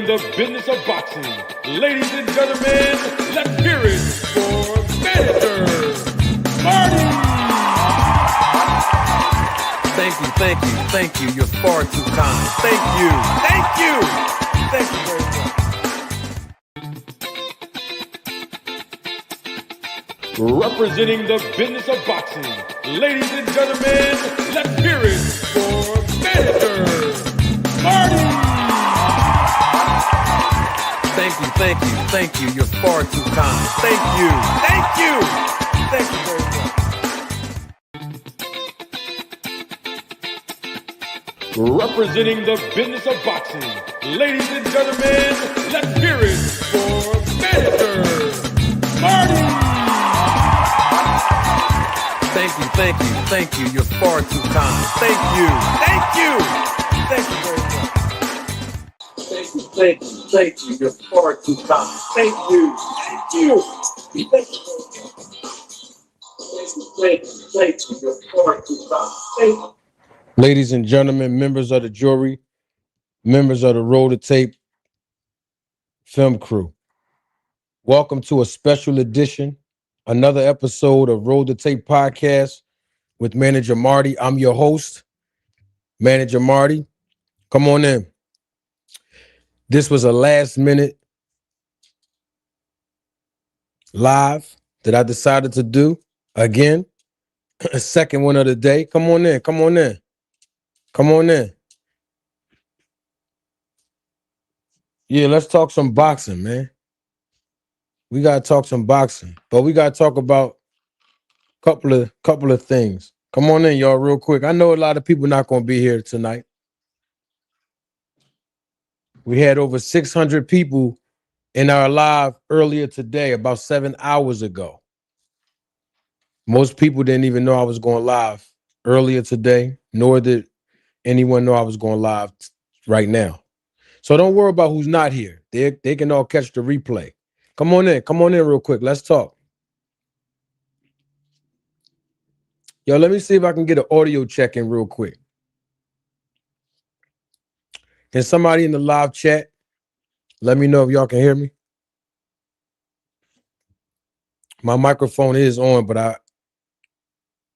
the business of boxing. Ladies and gentlemen, let's hear it for Manager Marty. Thank you. You're far too kind. Thank you very much. Representing the business of boxing. Ladies and gentlemen, let's hear it for Manager Marty. Thank you. You're far too kind. Thank you very much. Representing the business of boxing. Ladies and gentlemen, let's hear it for Manager Marty. Thank you. You're far too kind. Thank you very much. Thank you. You're far too kind. Thank you. You're far too kind. Thank you. Ladies and gentlemen, members of the jury, members of the Roll the Tape film crew, welcome to a special edition, another episode of Roll the Tape podcast with Manager Marty. I'm your host, Manager Marty. Come on in. This was a last minute live that I decided to do again, a second one of the day. Come on in. Yeah, let's talk some boxing, man. We gotta talk some boxing, but we gotta talk about a couple of things. Come on in, y'all, real quick. I know a lot of people not gonna be here tonight. We had over 600 people in our live earlier today, about 7 hours ago. Most people didn't even know I was going live earlier today, nor did anyone know I was going live right now. So don't worry about who's not here. They can all catch the replay. Come on in real quick. Let's talk. Yo, let me see if I can get an audio check in real quick. Can somebody in the live chat let me know if y'all can hear me? My microphone is on, but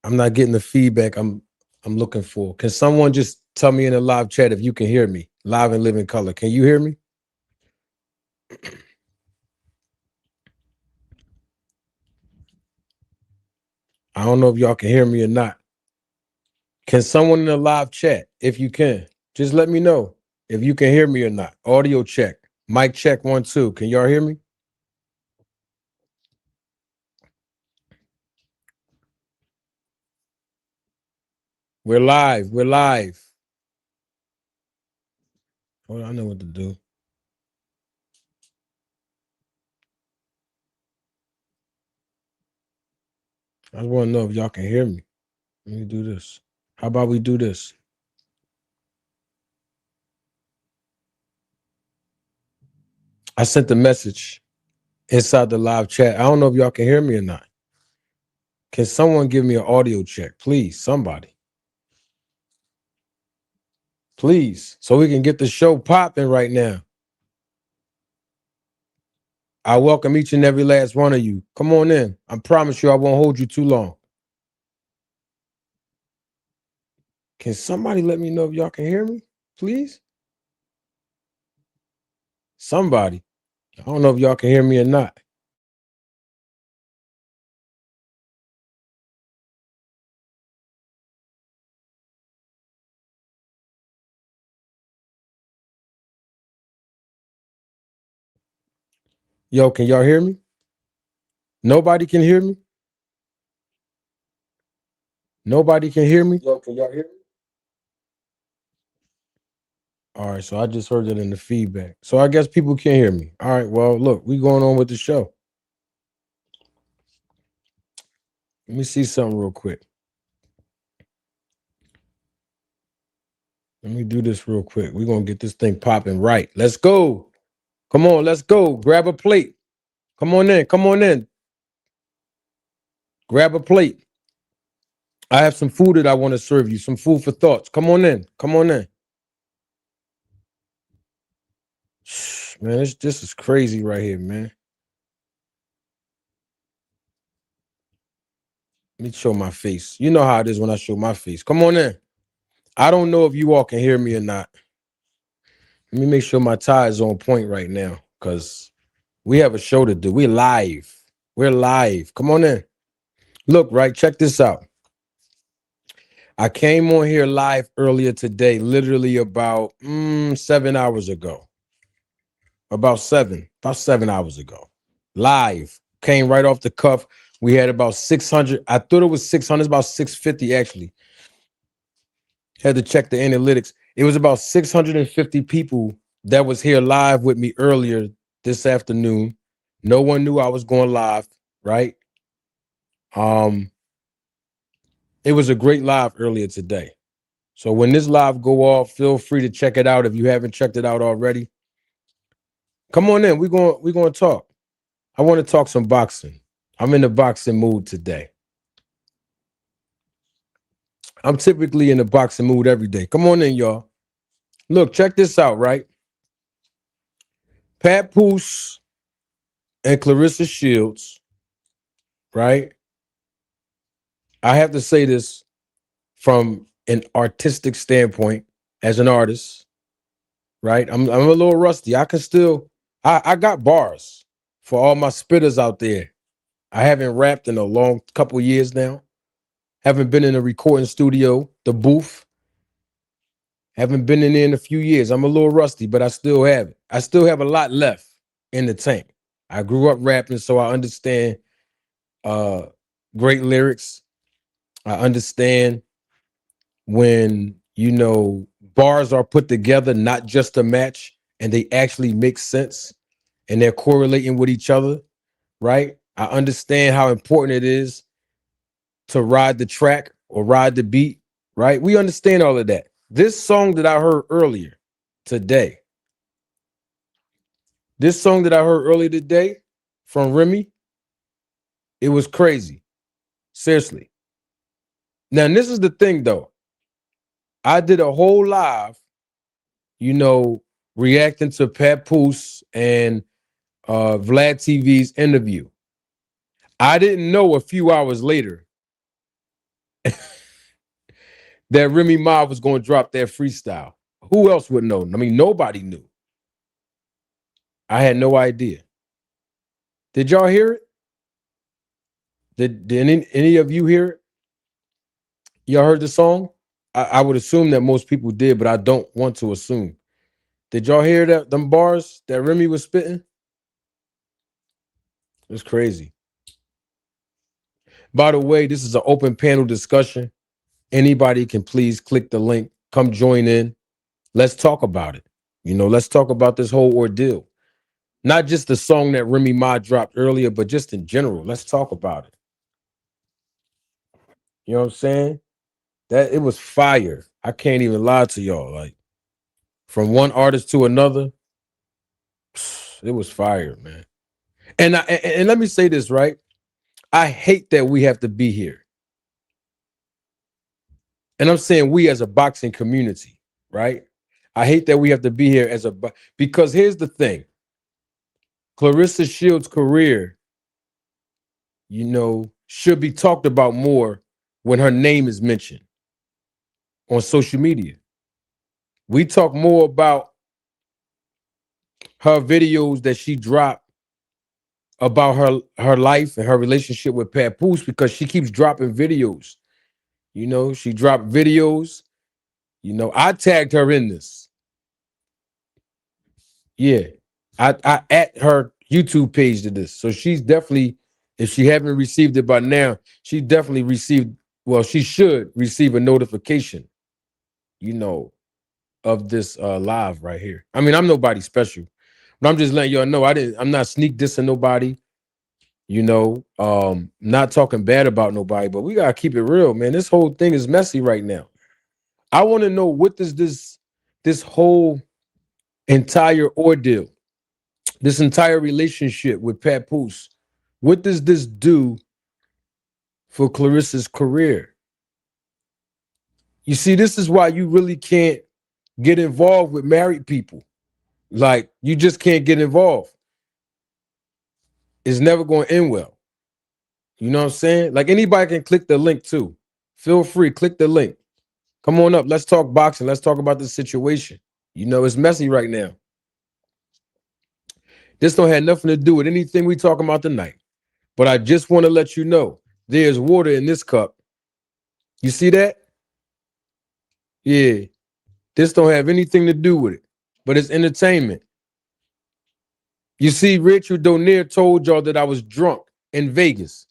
I'm not getting the feedback I'm looking for. Can someone just tell me in the live chat if you can hear me live and live in color? Can you hear me? I don't know if y'all can hear me or not. Can someone in the live chat, if you can, just let me know if you can hear me or not. Audio check. Mic check 1, 2. Can y'all hear me? We're live. Hold on, I know what to do. I just want to know if y'all can hear me. Let me do this. How about we do this? I sent the message inside the live chat. I don't know if y'all can hear me or not. Can someone give me an audio check, please? Somebody. Please, so we can get the show popping right now. I welcome each and every last one of you. Come on in. I promise you I won't hold you too long. Can somebody let me know if y'all can hear me, please? Somebody. I don't know if y'all can hear me or not. Yo, can y'all hear me? Nobody can hear me? Nobody can hear me? Yo, can y'all hear me? All right, so I just heard it in the feedback. So I guess people can't hear me. All right, well, look, we going on with the show. Let me see something real quick. Let me do this real quick. We're going to get this thing popping right. Let's go. Come on, let's go. Grab a plate. Come on in. Grab a plate. I have some food that I want to serve you, some food for thoughts. Come on in. Man, this is crazy right here, man. Let me show my face. You know how it is when I show my face. Come on in. I don't know if you all can hear me or not. Let me make sure my tie is on point right now because we have a show to do. We're live. We're live. Come on in. Look, right, check this out. I came on here live earlier today, literally about 7 hours ago. About 7 hours ago. Live. Came right off the cuff. We had about 600. I thought it was 600. It's about 650 actually. Had to check the analytics. It was about 650 people that was here live with me earlier this afternoon. No one knew I was going live, right? It was a great live earlier today. So when this live go off, feel free to check it out if you haven't checked it out already. Come on in. We're going to talk. I want to talk some boxing. I'm in the boxing mood today. I'm typically in the boxing mood every day. Come on in, y'all. Look, check this out, right? Papoose and Claressa Shields, right? I have to say this from an artistic standpoint as an artist, right? I'm a little rusty. I can still, I got bars for all my spitters out there. I haven't rapped in a long couple years now. Haven't been in a recording studio, the booth. Haven't been in there in a few years. I'm a little rusty, but I still have it. I still have a lot left in the tank. I grew up rapping, so I understand great lyrics. I understand when, bars are put together, not just a match, and they actually make sense and they're correlating with each other, right? I understand how important it is to ride the track or ride the beat, right? We understand all of that. This song that I heard earlier today, from Remy, it was crazy. Seriously. Now, this is the thing, though. I did a whole live, reacting to Papoose and Vlad TV's interview. I didn't know a few hours later that Remy Ma was going to drop that freestyle. Who else would know? I mean, nobody knew. I had no idea. Did y'all hear it? Did any of you hear it? Y'all heard the song? I would assume that most people did, but I don't want to assume. Did y'all hear that them bars that Remy was spitting? It was crazy. By the way, this is an open panel discussion. Anybody can please click the link, come join in. Let's talk about it. Let's talk about this whole ordeal. Not just the song that Remy Ma dropped earlier, but just in general. Let's talk about it. You know what I'm saying? That it was fire. I can't even lie to y'all. Like, from one artist to another, it was fire, man. And let me say this, right? I hate that we have to be here. And I'm saying we as a boxing community, right? I hate that we have to be here because here's the thing. Claressa Shields' career, should be talked about more when her name is mentioned on social media. We talk more about her videos that she dropped about her life and her relationship with Papoose because she keeps dropping videos. She dropped videos. I tagged her in this. Yeah. I at her YouTube page to this. So she's definitely, if she haven't received it by now, she definitely she should receive a notification, of this live right here. I mean, I'm nobody special, but I'm just letting y'all know I'm not sneak dissing nobody, not talking bad about nobody, but we gotta keep it real, man. This whole thing is messy right now. I want to know, what does this whole entire ordeal, this entire relationship with Papoose, what does this do for Claressa's career? You see, this is why you really can't get involved with married people. Like, you just can't get involved. It's never going to end well. You know what I'm saying? Like, anybody can click the link too. Feel free, click the link. Come on up. Let's talk boxing. Let's talk about this situation. You know, it's messy right now. This don't have nothing to do with anything we talking about tonight. But I just want to let you know there's water in this cup. You see that? Yeah. This don't have anything to do with it. But it's entertainment. You see, Richard Donier told y'all that I was drunk in Vegas.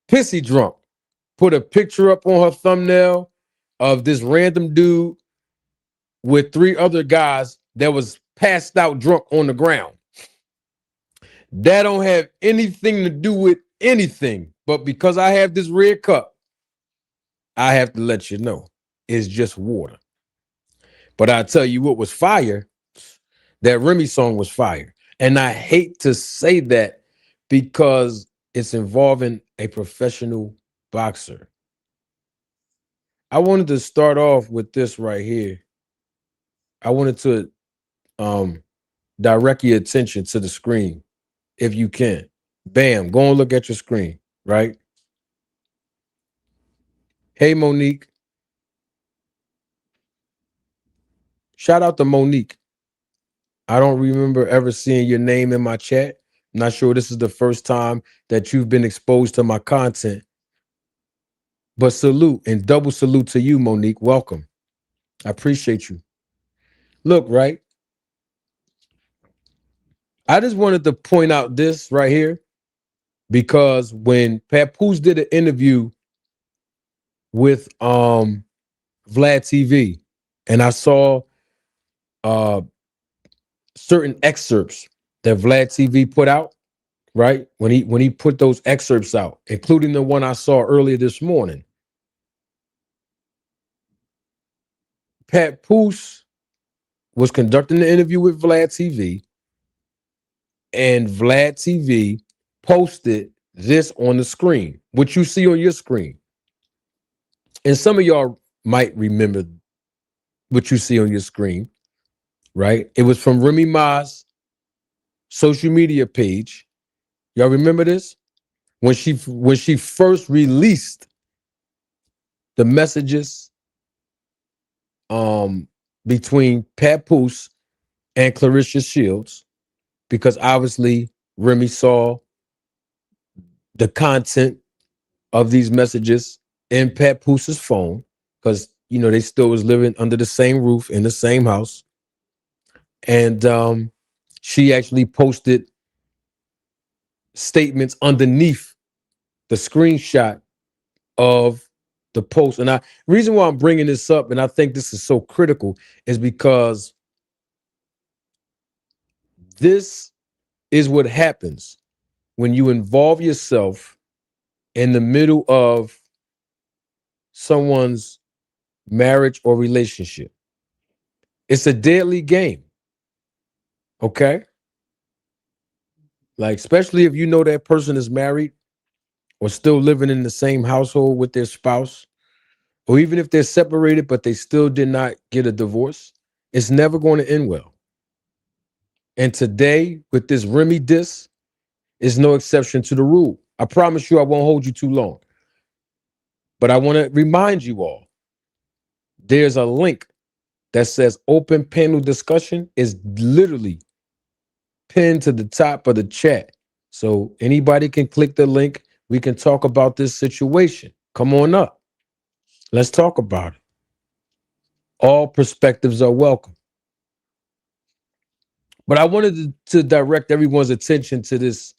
Pissy drunk. Put a picture up on her thumbnail of this random dude with 3 other guys that was passed out drunk on the ground. That don't have anything to do with anything. But because I have this red cup, I have to let you know it's just water. But I tell you what was fire, that Remy song was fire. And I hate to say that because it's involving a professional boxer. I wanted to start off with this right here. I wanted to direct your attention to the screen if you can. Bam, go and look at your screen, right? Hey, Monique. Shout out to Monique. I don't remember ever seeing your name in my chat. I'm not sure this is the first time that you've been exposed to my content. But salute and double salute to you, Monique. Welcome. I appreciate you. Look, right? I just wanted to point out this right here because when Papoose did an interview with Vlad TV, and I saw certain excerpts that Vlad TV put out, right? When he put those excerpts out, including the one I saw earlier this morning. Papoose was conducting the interview with Vlad TV, and Vlad TV posted this on the screen, which you see on your screen. And some of y'all might remember what you see on your screen, right? It was from Remy Ma's social media page. Y'all remember this? When she first released the messages between Papoose and Claressa Shields, because obviously Remy saw the content of these messages in Papoose's phone, because you know they still was living under the same roof in the same house. And she actually posted statements underneath the screenshot of the post. And reason why I'm bringing this up, and I think this is so critical, is because this is what happens when you involve yourself in the middle of someone's marriage or relationship. It's a deadly game. Okay? Like, especially if you know that person is married or still living in the same household with their spouse, or even if they're separated, but they still did not get a divorce, it's never going to end well. And today, with this Remy diss, is no exception to the rule. I promise you I won't hold you too long. But I want to remind you all, there's a link that says open panel discussion is literally pinned to the top of the chat. So anybody can click the link. We can talk about this situation. Come on up. Let's talk about it. All perspectives are welcome. But I wanted to direct everyone's attention to this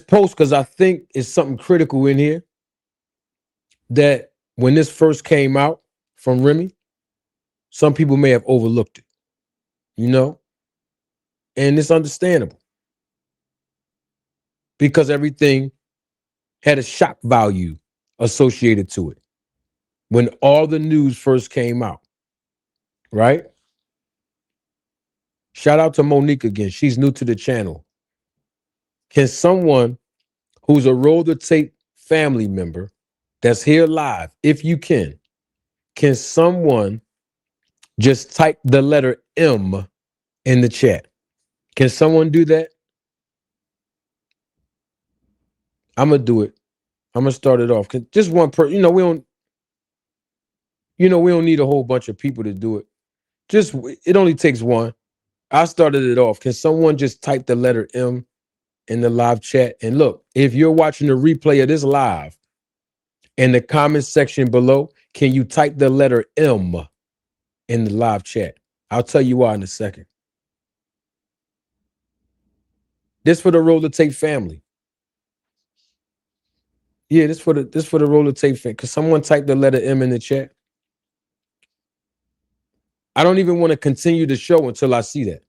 post, because I think it's something critical in here that when this first came out from Remy, some people may have overlooked it, you know? And it's understandable because everything had a shock value associated to it when all the news first came out, right? Shout out to Monique again. She's new to the channel. Can someone who's a Roll the Tape family member that's here live, if you can someone just type the letter M in the chat. Can someone do that? I'm gonna do it. I'm gonna start it off. Just one person. We don't need a whole bunch of people to do it. Just it only takes one. I started it off. Can someone just type the letter M in the live chat? And look, if you're watching the replay of this live, in the comment section below, can you type the letter M in the live chat? I'll tell you why in a second. This for the roller tape family. Yeah, this for the roller tape family. Cause someone type the letter M in the chat. I don't even want to continue the show until I see that.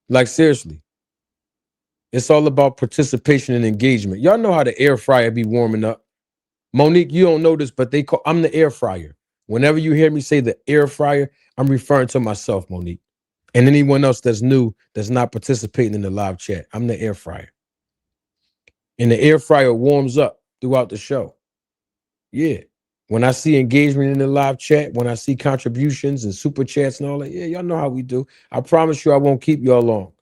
Like seriously. It's all about participation and engagement. Y'all know how the air fryer be warming up. Monique, you don't know this, but I'm the air fryer. Whenever you hear me say the air fryer, I'm referring to myself, Monique. And anyone else that's new, that's not participating in the live chat. I'm the air fryer. And the air fryer warms up throughout the show. Yeah. When I see engagement in the live chat, when I see contributions and super chats and all that, yeah, y'all know how we do. I promise you I won't keep y'all long.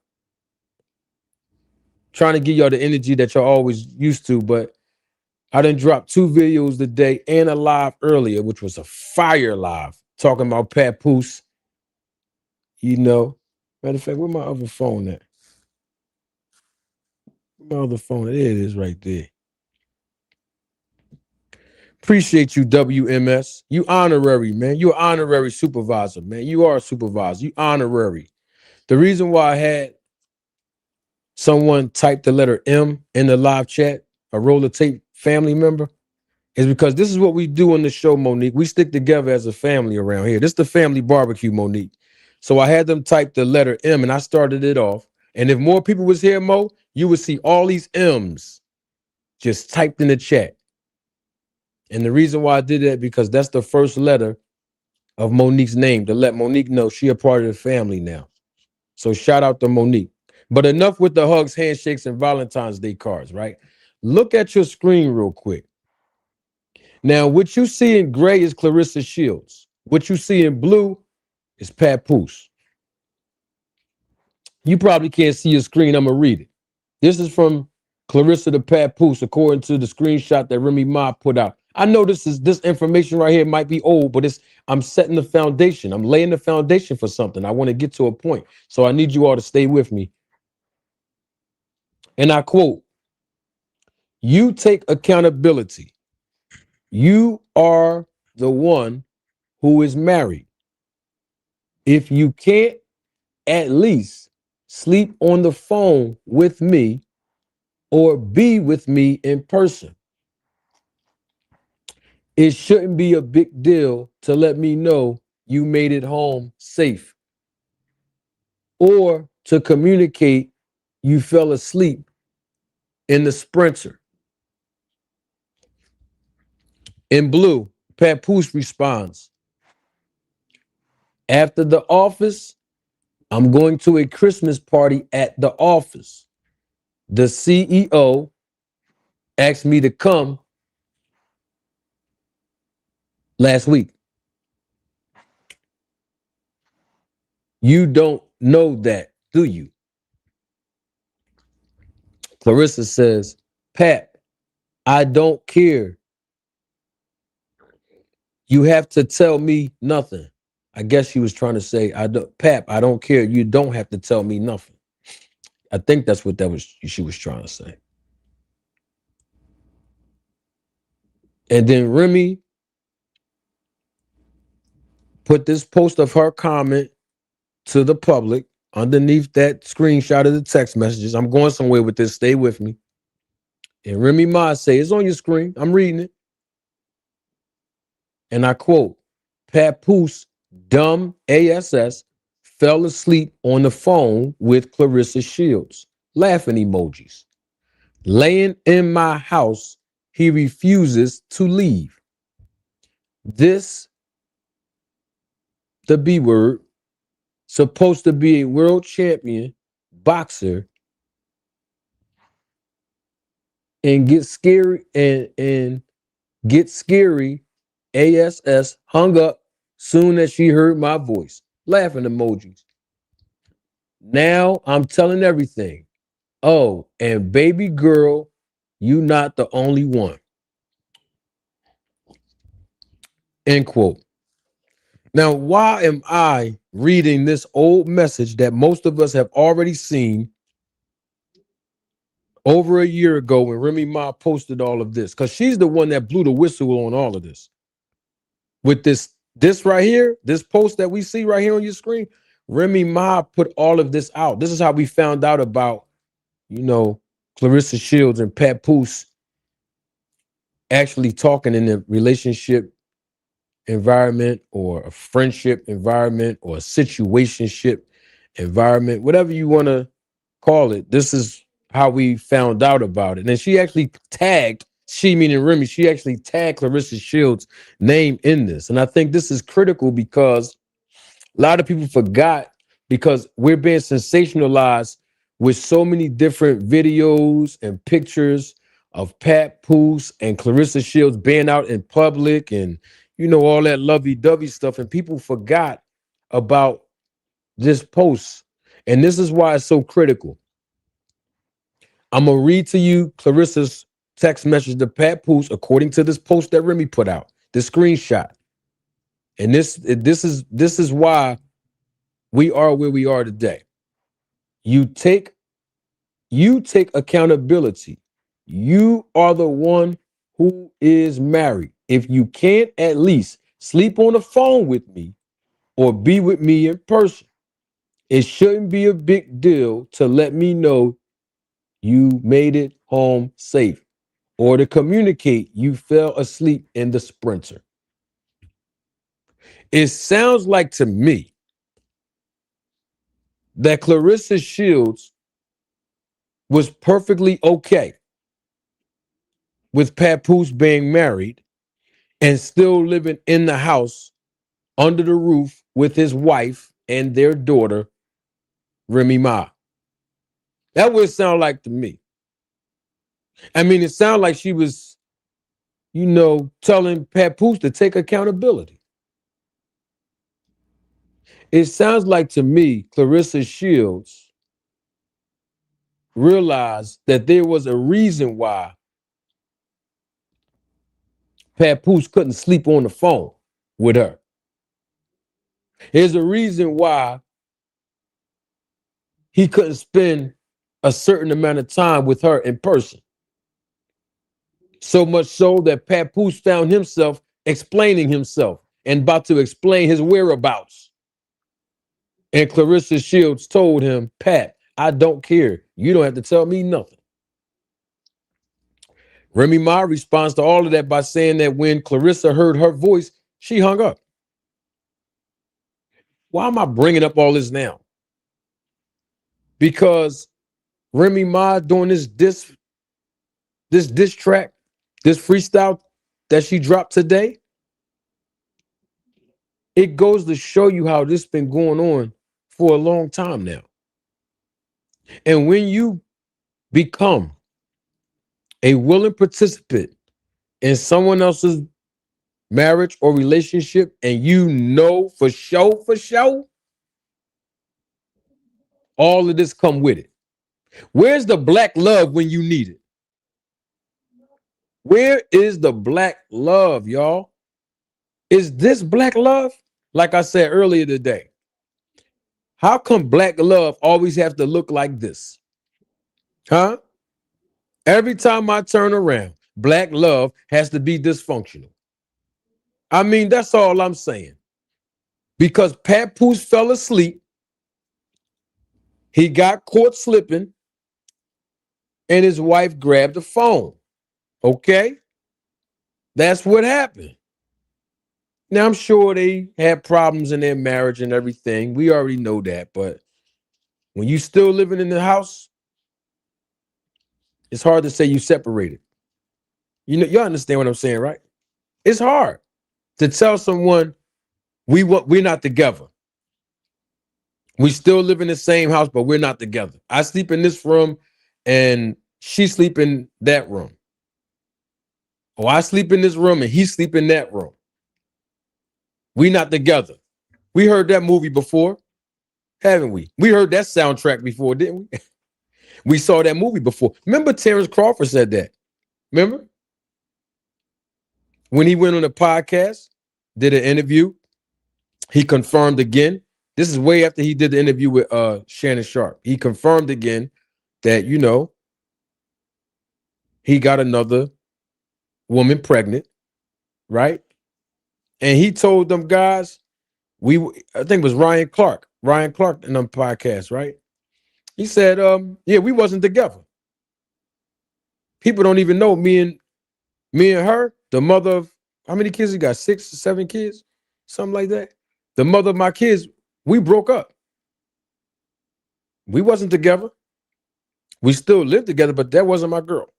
Trying to give y'all the energy that y'all always used to, but I done dropped 2 videos today and a live earlier, which was a fire live, talking about Papoose. Matter of fact, where my other phone at? My other phone, there it is right there. Appreciate you, WMS. You honorary, man. You're an honorary supervisor, man. You are a supervisor. You honorary. The reason why I had someone type the letter M in the live chat, a roller tape family member, is because this is what we do on the show, Monique. We stick together as a family around here. This is the family barbecue, Monique. So I had them type the letter M and I started it off. And if more people was here, Mo, you would see all these M's just typed in the chat. And the reason why I did that, because that's the first letter of Monique's name, to let Monique know she a part of the family now. So shout out to Monique. But enough with the hugs, handshakes, and Valentine's Day cards, right? Look at your screen real quick. Now, what you see in gray is Claressa Shields. What you see in blue is Papoose. You probably can't see your screen. I'm going to read it. This is from Claressa to Papoose, according to the screenshot that Remy Ma put out. I know this information right here might be old, but I'm setting the foundation. I'm laying the foundation for something. I want to get to a point. So I need you all to stay with me. And I quote, "You take accountability. You are the one who is married. If you can't at least sleep on the phone with me or be with me in person, it shouldn't be a big deal to let me know you made it home safe, or to communicate you fell asleep in the Sprinter." In blue, Papoose responds, "After the office, I'm going to a Christmas party at the office. The CEO asked me to come last week. You don't know that, do you?" Claressa says, "Pat, I don't care. You have to tell me nothing." I guess she was trying to say, Pap, I don't care. You don't have to tell me nothing. I think that's what she was trying to say. And then Remy put this post of her comment to the public underneath that screenshot of the text messages. I'm going somewhere with this. Stay with me. And Remy Ma say, it's on your screen. I'm reading it. And I quote, "Papoose, dumb ASS, fell asleep on the phone with Claressa Shields. Laughing emojis. Laying in my house, he refuses to leave. This, the B word, supposed to be a world champion boxer, and get scary and get scary ASS hung up Soon as she heard my voice, laughing emojis. Now I'm telling everything. Oh, and baby girl, you not the only one. End quote. Now, why am I reading this old message that most of us have already seen over a year ago when Remy Ma posted all of this? Because she's the one that blew the whistle on all of this. With this right here, this post that we see right here on your screen, Remy Ma put all of this out. This is how we found out about, Claressa Shields and Papoose actually talking in a relationship environment or a friendship environment or a situationship environment, whatever you want to call it. This is how we found out about it. And she actually tagged, she meaning Remy, she actually tagged Claressa Shields' name in this. And I think this is critical because a lot of people forgot, because we're being sensationalized with so many different videos and pictures of Papoose and Claressa Shields being out in public and, all that lovey-dovey stuff. And people forgot about this post. And this is why it's so critical. I'm going to read to you Claressa's text message to Papoose according to this post that Remy put out, the screenshot. And this is why we are where we are today. You take accountability. You are the one who is married. If you can't at least sleep on the phone with me or be with me in person, it shouldn't be a big deal to let me know you made it home safe or to communicate you fell asleep in the Sprinter. It sounds like to me that Claressa Shields was perfectly okay with Papoose being married and still living in the house under the roof with his wife and their daughter, Remy Ma. That would sound like to me. I mean, it sounded like she was, telling Papoose to take accountability. It sounds like to me, Claressa Shields realized that there was a reason why Papoose couldn't sleep on the phone with her. There's a reason why he couldn't spend a certain amount of time with her in person. So much so that Papoose found himself explaining himself and about to explain his whereabouts. And Claressa Shields told him, Pat, I don't care. You don't have to tell me nothing. Remy Ma responds to all of that by saying that when Claressa heard her voice, she hung up. Why am I bringing up all this now? Because Remy Ma doing this diss track, this freestyle that she dropped today, it goes to show you how this been going on for a long time now. And when you become a willing participant in someone else's marriage or relationship, and for sure, all of this come with it. Where's the black love when you need it? Where is the black love, y'all? Is this black love? Like I said earlier today, how come black love always have to look like this? Huh? Every time I turn around, black love has to be dysfunctional. I mean, that's all I'm saying. Because Papoose fell asleep, he got caught slipping, and his wife grabbed the phone. Okay? That's what happened. Now, I'm sure they had problems in their marriage and everything. We already know that. But when you still living in the house, it's hard to say you separated. You understand what I'm saying, right? It's hard to tell someone we're not together. We still live in the same house, but we're not together. I sleep in this room and she sleep in that room. Or I sleep in this room and he sleep in that room. We not together. We heard that movie before, haven't we? We heard that soundtrack before, didn't we? We saw that movie before. Remember Terrence Crawford said that. Remember when he went on a podcast, did an interview, he confirmed again. This is way after he did the interview with Shannon Sharp. He confirmed again that, he got another woman pregnant, right? And he told them guys, I think it was Ryan Clark in them podcast, right? He said, yeah, we wasn't together. People don't even know me and her, the mother of how many kids he got? 6 or 7 kids, something like that. The mother of my kids, we broke up. We wasn't together. We still lived together, but that wasn't my girl.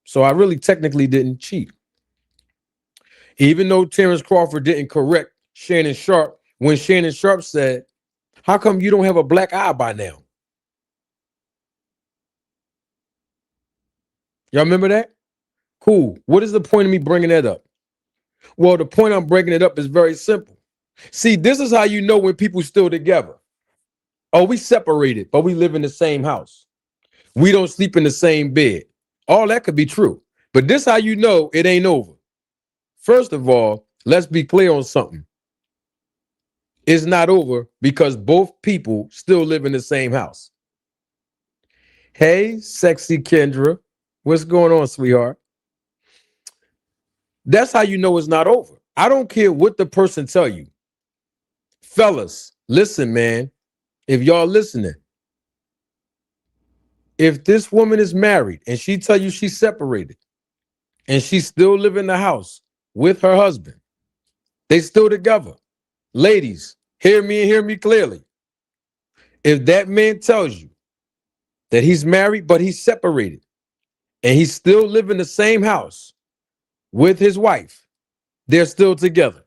So I really technically didn't cheat. Even though Terrence Crawford didn't correct Shannon Sharp when Shannon Sharp said, how come you don't have a black eye by now? Y'all remember that? Cool. What is the point of me bringing that up? Well, the point I'm bringing it up is very simple. See, this is how you know when people still together. Oh, we separated, but we live in the same house. We don't sleep in the same bed. All that could be true. But this how you know it ain't over. First of all, let's be clear on something. It's not over because both people still live in the same house. Hey, sexy Kendra. What's going on, sweetheart? That's how you know it's not over. I don't care what the person tell you. Fellas, listen, man. If y'all listening, if this woman is married and she tell you she's separated and she still live in the house with her husband, they still together. Ladies, hear me and hear me clearly. If that man tells you that he's married but he's separated and he's still living in the same house with his wife, they're still together.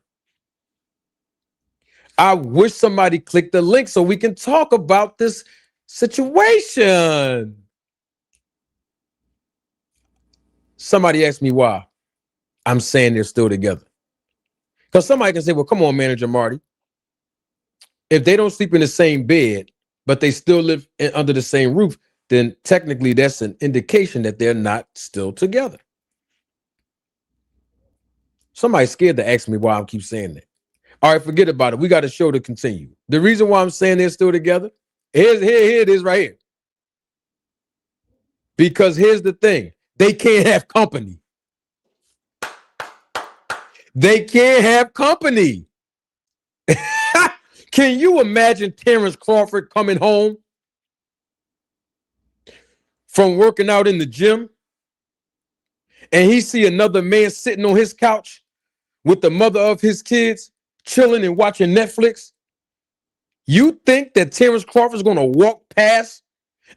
I wish somebody clicked the link so we can talk about this situation. Somebody asked me why I'm saying they're still together. Because somebody can say, well, come on, Manager Marty. If they don't sleep in the same bed, but they still live under the same roof, then technically that's an indication that they're not still together. Somebody's scared to ask me why I keep saying that. All right, forget about it. We got a show to continue. The reason why I'm saying they're still together, here it is right here. Because here's the thing. They can't have company. They can't have company. Can you imagine Terrence Crawford coming home from working out in the gym and he see another man sitting on his couch with the mother of his kids chilling and watching Netflix? You think that Terrence Crawford's going to walk past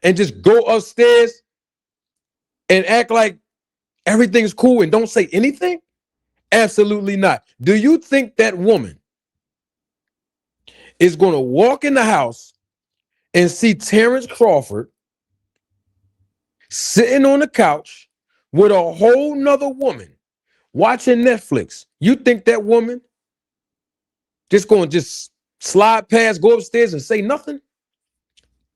and just go upstairs and act like everything's cool and don't say anything? Absolutely not. Do you think that woman is going to walk in the house and see Terrence Crawford sitting on the couch with a whole nother woman watching Netflix? You think that woman just going to just slide past, go upstairs and say nothing?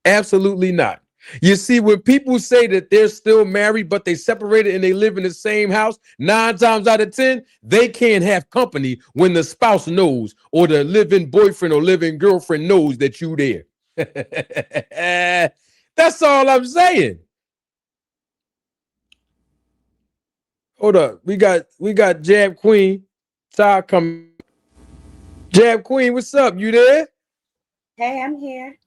Absolutely not. You see, when people say that they're still married, but they separated and they live in the same house, 9 times out of 10, they can't have company when the spouse knows or the living boyfriend or living girlfriend knows that you there. That's all I'm saying. Hold up. We got Jab Queen. Ty coming. Jab Queen, what's up? You there? Hey, I'm here.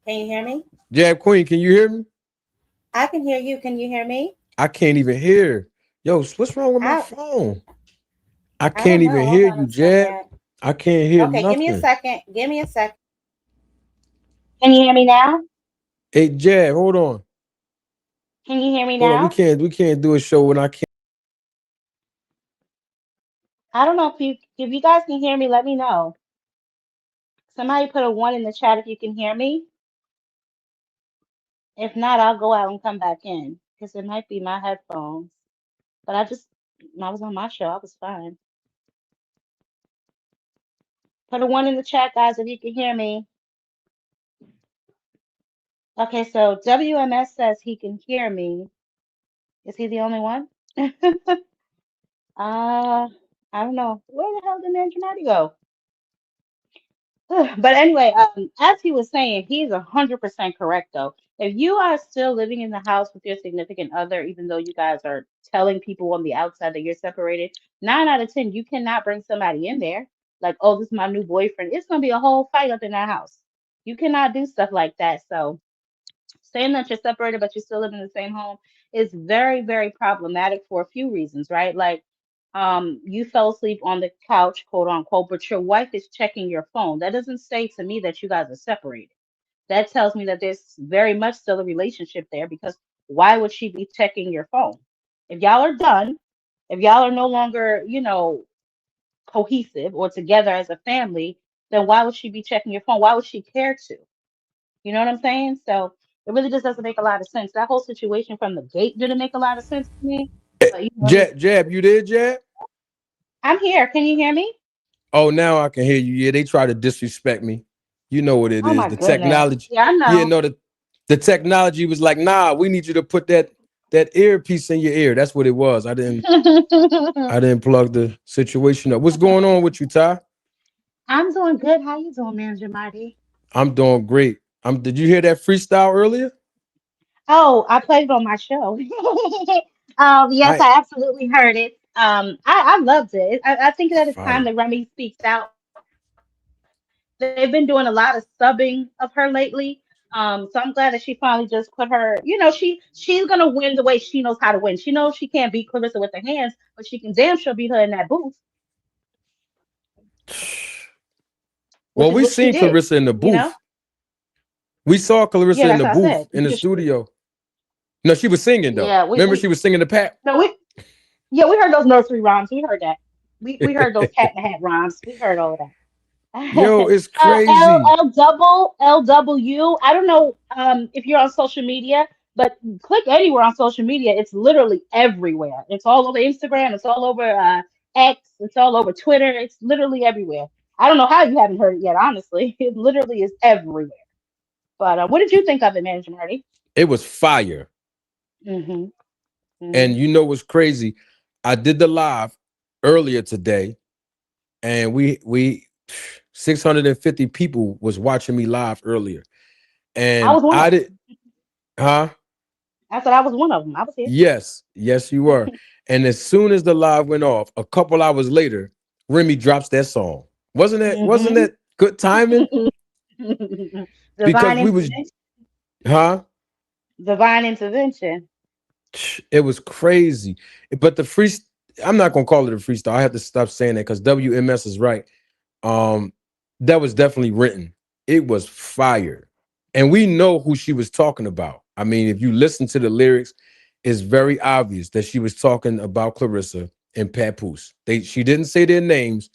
Can you hear me? Jab Queen, can you hear me? I can hear you. Can you hear me? I can't even hear. Yo, what's wrong with my I phone? I I don't can't know. even Hold hear on you, a Jab. second. I can't hear Okay, give me a nothing. second. Give me a second. Can you hear me now? Hey, Jab, hold on. Can you hear me Hold on. We now? can't we can't do a show when I can't. I don't know if you guys can hear me. Let me know. Somebody put a one in the chat if you can hear me. If not, I'll go out and come back in because it might be my headphones. But I was on my show. I was fine. Put a one in the chat, guys, if you can hear me. Okay, so WMS says he can hear me. Is he the only one? Uh, I don't know. Where the hell did Ninja Maddie go? But anyway, as he was saying, he's 100% correct though. If you are still living in the house with your significant other, even though you guys are telling people on the outside that you're separated, 9 out of 10, you cannot bring somebody in there like, oh, this is my new boyfriend. It's gonna be a whole fight up in that house. You cannot do stuff like that. So saying that you're separated but you still live in the same home is very, very problematic for a few reasons, right? Like, you fell asleep on the couch, quote unquote, but your wife is checking your phone. That doesn't say to me that you guys are separated. That tells me that there's very much still a relationship there because why would she be checking your phone? If y'all are done, if y'all are no longer, cohesive or together as a family, then why would she be checking your phone? Why would she care to? You know what I'm saying? So it really just doesn't make a lot of sense. That whole situation from the gate didn't make a lot of sense to me. But Jab, you did, Jab? I'm here. Can you hear me? Oh, now I can hear you. Yeah, they try to disrespect me. You know what it Oh is. my The goodness. technology. Yeah, I Yeah, know. no, the technology was like, nah, we need you to put that earpiece in your ear. That's what it was. I didn't plug the situation up. What's going on with you, Ty? I'm doing good. How you doing, Manager Marty? I'm doing great. Did you hear that freestyle earlier? Oh, I played it on my show. Yes, I I absolutely heard it. I loved it. I think that it's time fire. that Remy speaks out. They've been doing a lot of subbing of her lately. So I'm glad that she finally just put her, she's gonna win the way she knows how to win. She knows she can't beat Clarissa with her hands, but she can damn sure beat her in that booth, which is what Well, she we did, seen Clarissa in the you know? booth. We saw Yeah, Clarissa that's in what the I said. booth in the studio. No, she was singing though. Yeah, Remember, she was singing the Pat. no, we yeah, we heard those nursery rhymes. We heard that. We heard those cat in the hat rhymes. We heard all of that. Yo, it's L crazy. L double LW. I don't know if you're on social media, but click anywhere on social media. It's literally everywhere. It's all over Instagram. It's all over X. It's all over Twitter. It's literally everywhere. I don't know how you haven't heard it yet. Honestly, it literally is everywhere. But what did you think of it, Manager Marty? It was fire. Mm-hmm. Mm-hmm. And you know what's crazy? I did the live earlier today, and we 650 people was watching me live earlier. I And was one of I them. did, huh? I said I was one of them. I was here. Yes, yes, you were. And as soon as the live went off, a couple hours later, Remy drops that song. Wasn't Mm-hmm. that good timing? Divine Because we was, intervention. huh? Divine intervention. It was crazy. But I'm not gonna call it a freestyle. I have to stop saying that because WMS is right. Um, that was definitely written. It was fire. And we know who she was talking about. I mean, if you listen to the lyrics, it's very obvious that she was talking about Clarissa and Papoose. She didn't say their names,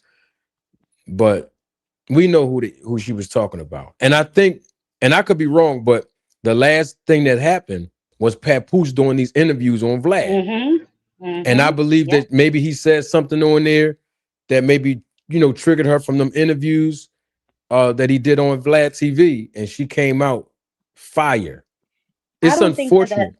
but we know who she was talking about. And I think, and I could be wrong, but the last thing that happened was Papoose doing these interviews on Vlad. Mm-hmm. And I Mm-hmm. believe Yep. that maybe he said something on there that maybe, triggered her from them interviews that he did on Vlad TV, and she came out fire. I It's don't think that unfortunate.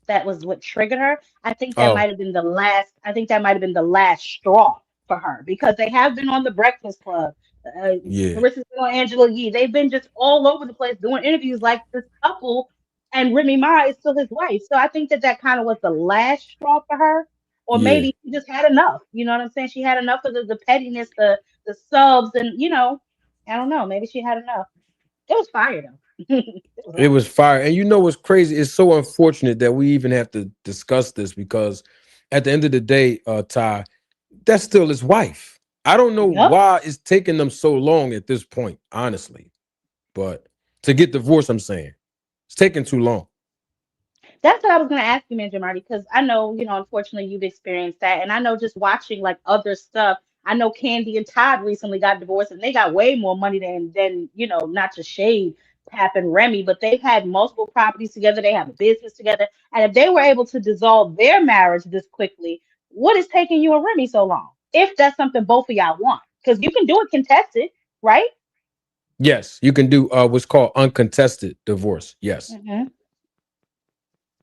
that was what triggered her. I think that Oh, might have been the last. I think that might have been the last straw for her because they have been on the Breakfast Club. Uh, yeah. Carissa's been on Angela Yee. They've been just all over the place doing interviews like this couple, and Remy Ma is still his wife. So I think that that kind of was the last straw for her, or Yeah. maybe she just had enough. You know what I'm saying? She had enough of the pettiness, the subs, and I don't know. Maybe she had enough. It was fire though. It was It awesome. was fire. And you know what's crazy? It's so unfortunate that we even have to discuss this because at the end of the day, Ty, that's still his wife. I don't know Yep. why it's taking them so long at this point, honestly. But to get divorced, I'm saying it's taking too long. That's what I was going to ask you, Manager Marty, because I know, unfortunately you've experienced that. And I know just watching like other stuff, I know Candy and Todd recently got divorced and they got way more money than not to shade Pap and Remy, but they've had multiple properties together. They have a business together. And if they were able to dissolve their marriage this quickly, what is taking you and Remy so long? If that's something both of y'all want. because you can do it contested, right? Yes, you can do what's called uncontested divorce. Yes. Hmm.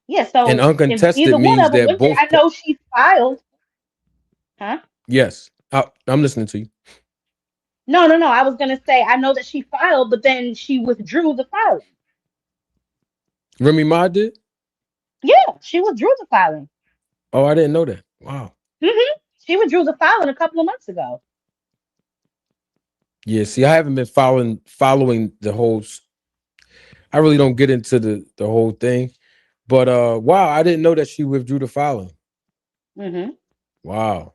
Yeah. And So if uncontested either one means of them that went there, both I know she filed, huh? yes. I'm listening to you. No, no, no. I was gonna say I know that she filed, but then she withdrew the filing. Remy Ma did? Yeah, she withdrew the filing. Oh, I didn't know that. Wow. She withdrew the filing a couple of months ago. Yeah, see, I haven't been following the whole I really don't get into the whole thing. But wow, I didn't know that she withdrew the filing. Hmm. Wow.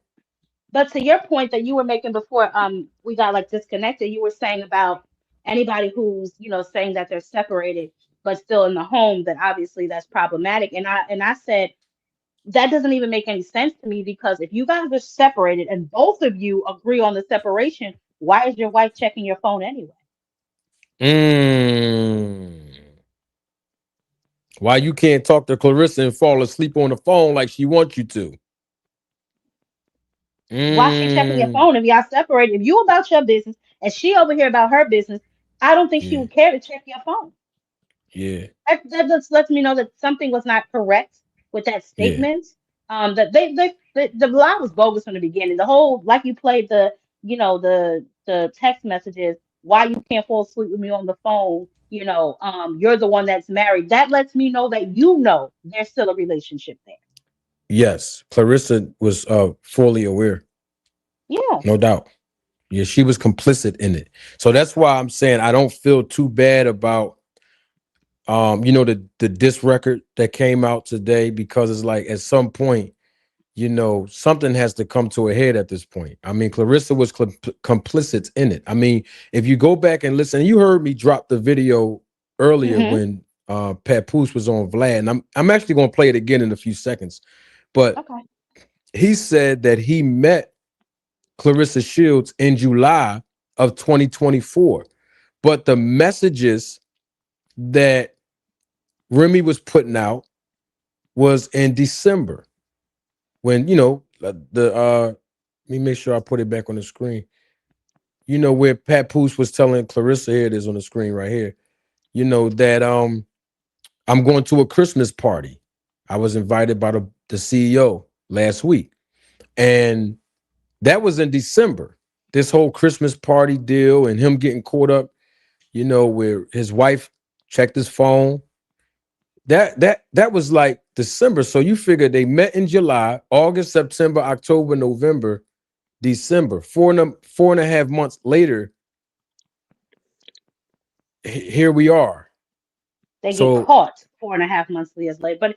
But to your point that you were making before, we got like disconnected. You were saying about anybody who's, saying that they're separated but still in the home. That obviously that's problematic. And I said that doesn't even make any sense to me because if you guys are separated and both of you agree on the separation, why is your wife checking your phone anyway? Mm. Why you can't talk to Clarissa and fall asleep on the phone like she wants you to? Why she checking your Mm. phone if y'all separated? If you about your business and she over here about her business, I don't think she Yeah. would care to check your phone. Yeah. That just lets me know that something was not correct with that Yeah. statement. That the lie was bogus from the beginning. The whole like you played the text messages. Why you can't fall asleep with me on the phone? You're the one that's married. That lets me know that there's still a relationship there. Yes. Clarissa was fully aware. Yeah. No doubt. Yeah, she was complicit in it. So that's why I'm saying I don't feel too bad about the disc record that came out today because it's like at some point, something has to come to a head at this point. I mean, Clarissa was complicit in it. I mean, if you go back and listen, you heard me drop the video earlier Hmm. when Papoose was on Vlad, and I'm actually going to play it again in a few seconds. But Okay. he said that he met Clarissa Shields in July of 2024. But the messages that Remy was putting out was in December when, let me make sure I put it back on the screen. Where Papoose was telling Clarissa, here it is on the screen right here, that I'm going to a Christmas party. I was invited by the CEO last week. And that was in December. This whole Christmas party deal and him getting caught up, where his wife checked his phone. That was like December. So you figure they met in July, August, September, October, November, December. 4.5 months later, here we are. They get So caught 4.5 months later. But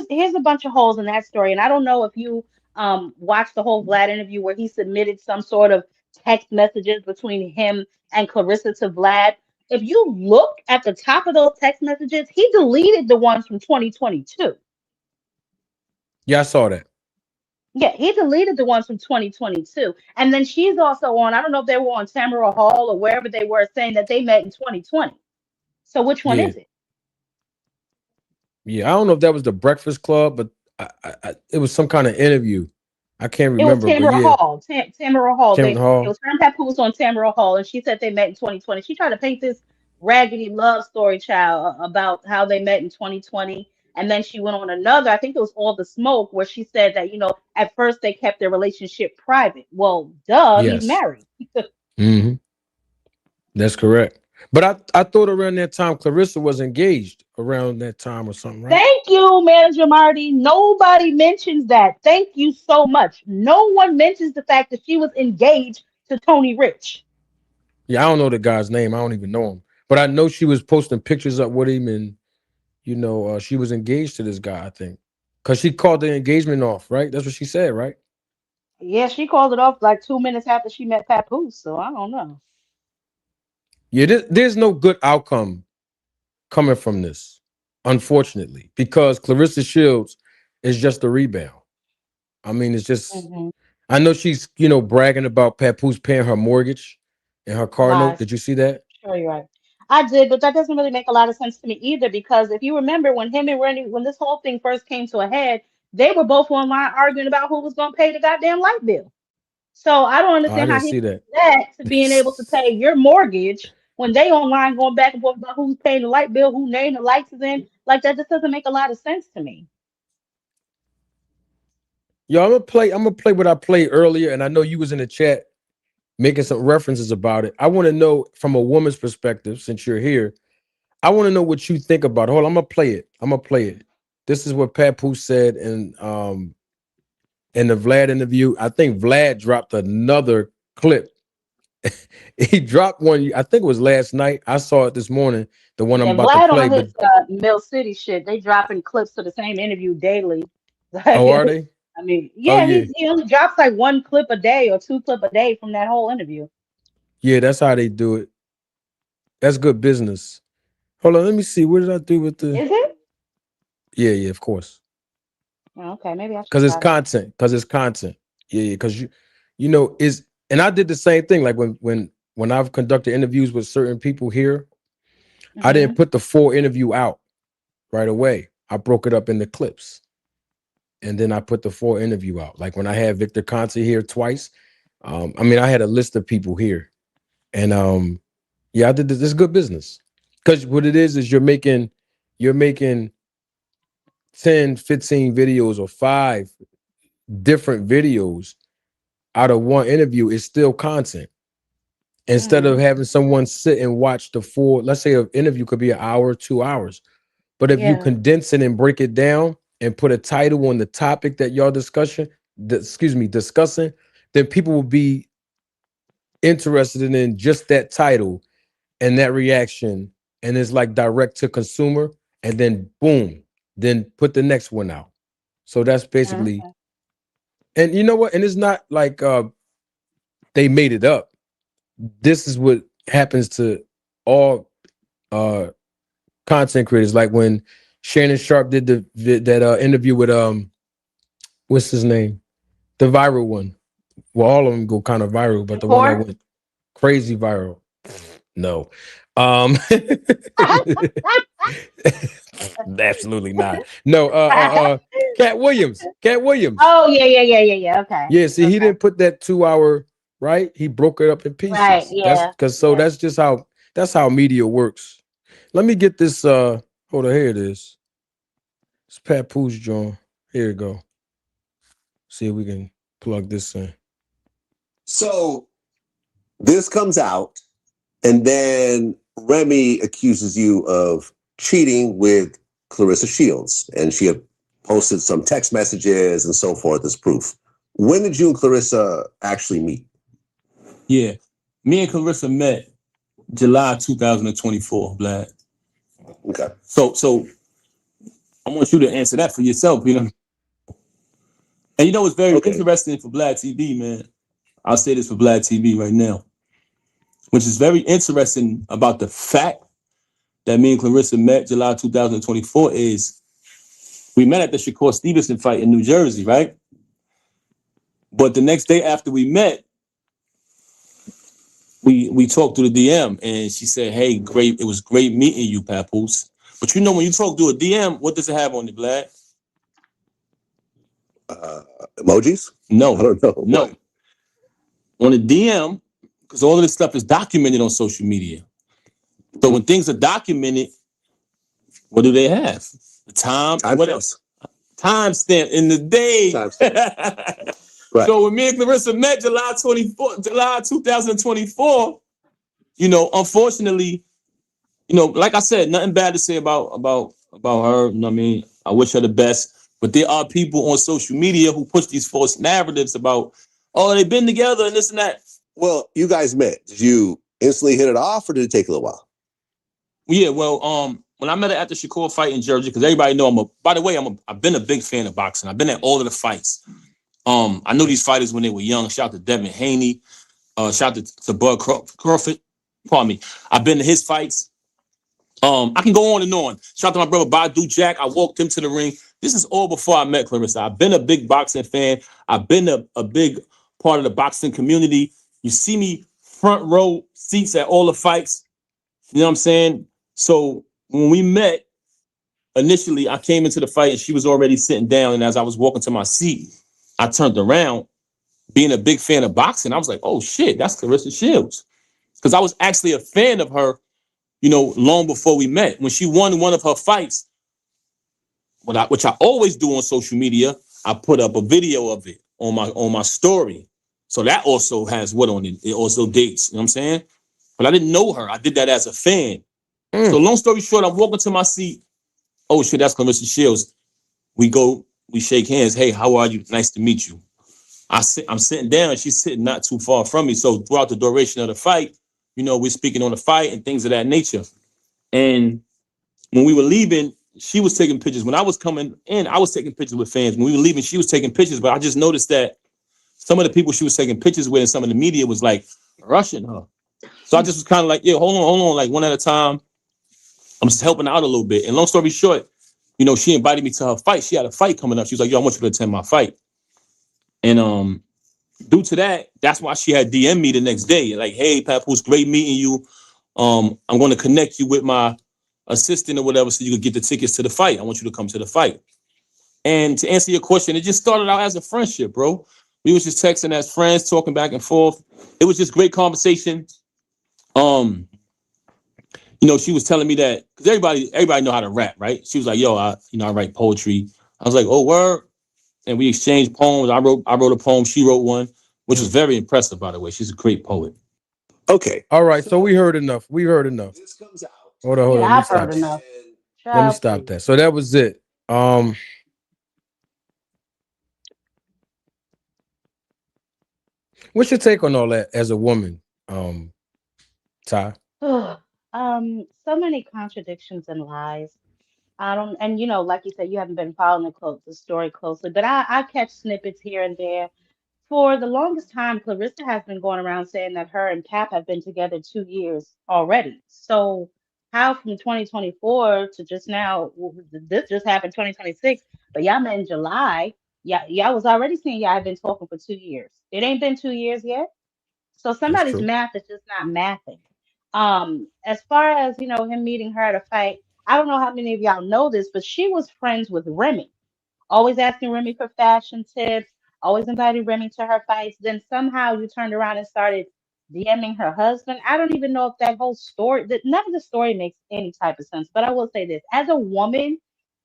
here's a bunch of holes in that story. And I don't know if you watched the whole Vlad interview where he submitted some sort of text messages between him and Clarissa to Vlad. If you look at the top of those text messages, he deleted the ones from 2022. yeah, I saw that. Yeah, he deleted the ones from 2022. And then she's also on, I don't know if they were on Tamara Hall or wherever they were saying that they met in 2020. So which one Yeah, is it? yeah. I don't know if that was the Breakfast Club, but it was some kind of interview. I can't It was remember, but Tamara yeah, Hall. Tamara Hall. Kevin It Hall. was her and Papoose on Tamara Hall, and she said they met in 2020. She tried to paint this raggedy love story, child, about how they met in 2020, and then she went on another. I think it was All the Smoke, where she said that at first they kept their relationship private. Well, duh, he's Yes. married. Hmm. That's correct. But I thought around that time Clarissa was engaged around that time or something, right? Thank you, Manager Marty. Nobody mentions that. Thank you so much. No one mentions the fact that she was engaged to Tony Rich. Yeah, I don't know the guy's name. I don't even know him. But I know she was posting pictures up with him and she was engaged to this guy, I think. Cause she called the engagement off, right? That's what she said, right? Yeah, she called it off like 2 minutes after she met Papoose, so I don't know. Yeah, there's no good outcome coming from this, unfortunately, because Clarissa Shields is just a rebound. I mean, it's just Hmm. I know she's, bragging about Papoose paying her mortgage and her car note. Lies. Did you see that? Sure, you're right. I did, but that doesn't really make a lot of sense to me either because if you remember when him and Randy, when this whole thing first came to a head, they were both online arguing about who was going to pay the goddamn light bill. So I don't Oh, I understand how didn't he see that. that to being able to pay your mortgage when they online going back and forth about who's paying the light bill, who name the lights is in. Like that just doesn't make a lot of sense to me. Yo, I'm gonna play what I played earlier, and I know you was in the chat making some references about it. I want to know from a woman's perspective, since you're here. I want to know what you think about it. Hold on, I'm gonna play it. I'm gonna play it. This is what Papoose said in the Vlad interview. I think Vlad dropped another clip. He dropped one, I think it was last night. I saw it this morning, the one I'm Yeah, about to Vlad play. on But his Mill City shit. They dropping clips to the same interview daily. oh, are Like, they? I mean, Oh yeah, yeah. he only drops like one clip a day or two clip a day from that whole interview. Yeah, that's how they do it. That's good business. Hold on, let me see. What did I do with the Is it? Yeah, yeah, of course. Oh, okay, maybe I should Because it's try that. content. Because it's content. Yeah, yeah. Because you know, is and I did the same thing. Like when I've conducted interviews with certain people here, I didn't Hmm. put the full interview out right away. I broke it up into clips, and then I put the full interview out. Like when I had Victor Conte here twice. I mean, I had a list of people here, and yeah, I did this. This is good business. Because what it is you're making 10, 15 videos or five different videos out of one interview. Is still content. Instead of Hmm. having someone sit and watch the full, let's say an interview could be an hour, 2 hours. But if you Yeah. condense it and break it down and put a title on the topic that y'all discussing, then people will be interested in just that title and that reaction. And it's like direct to consumer. And then boom, then put the next one out. So that's basically, Okay. and you know what? And it's not like they made it up. This is what happens to all uh content creators. Like when Shannon Sharp did that interview with what's his name, the viral one. Well, all of them go kind of viral, but the one that Support. went crazy viral, no, um absolutely not. No, Cat Williams, Cat Williams. Oh yeah, yeah, yeah, yeah, yeah. Okay. Yeah, see, he Okay. didn't put that 2 hour, right. He broke it up in Right. pieces. That's Yeah. because, so Yeah. that's just how media works. Let me get this. Hold on, here it is. It's Papoose John. Here we go. See if we can plug this in. So this comes out, and then Remy accuses you of cheating with Claressa Shields, and she had posted some text messages and so forth as proof. When did you and Claressa actually meet? Yeah. Me and Claressa met July 2024, Vlad. Okay. So I want you to answer that for yourself, you know. And you know what's very interesting for Vlad TV, man? I'll say this for Vlad TV right now, which is very interesting about the fact that me and Claressa met July 2024 is we met at the Shakur Stevenson fight in New Jersey, right? But the next day after we met, we talked through the DM, and she said, "Hey, great, it was great meeting you, Papoose." But you know, when you talk through a DM, what does it have on it, Vlad? Emojis? No, I don't know. no. On a DM, because all of this stuff is documented on social media. So when things are documented, what do they have? The time. What else? Timestamp in the day. Right. So when me and Claressa met July 2024, you know, unfortunately, you know, like I said, nothing bad to say about her. You know what I mean? I wish her the best. But there are people on social media who push these false narratives about, oh, they've been together and this and that. Well, you guys met. Did you instantly hit it off, or did it take a little while? Yeah, well, when I met her at the Shakur fight in Jersey, because everybody know I've been a big fan of boxing. I've been at all of the fights. I knew these fighters when they were young. Shout out to Devin Haney. Shout out to Bud Crawford. Pardon me. I've been to his fights. I can go on and on. Shout out to my brother Badu Jack. I walked him to the ring. This is all before I met Claressa. I've been a big boxing fan. I've been a big part of the boxing community. You see me front row seats at all the fights. You know what I'm saying? So when we met, initially I came into the fight and she was already sitting down. And as I was walking to my seat, I turned around. being a big fan of boxing, I was like, oh shit, that's Claressa Shields. Because I was actually a fan of her, you know, long before we met. When she won one of her fights, which I always do on social media, I put up a video of it on my story. So that also has what on it? It also dates, you know what I'm saying? But I didn't know her. I did that as a fan. So long story short, I'm walking to my seat. Oh shit, that's Claressa Shields. We shake hands. Hey, how are you? Nice to meet you. I'm sitting down and she's sitting not too far from me. So throughout the duration of the fight, you know, we're speaking on the fight and things of that nature. And when we were leaving, she was taking pictures. When I was coming in, I was taking pictures with fans. When we were leaving, she was taking pictures. But I just noticed that some of the people she was taking pictures with and some of the media was like rushing her. So I just was kind of like, yeah, hold on, like one at a time. I'm just helping out a little bit. And long story short, you know, she invited me to her fight. She had a fight coming up. She was like, yo, I want you to attend my fight. And due to that, that's why she had DM me the next day. Like, hey, Papoose, great meeting you. I'm going to connect you with my assistant or whatever so you can get the tickets to the fight. I want you to come to the fight. And to answer your question, it just started out as a friendship, bro. We was just texting as friends, talking back and forth. It was just great conversation. You know, she was telling me that because everybody know how to rap, right? She was like, yo, I write poetry. I was like, oh, word. And we exchanged poems. I wrote a poem. She wrote one, which was very impressive, by the way. She's a great poet. Okay. All right, so we heard enough. We heard enough. This comes out. Hold on. Yeah, I've heard enough. Let me stop that. So that was it. What's your take on all that as a woman, Ty? So many contradictions and lies. I don't, and you know, like you said, you haven't been following the story closely, but I catch snippets here and there. For the longest time, Clarissa has been going around saying that her and Pap have been together 2 years already. So how from 2024 to just now, this just happened 2026, but y'all met in July. Yeah, y'all was already saying y'all had been talking for 2 years. It ain't been 2 years yet. So That's somebody's true. math is just not mathing. As far as you know, him meeting her at a fight, I don't know how many of y'all know this, but she was friends with Remy, always asking Remy for fashion tips, always inviting Remy to her fights. Then somehow you turned around and started DMing her husband. I don't even know if that whole story, that none of the story makes any type of sense. But I will say this: as a woman,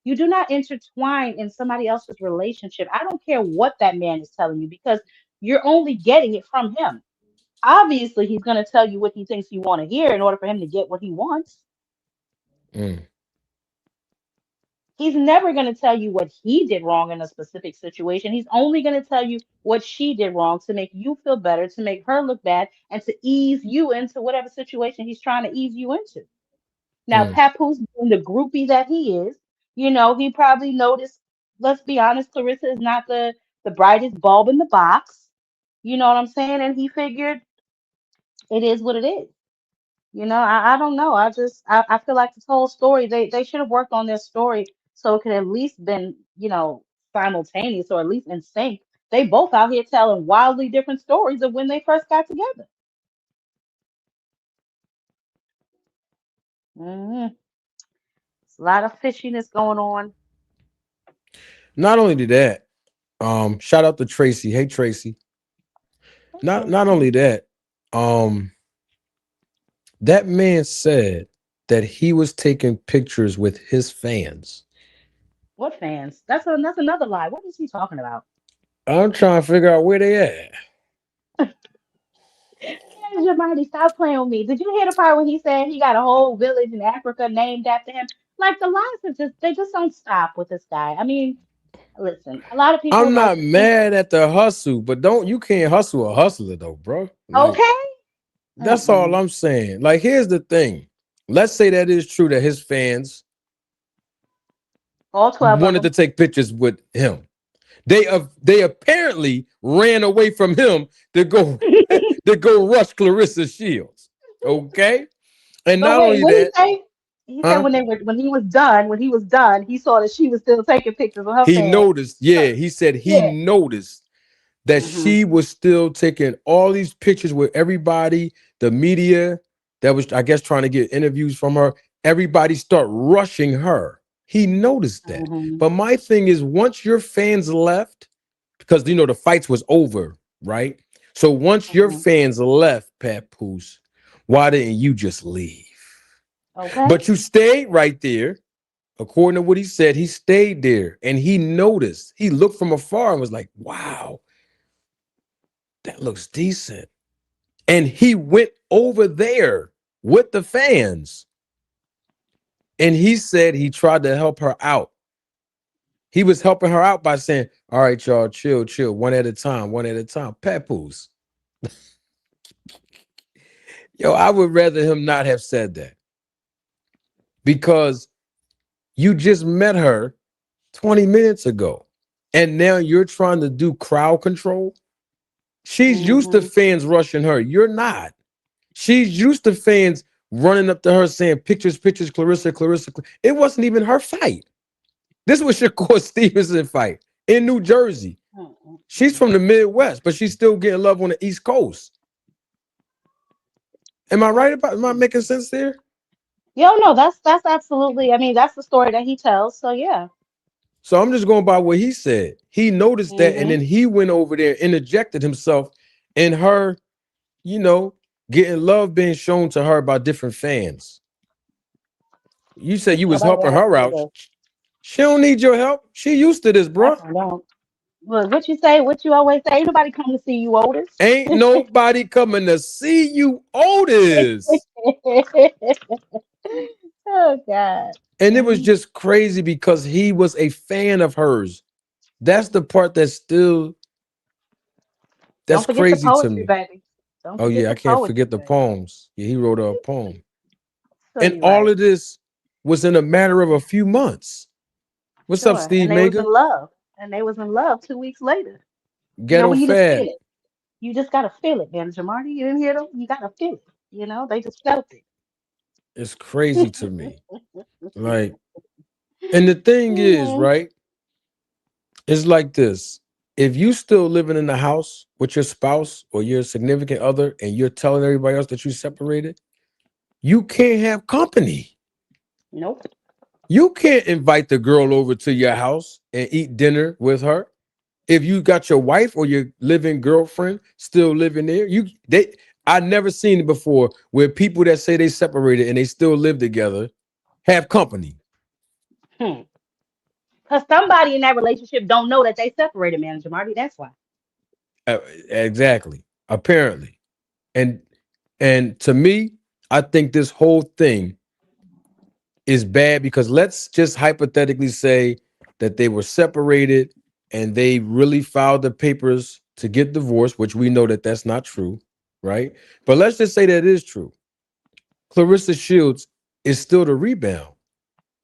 you do not intertwine in somebody else's relationship. I don't care what that man is telling you because you're only getting it from him. Obviously, he's going to tell you what he thinks you want to hear in order for him to get what he wants. Mm. He's never going to tell you what he did wrong in a specific situation. He's only going to tell you what she did wrong to make you feel better, to make her look bad, and to ease you into whatever situation he's trying to ease you into. Now, Mm. Papoose, being the groupie that he is, you know, he probably noticed, let's be honest, Clarissa is not the brightest bulb in the box. You know what I'm saying? And he figured it is what it is. You know, I don't know. I feel like this whole story, they should have worked on their story so it could at least been, you know, simultaneous or at least in sync. They both out here telling wildly different stories of when they first got together. Hmm. It's a lot of fishiness going on. Not only did that, shout out to Tracy. Hey Tracy. Not only that, um, that man said that he was taking pictures with his fans. What fans? That's another lie. What is he talking about? I'm trying to figure out where they at. Yes, Jamadi, stop playing with me. Did you hear the part when he said he got a whole village in Africa named after him? Like the lies are just they just don't stop with this guy. I mean, listen, a lot of people I'm are like, not mad at the hustle, but you can't hustle a hustler though, bro. Like okay. that's all I'm saying. Like here's the thing. Let's say that is true that his fans All 12 of wanted to them. take pictures with him. They apparently ran away from him to go to go rush Claressa Shields. Okay, and But not wait, only what did he that, say? He said huh? when he was done, he saw that she was still taking pictures of her He fans. noticed. Yeah, he said he Yeah. noticed that Hmm. she was still taking all these pictures with everybody, the media that was, I guess, trying to get interviews from her. Everybody start rushing her. He noticed that. Hmm. But my thing is, once your fans left, because you know the fights was over right? So once your Mhm. fans left, Papoose, why didn't you just leave? Okay. But you stayed right there. According to what he said, he stayed there and he noticed. He looked from afar and was like, wow, that looks decent. And he went over there with the fans. And he said he tried to help her out. He was helping her out by saying, all right, y'all, chill, chill, one at a time, one at a time. Papoose. Yo, I would rather him not have said that because you just met her 20 minutes ago. And now you're trying to do crowd control. She's used to Mhm. fans rushing her. You're not. She's used to fans running up to her saying, pictures, pictures, Claressa, Claressa. It wasn't even her fight. This was Shakur Stevenson fight in New Jersey. Mhm. She's from the Midwest, but she's still getting love on the East Coast. Am I right about? Am I making sense there? Yo, no, that's absolutely. I mean, that's the story that he tells. So yeah. So I'm just going by what he said. He noticed that, and Mhm. then he went over there, interjected himself in her, you know, getting love being shown to her by different fans. You said you was Nobody helping asked her you out. to. She don't need your help. She used to this, bro. I don't. Well, what you say? What you always say? Ain't nobody come to see you, Otis. Ain't nobody coming to see you, Otis. Oh God. And it was Mhm. just crazy because he was a fan of hers. That's the part that's Don't forget the crazy to poetry, me. baby. Don't Oh forget yeah, I the can't poetry, forget the baby. poems. Yeah, he wrote a poem. So And you all right. of this was in a matter of a few months. What's up, Sure. Steve And they was in Mega? love. And they was in love 2 weeks later. You know, Ghetto when you just Fab. feel it. You just gotta feel it, man. Jamarty, you didn't hear them? You gotta feel it. You know, they just felt It's crazy to it. me. Like, and the thing is, Mhm. right? It's like this. If you still living in the house with your spouse or your significant other and you're telling everybody else that you separated, you can't have company. Nope. You can't invite the girl over to your house and eat dinner with her. If you got your wife or your living girlfriend still living there, I never seen it before where people that say they separated and they still live together have company. Hmm. Because somebody in that relationship don't know that they separated, man, Jamarty. That's why. Uh, exactly. Apparently. And and to me, I think this whole thing is bad because let's just hypothetically say that they were separated and they really filed the papers to get divorced, which we know that that's not true, right? But let's just say that it is true. Clarissa Shields is still the rebound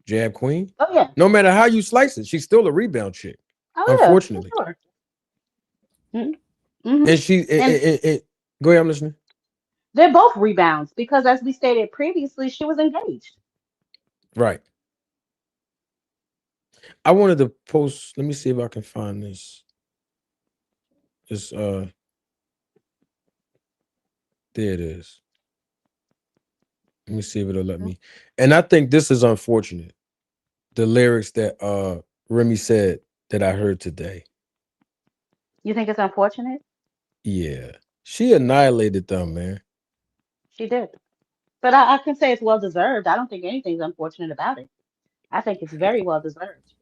jab queen. Oh yeah. No matter how you slice it, she's still a rebound chick, Oh yeah, for unfortunately. sure. Mm-hmm. And she, And go ahead, I'm listening. they're both rebounds because, as we stated previously, she was engaged. Right. I wanted to post. Let me see if I can find this. This there it is. Let me see if it'll let Mhm. me. And I think this is unfortunate. The lyrics that Remy said that I heard today. You think it's unfortunate? Yeah. She annihilated them, man. She did. But I can say it's well deserved. I don't think anything's unfortunate about it. I think it's very well deserved.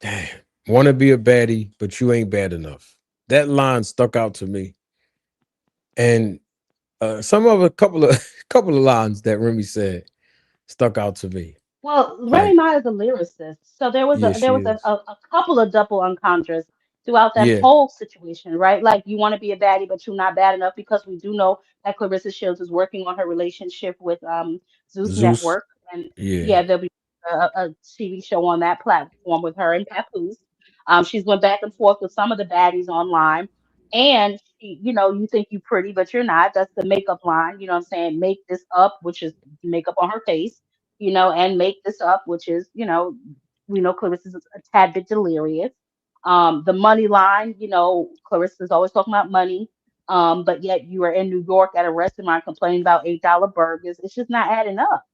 Damn. Want to be a baddie, but you ain't bad enough. That line stuck out to me. And some of a couple of couple of lines that Remy said stuck out to me. Well, Remy Like, Ma is a lyricist, so there was yeah, a there she was is. a couple of double entendres throughout that Yeah. whole situation, right? Like you want to be a baddie, but you're not bad enough because we do know that Clarissa Shields is working on her relationship with Zeus Zeus. Network, and Yeah. yeah, there'll be a TV show on that platform with her and Papoose. She's went back and forth with some of the baddies online, and you know, you think you pretty, but you're not. That's the makeup line. You know what I'm saying? Make this up, which is makeup on her face, you know, and make this up, which is, you know, we know Clarissa's a tad bit delirious. The money line, you know, Clarissa's always talking about money. But yet you are in New York at a restaurant complaining about $8 burgers. It's just not adding up,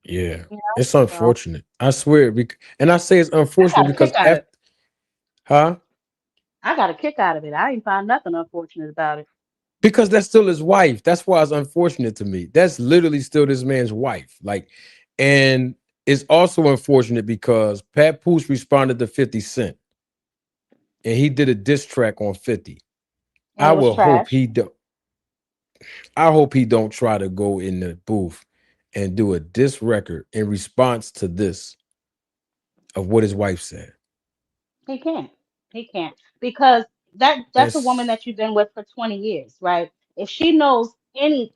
Yeah. you know. It's So unfortunate. I swear. And I say it's I unfortunate got a because kick out of after, it. huh? I got a kick out of it. I ain't find nothing unfortunate about it. Because that's still his wife. That's why it's unfortunate to me. That's literally still this man's wife. Like, and it's also unfortunate because Papoose responded to 50 Cent and he did a diss track on 50. And I it was will hope trash. he do. I hope he don't try to go in the booth and do a diss record in response to this of what his wife said. He can't. He can't because that's a woman That's that you've been with for 20 years, right? If she knows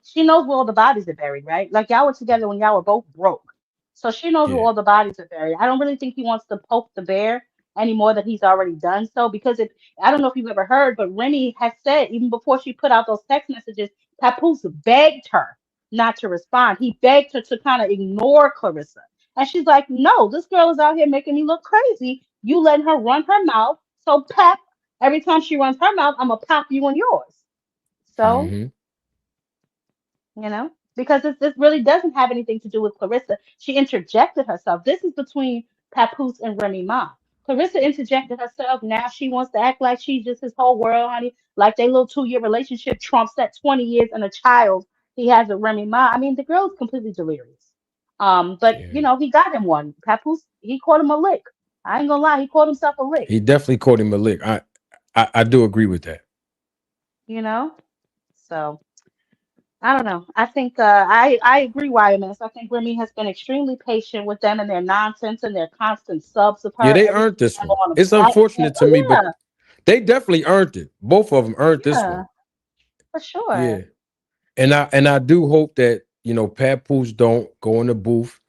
she knows where all the bodies are buried, right? Like y'all were together when y'all were both broke. So she knows where yeah, all the bodies are buried. I don't really think he wants to poke the bear any more than he's already done so because if I don't know if you've ever heard, but Remy has said even before she put out those text messages, Papoose begged her not to respond. He begged her to kind of ignore Clarissa. And she's like, no, this girl is out here making me look crazy. You letting her run her mouth. So pap, every time she runs her mouth, I'm gonna pop you on yours. So, hmm because this really doesn't have anything to do with Clarissa. She interjected herself. This is between Papoose and Remy Ma. Clarissa interjected herself. Now she wants to act like she's just his whole world, honey. Like their little 2-year relationship trumps that 20 years and a child he has with Remy Ma. I mean, the girl is completely delirious. But yeah. he got him one. Papoose, he caught him a lick. I ain't gonna lie, he caught himself a lick. He definitely called him a lick. I do agree with that. You know. So I don't know. I think I agree, YMS. I think Remy has been extremely patient with them and their nonsense and their constant subs of Yeah, her they every earned time this I go one. on a It's platform. unfortunate to me, but Oh they definitely earned it. Both of them earned this yeah, one. yeah, for Yeah. sure. And I do hope that, Papoose don't go in the booth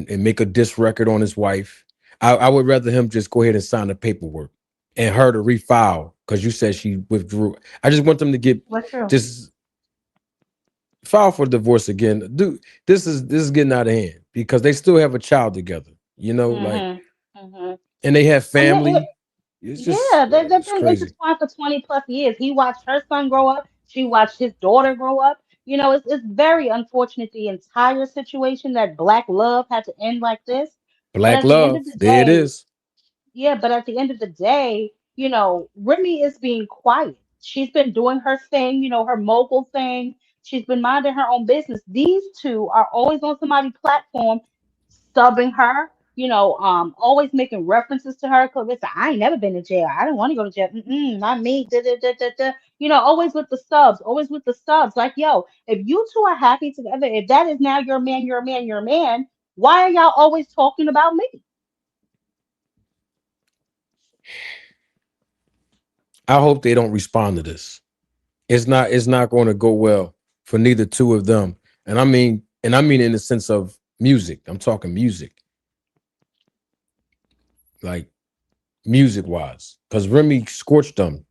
and make a diss record on his wife. I would rather him just go ahead and sign the paperwork and her to refile because you said she withdrew. I just want them to get What's true? just file for divorce again. Dude, this is getting out of hand because they still have a child together, like, Mhm. Mhm. and they have And family. It's just yeah, they've it's been crazy. intertwined for 20 plus years. He watched her son grow up. She watched his daughter grow up. It's very unfortunate the entire situation that Black love had to end like this. But Black at the end of love. the There it day, is. yeah, but at the end of the day, Remy is being quiet. She's been doing her thing, her mogul thing. She's been minding her own business. These two are always on somebody's platform, subbing her, always making references to her. Clarissa, I ain't never been to jail. I don't want to go to jail. Not me. Da, da, da, da, da. Always with the subs, always with the subs. Like, yo, if you two are happy together, if that is now your man, your man, your man, why are y'all always talking about me? I hope they don't respond to this. It's not going to go well for neither two of them. And I mean in the sense of music. I'm talking music, like music wise, because Remy scorched them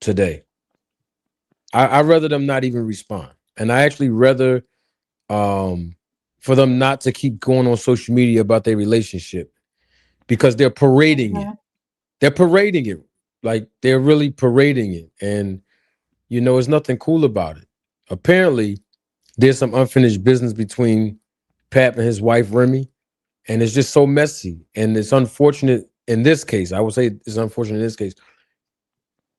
today. I rather them not even respond, and I actually rather um for them not to keep going on social media about their relationship because they're parading it. Mhm. They're parading it, like they're really parading it, and there's nothing cool about it. Apparently, there's some unfinished business between Pap and his wife Remy, and it's just so messy. And it's unfortunate in this case. I would say it's unfortunate in this case.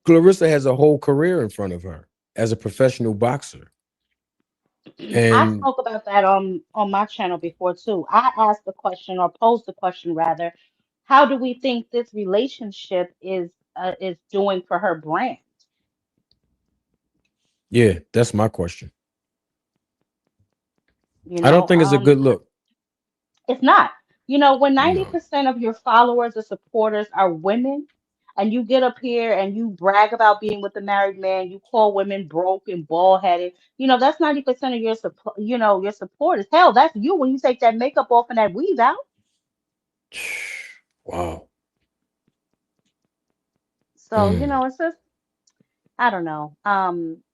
Clarissa has a whole career in front of her as a professional boxer, I and spoke about that on my channel before too. I asked the question or posed the question rather, how do we think this relationship is doing for her brand? yeah, that's my question. You I don't know, think it's a good look. it's not. When No, 90% of your followers or supporters are women, and you get up here and you brag about being with a married man, you call women broke and bald headed. That's 90% of your supporters. Hell, that's you when you take that makeup off and that weave out. wow. So, Mm. it's just I don't know.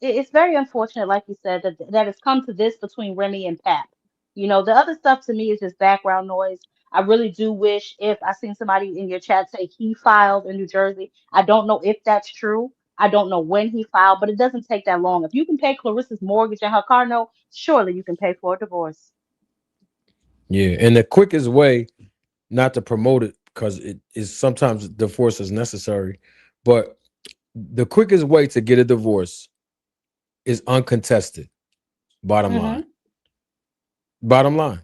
It's very unfortunate, like you said, that it's come to this between Remy and Pap. The other stuff to me is just background noise. I really do wish if I seen somebody in your chat say he filed in New Jersey. I don't know if that's true. I don't know when he filed, but it doesn't take that long. If you can pay Clarissa's mortgage and her car note, surely you can pay for a divorce. Yeah, and the quickest way not to promote it because it is sometimes divorce is necessary, but the quickest way to get a divorce is uncontested. Bottom line. Mm-hmm. Bottom line.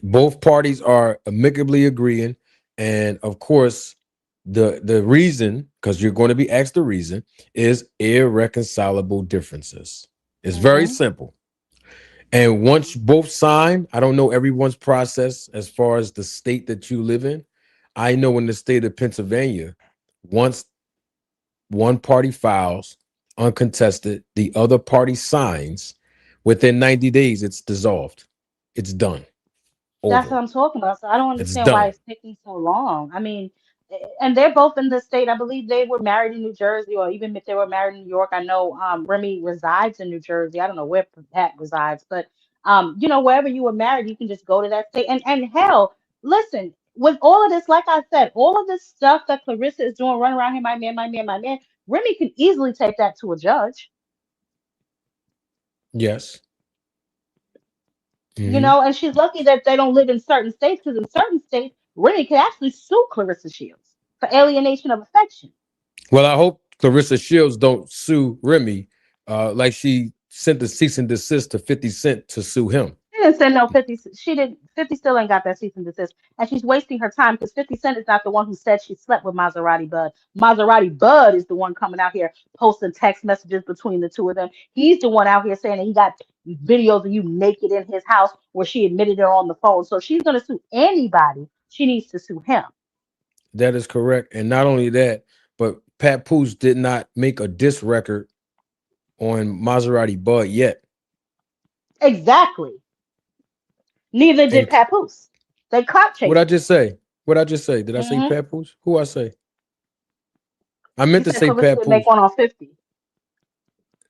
Both parties are amicably agreeing, and of course, the reason, because you're going to be asked the reason, is irreconcilable differences. It's very Mm-hmm. simple. And once both sign, I don't know everyone's process as far as the state that you live in. I know in the state of Pennsylvania, once one party files uncontested, the other party signs, within 90 days, it's dissolved. It's done. That's Over. what I'm talking about. So I don't It's understand why done. it's taking so long. I mean, and they're both in the state. I believe they were married in New Jersey, or even if they were married in New York. I know Remy resides in New Jersey. I don't know where Pat resides, but wherever you were married, you can just go to that state. And hell, listen, with all of this, like I said, all of this stuff that Clarissa is doing, running around here, my man, my man, my man, Remy can easily take that to a judge. Yes. Mhm. And she's lucky that they don't live in certain states, because in certain states, Remy could actually sue Clarissa Shields for alienation of affection. Well, I hope Clarissa Shields don't sue Remy, like she sent the cease and desist to 50 Cent to sue him. She didn't send no 50. She didn't. 50 still ain't got that cease and desist, and she's wasting her time because 50 Cent is not the one who said she slept with Maserati Bud. Maserati Bud is the one coming out here posting text messages between the two of them. He's the one out here saying that he got videos of you naked in his house where she admitted it on the phone. So if she's gonna sue anybody, she needs to sue him. That is correct. And not only that, but Papoose did not make a diss record on Maserati Bud yet. Exactly. Neither did And Papoose. They clout what I chasing. just say? What I just say? Did I say Hmm. Papoose? Who I say? I You meant to said say Clarissa didn't make Papoose. one on 50.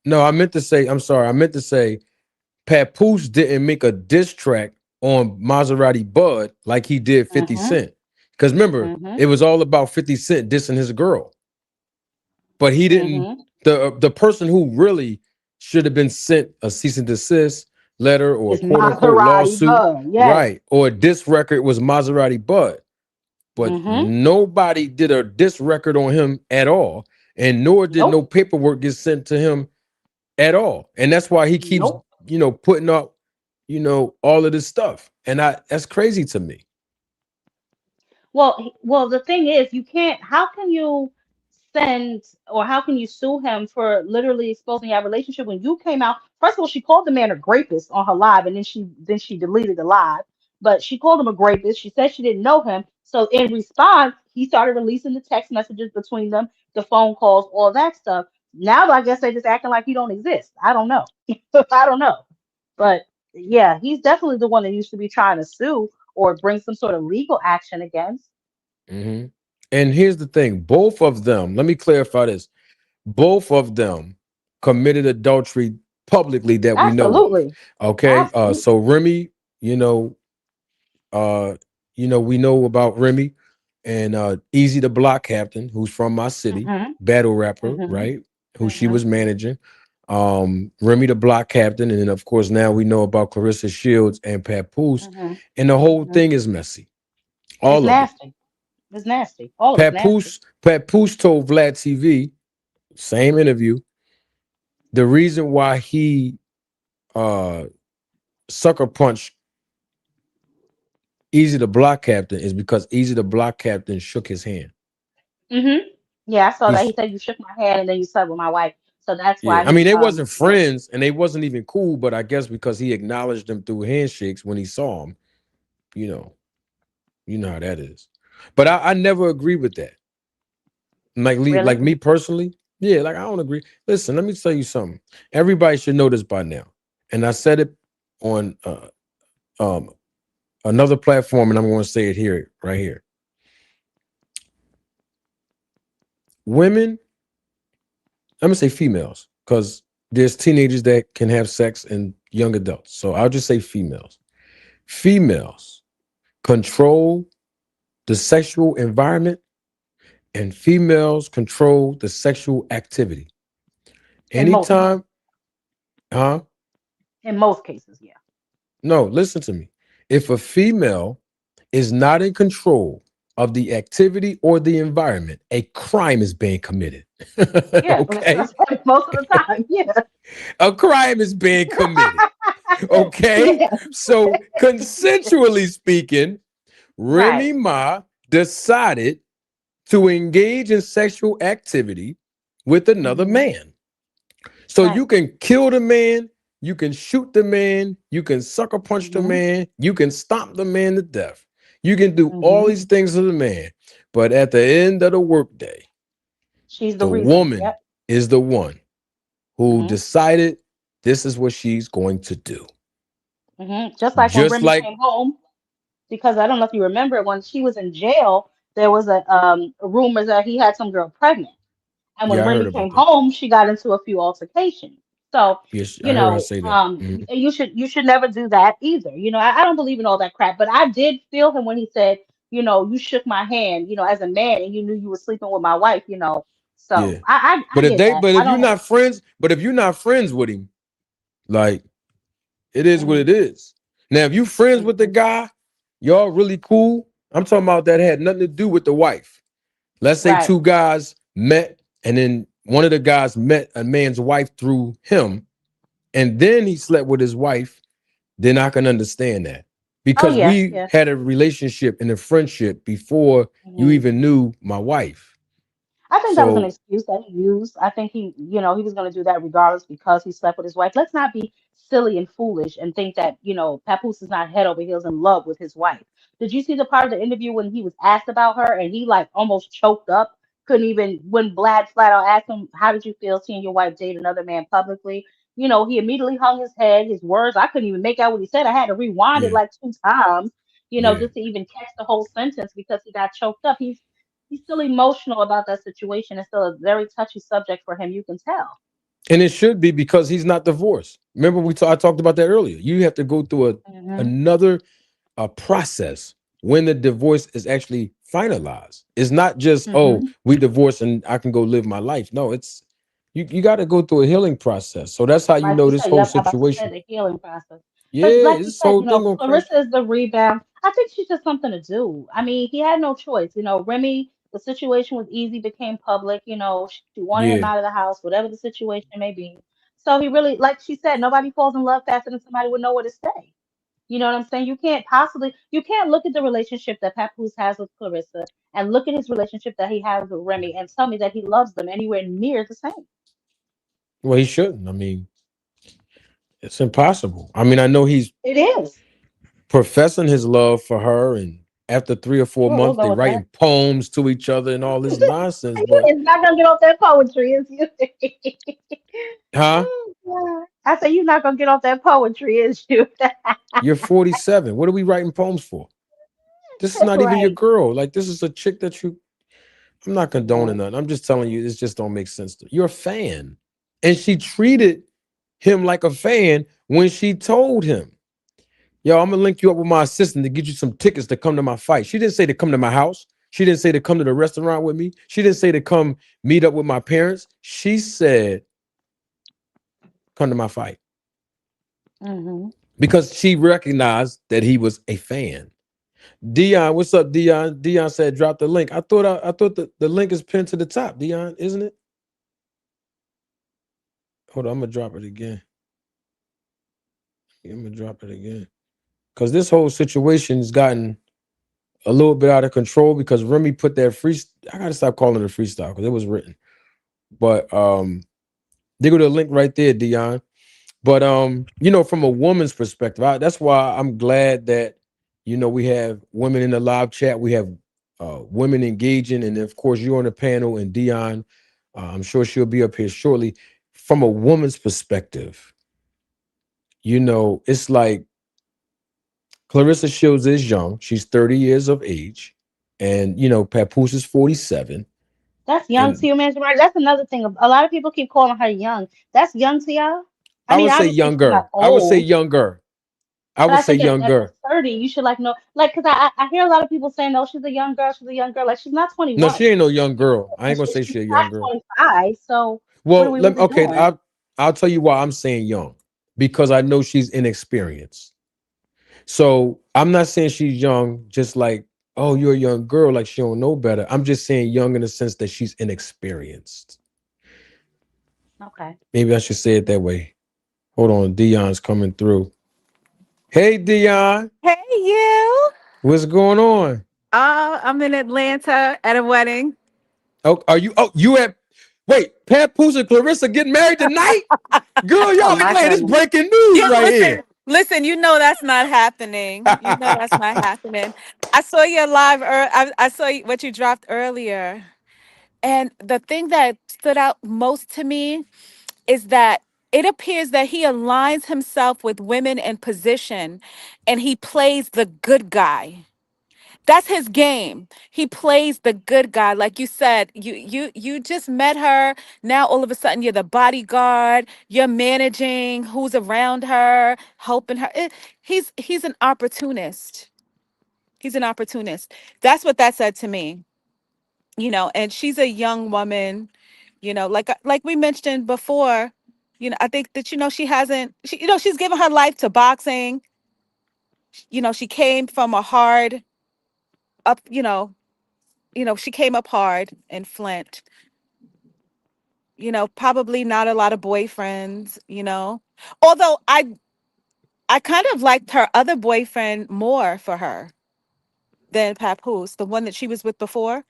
No, I meant to say, I'm sorry. I meant to say Papoose didn't make a diss track on Maserati Bud like he did 50 Hmm. Cent. Because remember, Hmm. it was all about 50 Cent dissing his girl. But he didn't, Hmm. the person who really should have been sent a cease and desist letter or It's quote unquote Maserati lawsuit, Bud. Yes. right? Or a diss record was Maserati Bud. But Hmm. nobody did a diss record on him at all. And nor did no Nope. paperwork get sent to him at all. And that's why he keeps, Nope. putting up, all of this stuff. And that's crazy to me. Well, the thing is, you can't. How can you send, or how can you sue him for literally exposing your relationship when you came out? First of all, she called the man a rapist on her live, and then she deleted the live. But she called him a rapist. She said she didn't know him. So in response, he started releasing the text messages between them, the phone calls, all that stuff. Now I guess they're just acting like he don't exist. I don't know. I don't know. But yeah, he's definitely the one that used to be trying to sue or bring some sort of legal action against. Mhm. And here's the thing, both of them, let me clarify this. Both of them committed adultery publicly that we know of. Absolutely. Okay. So Absolutely. Remy, uh, we know about Remy and Easy the Block Captain, who's from my city, Hmm. battle rapper, Hmm. right? Who she Hmm. was managing. Remy the Block Captain, and then of course now we know about Clarissa Shields and Papoose, Hmm. and the whole Hmm. thing is messy. It's All of it. nasty. It's nasty. All of it's nasty. Papoose told Vlad TV, same interview, the reason why he uh sucker punched Easy the Block Captain is because Easy the Block Captain shook his hand. Hmm. Yeah, I saw that. He's He said you shook my hand and then you slept with my wife. So that's Yeah, why I mean he they wasn't yeah. friends and they wasn't even cool, but I guess because he acknowledged them through handshakes when he saw him, you know, you know how that is. But I never agree with that. Like Really? me personally, yeah, like I don't agree. Listen, let me tell you something. Everybody should know this by now, and I said it on um another platform, and I'm going to say it here, right here. Women, I'm gonna say females, because there's teenagers that can have sex and young adults. So I'll just say females. Females control the sexual environment, and females control the sexual activity. In most Anytime, cases. huh? In most cases, yeah. No, listen to me. If a female is not in control of the activity or the environment, a crime is being committed. Yeah, Okay? most of the time. Yeah. A crime is being committed. Okay? Yeah. So, consensually speaking, Right. Remy Ma decided to engage in sexual activity with another Hmm. man. So Right. you can kill the man, you can shoot the man, you can sucker punch the Hmm. man, you can stomp the man to death. You can do all Hmm. these things to the man. But at the end of the workday, She's the the reason. woman Yep. is the one who Hmm. decided this is what she's going to do. Just like when Just Remy like, came home, because I don't know if you remember when she was in jail, there was a rumor that he had some girl pregnant. And when yeah, I heard Remy came about that. home, she got into a few altercations. So, Yes, I heard her say that. you should never do that either. I don't believe in all that crap, but I did feel him when he said, you shook my hand, as a man, and you knew you were sleeping with my wife. Yeah. So I get that. But I if you're don't. not friends, but if you're not friends with him, like it is what Mhm, it is. Now, if you friends with the mhm. guy, y'all really cool. I'm talking about that had nothing to do with the wife. Let's say Right. two guys met, and then one of the guys met a man's wife through him, and then he slept with his wife. Then I can understand that Oh because yeah, we yeah. had a relationship and a friendship before you Mhm. even knew my wife. I think that was an So excuse that he used. I think he was going to do that regardless because he slept with his wife. Let's not be silly and foolish and think that, Papoose is not head over heels in love with his wife. Did you see the part of the interview when he was asked about her and he like almost choked up? Couldn't even, when Vlad flat out asked him, how did you feel seeing your wife date another man publicly? He immediately hung his head, his words. I couldn't even make out what he said. I had to rewind it yeah, like 2 times, yeah. just to even catch the whole sentence because he got choked up. He's still emotional about that situation. It's still a very touchy subject for him. You can tell. And it should be because he's not divorced. Remember, I talked about that earlier. You have to go through Hmm. another process when the divorce is actually finalized. It's not just, oh, Hmm. we divorced and I can go live my life. No, it's you got to go through a healing process. So that's how you Like know you this said, whole yep, I'm about to say situation. the healing process. But Yeah, like you this said, whole thing gonna crash. Clarissa is the rebound. I think she's just something to do. I mean, he had no choice. Remy, the situation was easy, became public. She wanted him Yeah. out of the house, whatever the situation may be. So he really, like she said, nobody falls in love faster than somebody with nowhere to stay. You know what I'm saying? You can't look at the relationship that Papoose has with Clarissa and look at his relationship that he has with Remy and tell me that he loves them anywhere near the same. Well, he shouldn't. I mean, it's impossible. I mean, I know he's It is. professing his love for her, and after 3 or 4 We'll months, go they with that. writing poems to each other and all this nonsense. But It's not gonna get off that poetry, is you? huh? Oh, God. I say you're not gonna get off that poetry, is you? You're 47. What are we writing poems for? This is not even your Right. girl. Like this is a chick that you. I'm not condoning Mhm. nothing. I'm just telling you, this just don't make sense. You're a fan, and she treated him like a fan when she told him, "Yo, I'm gonna link you up with my assistant to get you some tickets to come to my fight." She didn't say to come to my house. She didn't say to come to the restaurant with me. She didn't say to come meet up with my parents. She said, "Come to my fight," Mhm. because she recognized that he was a fan. Dion, what's up, Dion? Dion said, "Drop the link." I thought the link is pinned to the top. Dion, isn't it? Hold on, I'm gonna drop it again. I'm gonna drop it again because this whole situation has gotten a little bit out of control because Remy put that free. I gotta stop calling it a freestyle because it was written. But they go to the link right there, Dion. But from a woman's perspective, that's why I'm glad that we have women in the live chat. We have women engaging, and of course you're on the panel, and Dion. I'm sure she'll be up here shortly. From a woman's perspective, it's like Clarissa Shields is young. She's 30 years of age. And, Papoose is 47. That's young to And you, man. Right? That's another thing. A lot of people keep calling her young. That's young to y'all. I I mean, would say obviously she's not younger. I would say old, younger. I but would I say think at younger. 30, you should like know, like, because I hear a lot of people saying, no, she's a young girl. She's a young girl. Like, she's not No, 21. she ain't no young girl. I And ain't gonna say she's she a young past girl. 25. So what are Well, we really okay, doing? I'll tell you why I'm saying young. Because I know she's inexperienced. So I'm not saying she's young, just like oh, you're a young girl, like she don't know better. I'm just saying young in the sense that she's inexperienced. Okay. Maybe I should say it that way. Hold on, Dion's coming through. Hey, Dion, Hey, you. what's going on? I'm in Atlanta at a wedding. Oh, are you? Oh, you at? Wait, Papoose and Claressa getting married tonight? Girl, Oh y'all my playing this goodness. breaking news Yeah, right listen, here. listen. You know that's not happening. You know that's not happening. I saw your live. I saw what you dropped earlier, and the thing that stood out most to me is that it appears that he aligns himself with women in position, and he plays the good guy. That's his game. He plays the good guy. Like you said, you just met her. Now all of a sudden you're the bodyguard. You're managing who's around her, helping her. He's an opportunist. He's an opportunist. That's what that said to me. And she's a young woman. Like we mentioned before. I think that she hasn't. She's given her life to boxing. She came from a hard up. She came up hard in Flint, probably not a lot of boyfriends. Although I kind of liked her other boyfriend more for her than Papoose, the one that she was with before.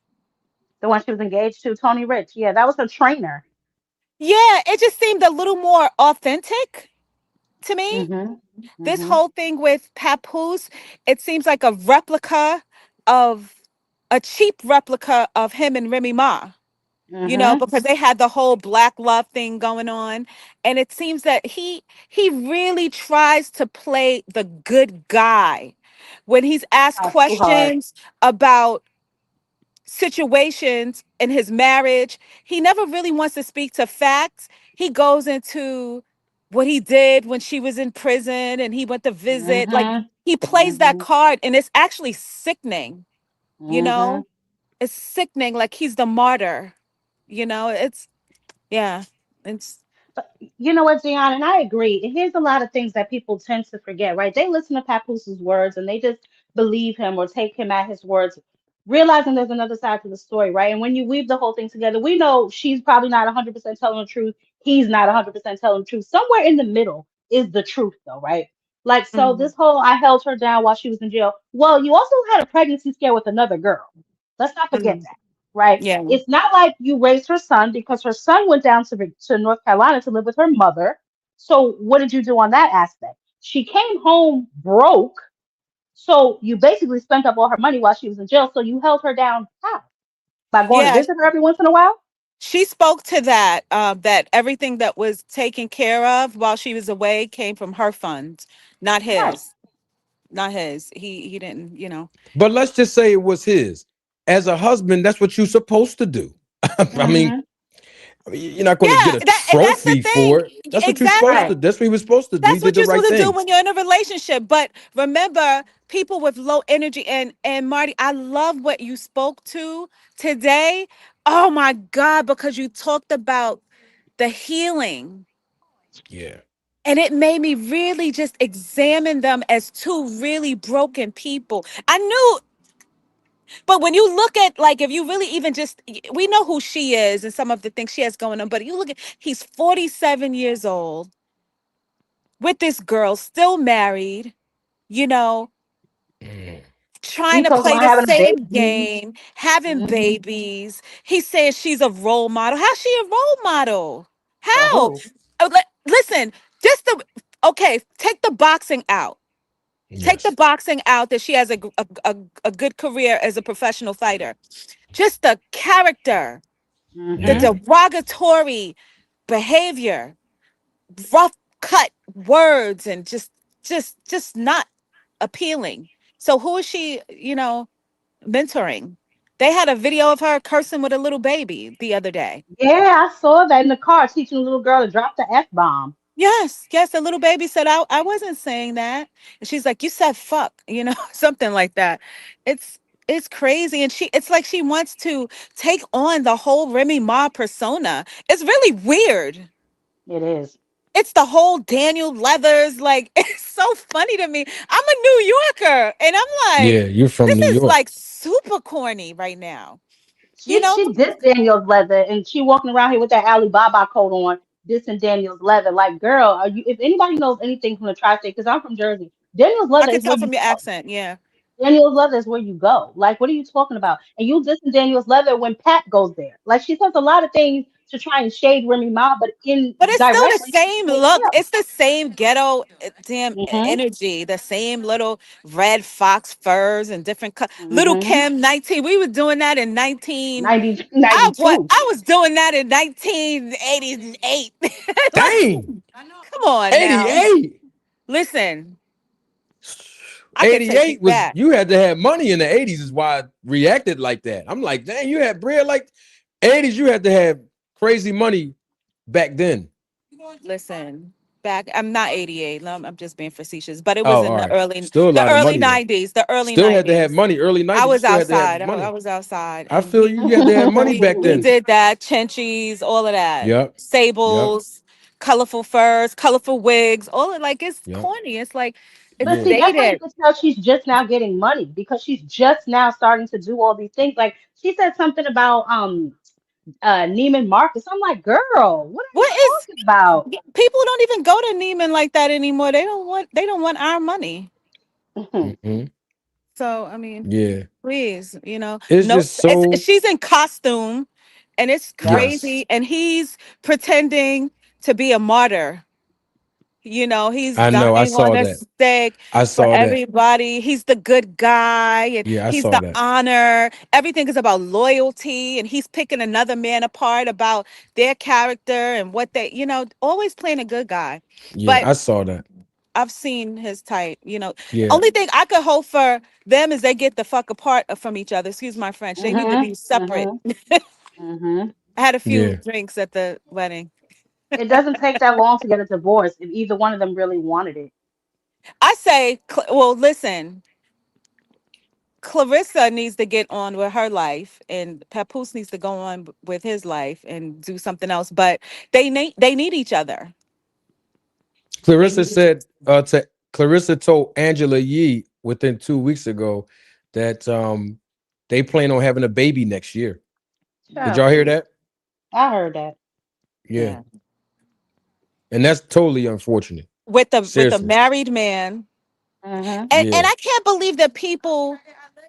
The one she was engaged to, Tony Rich. Yeah, that was her trainer. Yeah, it just seemed a little more authentic to me. Mm-hmm. This Mm-hmm. whole thing with Papoose, it seems like of a cheap replica of him and Remy Ma. Mm-hmm. Because they had the whole black love thing going on. And it seems that he really tries to play the good guy when he's asked Tries too hard. questions about situations in his marriage. He never really wants to speak to facts. He goes into what he did when she was in prison and he went to visit. Like Mm-hmm. he plays that Mm-hmm. card and it's actually sickening, you Mm-hmm. know? It's sickening, like he's the martyr. It's yeah. It's But you know what, Dion, and I agree. And here's a lot of things that people tend to forget, right? They listen to Papooses words and they just believe him or take him at his words, realizing there's another side to the story, right? And when you weave the whole thing together, we know she's probably not 100% telling the truth. He's not 100% telling the truth. Somewhere in the middle is the truth, though, right? Like, so mhm. this whole I held her down while she was in jail. Well, you also had a pregnancy scare with another girl. Let's not forget Mhm. that, right? Yeah. It's not like you raised her son because her son went down to North Carolina to live with her mother. So what did you do on that aspect? She came home broke, so you basically spent up all her money while she was in jail. So you held her down how? By going to Yeah. visit her every once in a while? She spoke to that, that everything that was taken care of while she was away came from her funds, not Right. his. Not his. He didn't. But let's just say it was his. As a husband, that's what you're supposed to do. I mean, Mm-hmm. you're not going to Yeah, get a that's the trophy for thing. it. That's what you're supposed Exactly. to. Right. That's what he was supposed to do. He That's did what the you're right supposed to do thing. when you're in a relationship. But remember, people with low energy and Marty, I love what you spoke to today. Oh my God, because you talked about the healing. Yeah. And it made me really just examine them as two really broken people. I knew, but when you look at, like, if you really even just, we know who she is and some of the things she has going on, but you look at, he's 47 years old with this girl, still married, you know, Mm. trying He to talks play about the having a same baby. game, having Mm-hmm. babies. He says she's a role model. How's she a role model? For How? who? Listen, just okay, take the boxing out. Take the Yes. boxing out that she has a good career as a professional fighter. Just the character, the Yeah. Mm-hmm. derogatory behavior, rough cut words, and just not appealing. So who is she, mentoring? They had a video of her cursing with a little baby the other day. Yeah, I saw that in the car teaching a little girl to drop the F bomb. Yes, yes, the little baby said, I wasn't saying that. And she's like, you said fuck, something like that. It's it's crazy. And it's like she wants to take on the whole Remy Ma persona. It's really weird. It is. It's the whole Daniel Leathers. Like, it's so funny to me. I'm a New Yorker. And I'm like, Yeah. You're from this New is like York. super corny right now. You She know, she dissed Daniel's leather and she walking around here with that Alibaba coat on, dissing Daniel's leather. Like, girl, are you? If anybody knows anything from the tri-state, because I'm from Jersey, Daniel's I leather could is where tell you from your go. accent. Yeah. Daniel's leather is where you go. Like, what are you talking about? And you dissing Daniel's leather when Pat goes there. Like, she says a lot of things to try and shade Remy Ma, but But it's still the indirectly, she's same shading look. him. It's the same ghetto damn Mm-hmm. energy. The same little red fox furs and different little Mm-hmm. Kim 19. We were doing that in 19. 90, 92. I was doing that in 1988. Like, Dang, come on now. 88. Listen, I could take you 88 was back. you had to have money in the 80s is why I reacted like that. I'm like, dang, you had bread like 80s, you had to have crazy money back then. Listen, back. I'm not 88. I'm just being facetious, but it was Oh, in all the right. Still a the lot of early money though. 90s. The early Still had to have 90s. money. Early I 90s, you was still had to have outside. I money. was outside, I and feel you. You had to have money back we then. did that. Chinchies, all of that. Yep. Yep. Sables, colorful furs, colorful wigs. All of like it's Yep. corny. It's like it's But Yeah. see, that's how you dated. can tell she's just now getting money because she's just now starting to do all these things. Like she said something about Neiman Marcus. I'm like, girl, what are you What is talking about? people don't even go to Neiman like that anymore. They don't want our money. Hmm. So I mean, Yeah. please, It's no, just so she's in costume, and it's Yep. yes. crazy, and he's pretending to be a martyr. He's I know. I dying on saw a that. stake I for saw that. everybody. He's the good guy, and Yeah, I he's saw the that. honor. Everything is about loyalty, and he's picking another man apart about their character and what always playing a good guy. Yeah, But I saw that. I've seen his type. Yeah. Only thing I could hope for them is they get the fuck apart from each other. Excuse my French. They need to Mhm. be separate. Mhm. Mhm. I had a few Yeah. drinks at the wedding. It doesn't take that long to get a divorce if either one of them really wanted it. I say, well, listen, Clarissa needs to get on with her life, and Papoose needs to go on with his life and do something else. But they need each other. They Clarissa need each said Clarissa told Angela Yee within 2 weeks ago that they plan on having a baby next year. Did Child, y'all hear please. that? I heard that. Yeah. Yeah, And that's totally unfortunate. with a Seriously. married man, Mhm. and Yeah. I can't believe that people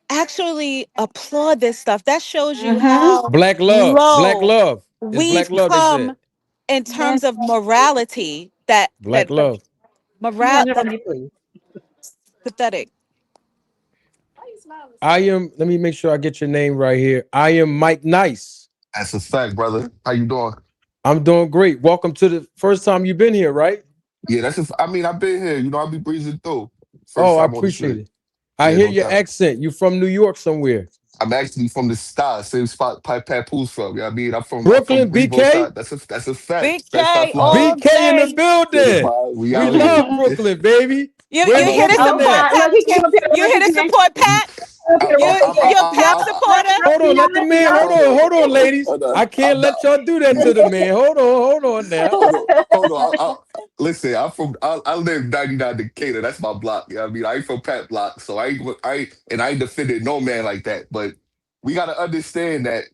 actually applaud this stuff. That shows you Mhm. how Black love. Black low love. It's black we've love, they come said. in Man, terms of morality. That Black that the love. moral man, the Remy, please. pathetic. Let me make sure I get your name right here. I am Mike Nice. That's a fact, brother. How you doing? I'm doing great. Welcome to the first time you've been here, right? Yeah, I mean, I've been here. I'll be breezing through. First Oh, I time on the appreciate shit. it. I Yeah, hear no your doubt. accent. You from New York somewhere. I'm actually from the star, same spot Papoose from. I mean, I'm from Brooklyn, Greenville BK? side. That's a fact. BK South Florida. all BK in the day. building. Certified. We We out here. love Mhm. Brooklyn, baby. You Where you here to Brooklyn Oh support at? God! Pat? Look, he came up here to You here to represent. support Pat? Up here You representing. your Yup. Pat Yup. supporter? Hold on, let the Yup. man. Yup. Hold on, ladies. Hold on. I can't let y'all do that to the man. Hold on now. Hold on. Listen, I live 99 Decatur. That's my block. You know what I mean? I ain't from Pat block, so I ain't defended no man like that. But we gotta understand that.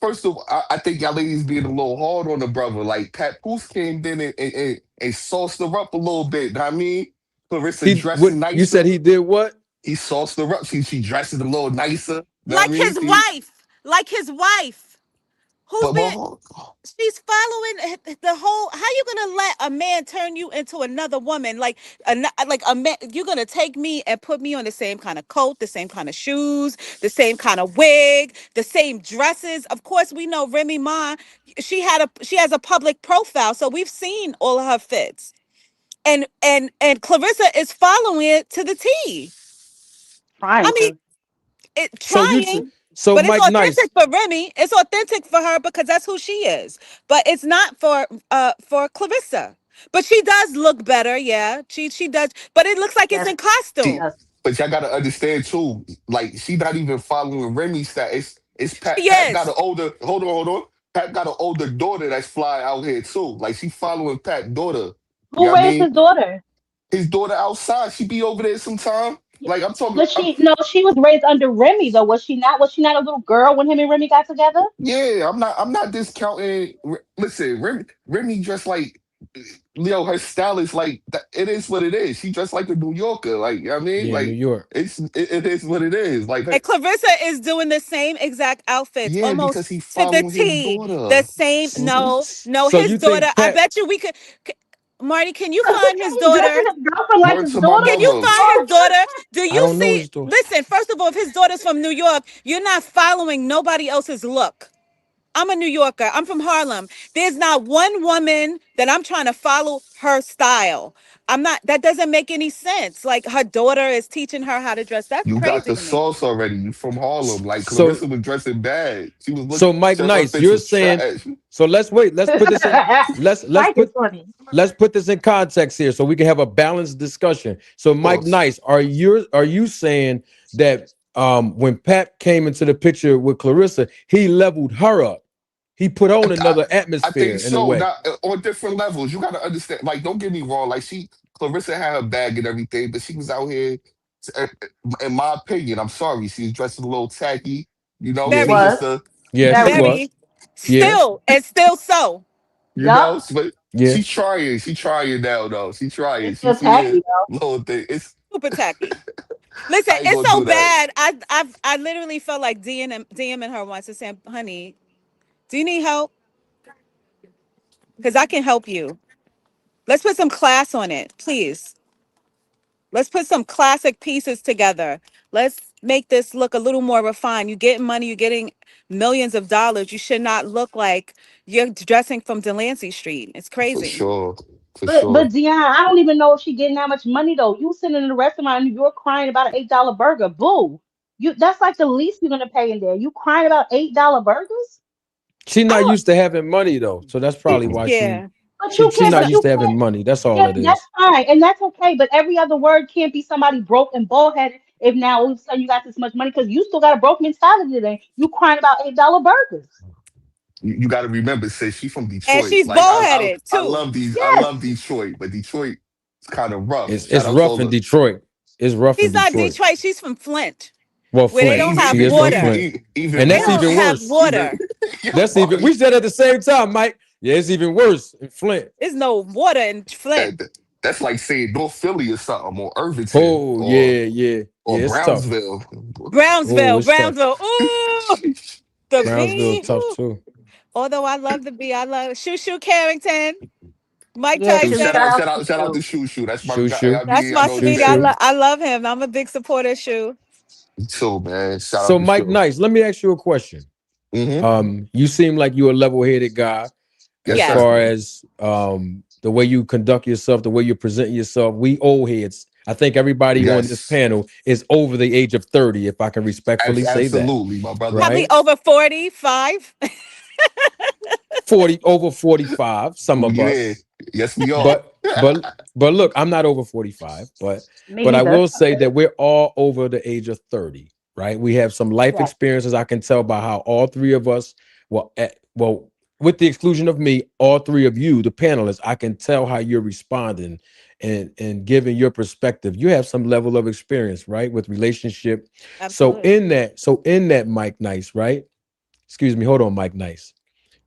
First of all, I think y'all ladies being a little hard on the brother. Like Pat Poose came in and sauced her up a little bit. Know what I mean, Clarissa He what dressing you said nicer. he did what? He sauced her up. She dresses a little nicer. Know what I Like mean? his wife. Like his wife. Who's But been she's following the whole how you gonna let a man turn you into another woman like a man you're gonna take me and put me on the same kind of coat, the same kind of shoes, the same kind of wig, the same dresses. Of course we know Remy Ma, she has a public profile, so we've seen all of her fits, and Clarissa is following it to the T. I Trying mean, to. So trying, so but it's Mike authentic Nice. for Remy. It's authentic for her because that's who she is. But it's not for Clarissa. But she does look better, yeah. She does, but it looks like it's Yes, in she she, costume. does. but y'all gotta understand too. Like she not even following Remy's style. It's Pat. She Pat got is. an older. Hold on. Pat got an older daughter that's fly out here too. Like she following Pat's daughter. You know Who what I raised mean? his daughter? His daughter outside. She be over there sometime. Like I'm talking. But she was raised under Remy though, was she not? Was she not a little girl when him and Remy got together? Yeah, I'm not discounting. Listen, Remy dressed like, her style is like that. It is what it is. She dressed like a New Yorker. Like, you know what I mean, Yeah, New like York. it is what it is. Like, And Clarissa is doing the same exact outfits, yeah, because almost he to the following his T. The daughter. same. No, no, So his you daughter. think I Pat? bet you we could. Marty, can you Cause who find his can he daughter? dressing his girlfriend like Word his to my daughter? Can you mother. find his daughter? Do I you don't know see? his daughter. Listen, first of all, if his daughter's from New York, you're not following nobody else's look. I'm a New Yorker. I'm from Harlem. There's not one woman that I'm trying to follow her style. I'm not, that doesn't make any sense. Like her daughter is teaching her how to dress. That's You got crazy the to me. sauce already. You from Harlem. Like So Clarissa was dressing bad. She was looking. so Mike Her Nice, fits you're was saying. trash. So let's wait. Let's put this in. Let's Mike is put funny. let's put this in context here so we can have a balanced discussion. So Of Mike course. Nice, are you saying that when Pat came into the picture with Clarissa, he leveled her up? He put on I, another I think atmosphere in a so. way. Now on different levels, you gotta understand. Like, don't get me wrong. Like Clarissa had her bag and everything, but she was out here. uh, In my opinion, I'm sorry, she was dressing a little tacky. She Yeah. She was Very, just was a, Yeah, she very. was. very. Yeah. Still, and still so. Yup. but Yeah. she's trying. She trying now though. She trying. It's She still seeing tacky though. little thing. It's Super tacky. Listen, I ain't it's gonna so do that. bad. I literally felt like DMing her once and saying, honey, do you need help? Because I can help you. Let's put some class on it, please. Let's put some classic pieces together. Let's make this look a little more refined. You getting money, you're getting millions of dollars. You should not look like you're dressing from Delancey Street. It's For crazy. sure. For But sure. Dion, I don't even know if she getting that much money though. You sitting in a restaurant in New York crying about an $8 burger. Boo. That's like the least you're gonna pay in there. You crying about $8 burgers? She's I not don't, used to having money though. So that's probably why she yeah. But she you she can't. not But used you to having can't. money. That's all Yeah, it that's is. fine, and that's okay. But every other word can't be somebody broke and bald headed. If now all of a sudden you got this much money, because you still got a broke mentality today. You crying about $8 burgers? You got to remember, sis, she from And Detroit. she's Like bullheaded I too. love these. I Yes. love Detroit, but Detroit is kind of rough. It's Shout out to rough all in the Detroit. It's rough in She's not Detroit. Detroit. She's from Flint, Well, where they Flint. don't even have She even is from water. Flint. even And even They that's don't even worse. have worse. Even water. yo, That's even we said at the same time, Mike. Yeah, it's even worse in Flint. There's no water in Flint. that- that's like saying North Philly or something, or Irvington, Oh, yeah, yeah. or Yeah, it's tough. Brownsville. Oh, Brownsville, it's tough. Brownsville. Ooh, the Brownsville B. tough Ooh. too. Although I love the B, I love Shoo Shoo Carrington, Mike Yeah, Dude, shoot, Tyson. shout out to shout out you. to Shoo Shoo. That's my Shoo guy. shoo. I That's mean, I my know what you're Shoo sweetie. shoo. saying. I love him. I'm a big supporter of Shoo. So man, shout out So to Mike Shoo. Nice, let me ask you a question. You seem like you're a level-headed guy Yes, as Yes. sir. far as the way you conduct yourself, the way you present yourself. We old heads. I think everybody on this Yes, panel is over the age of 30, if I can respectfully say that. absolutely, my brother. Probably Right? over 45. 40 over 45, some Oh of yeah, us. yes we are. But look, I'm not over 45, Me but I neither. will say that we're all over the age of 30, right? We have some life Yes. experiences. I can tell by how all three of us, well, with the exclusion of me, all three of you, the panelists, I can tell how you're responding and giving your perspective. You have some level of experience, right, with relationship. So Absolutely. in that, Mike Nice, right? Excuse me, hold on, Mike Nice.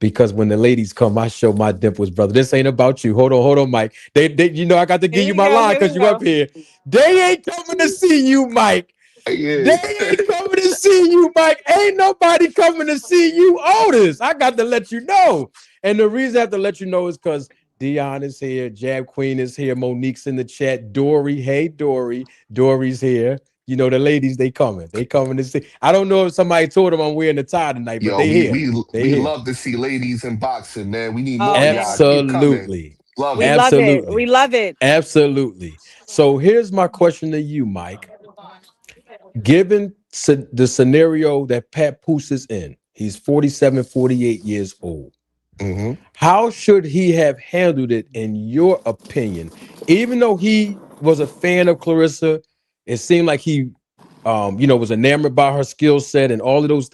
Because when the ladies come, I show my dimples, brother. This ain't about you. Hold on, Mike. They I got to give Here you we my go. line Here because we you up go. here. They ain't coming to see you, Mike. They Yeah. ain't coming to see you, Mike. Ain't nobody coming to see you, Otis. I got to let you know. And the reason I have to let you know is because Dion is here, Jab Queen is here, Monique's in the chat, Dory, hey Dory, Dory's here. You know the ladies, they coming. They coming to see. I don't know if somebody told them I'm wearing a tie tonight, but Yo, they here. They we here. love to see ladies in boxing, man. We need Oh more of y'all. man. Keep coming. Absolutely. Love We it. love it. We Absolutely. love it. Absolutely. So here's my question to you, Mike. Given the scenario that Papoose is in, he's 47, 48 years old. hmm How should he have handled it, in your opinion? Even though he was a fan of Clarissa, it seemed like he, was enamored by her skill set and all of those.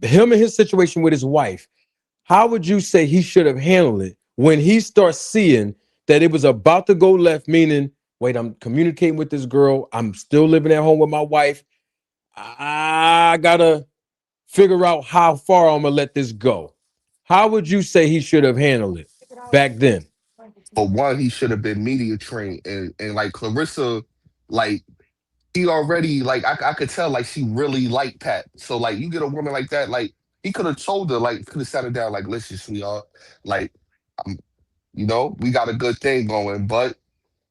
Him and his situation with his wife. How would you say he should have handled it when he starts seeing that it was about to go left? Meaning wait, I'm communicating with this girl. I'm still living at home with my wife. I gotta figure out how far I'm gonna let this go. How would you say he should have handled it back then? For one, he should have been media trained, and like Clarissa, like he already like I could tell like she really liked Pat. So like you get a woman like that, like he could have told her, like could have sat her down, like listen, sweetheart, like um, we got a good thing going, but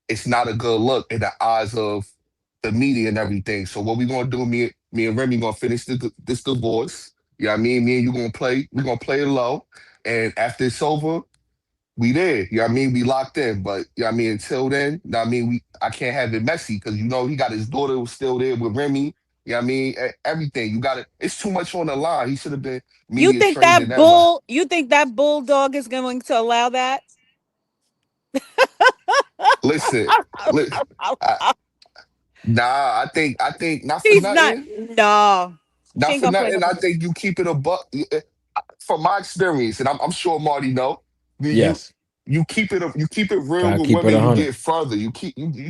it's not a good look in the eyes of the media and everything. So what we gonna do? Me and Remy gonna finish this divorce. You know what I mean? Me and you gonna play. We gonna play it low, and after it's over, we there. You know what I mean? We locked in. But you know what I mean? Until then, you know what I mean? I can't have it messy because he got his daughter who's still there with Remy. You know what I mean? Everything. You got it. It's too much on the line. He should have been media trained in that way. You think that bulldog is going to allow that? Listen, li- I, nah, I think not for She's not. nothing. No, she Not ain't for gonna play nothing. no. I think you keep it a buck. From my experience, and I'm sure Marty know. You Yes, you keep it real gotta with keep it women. You 100. get further. You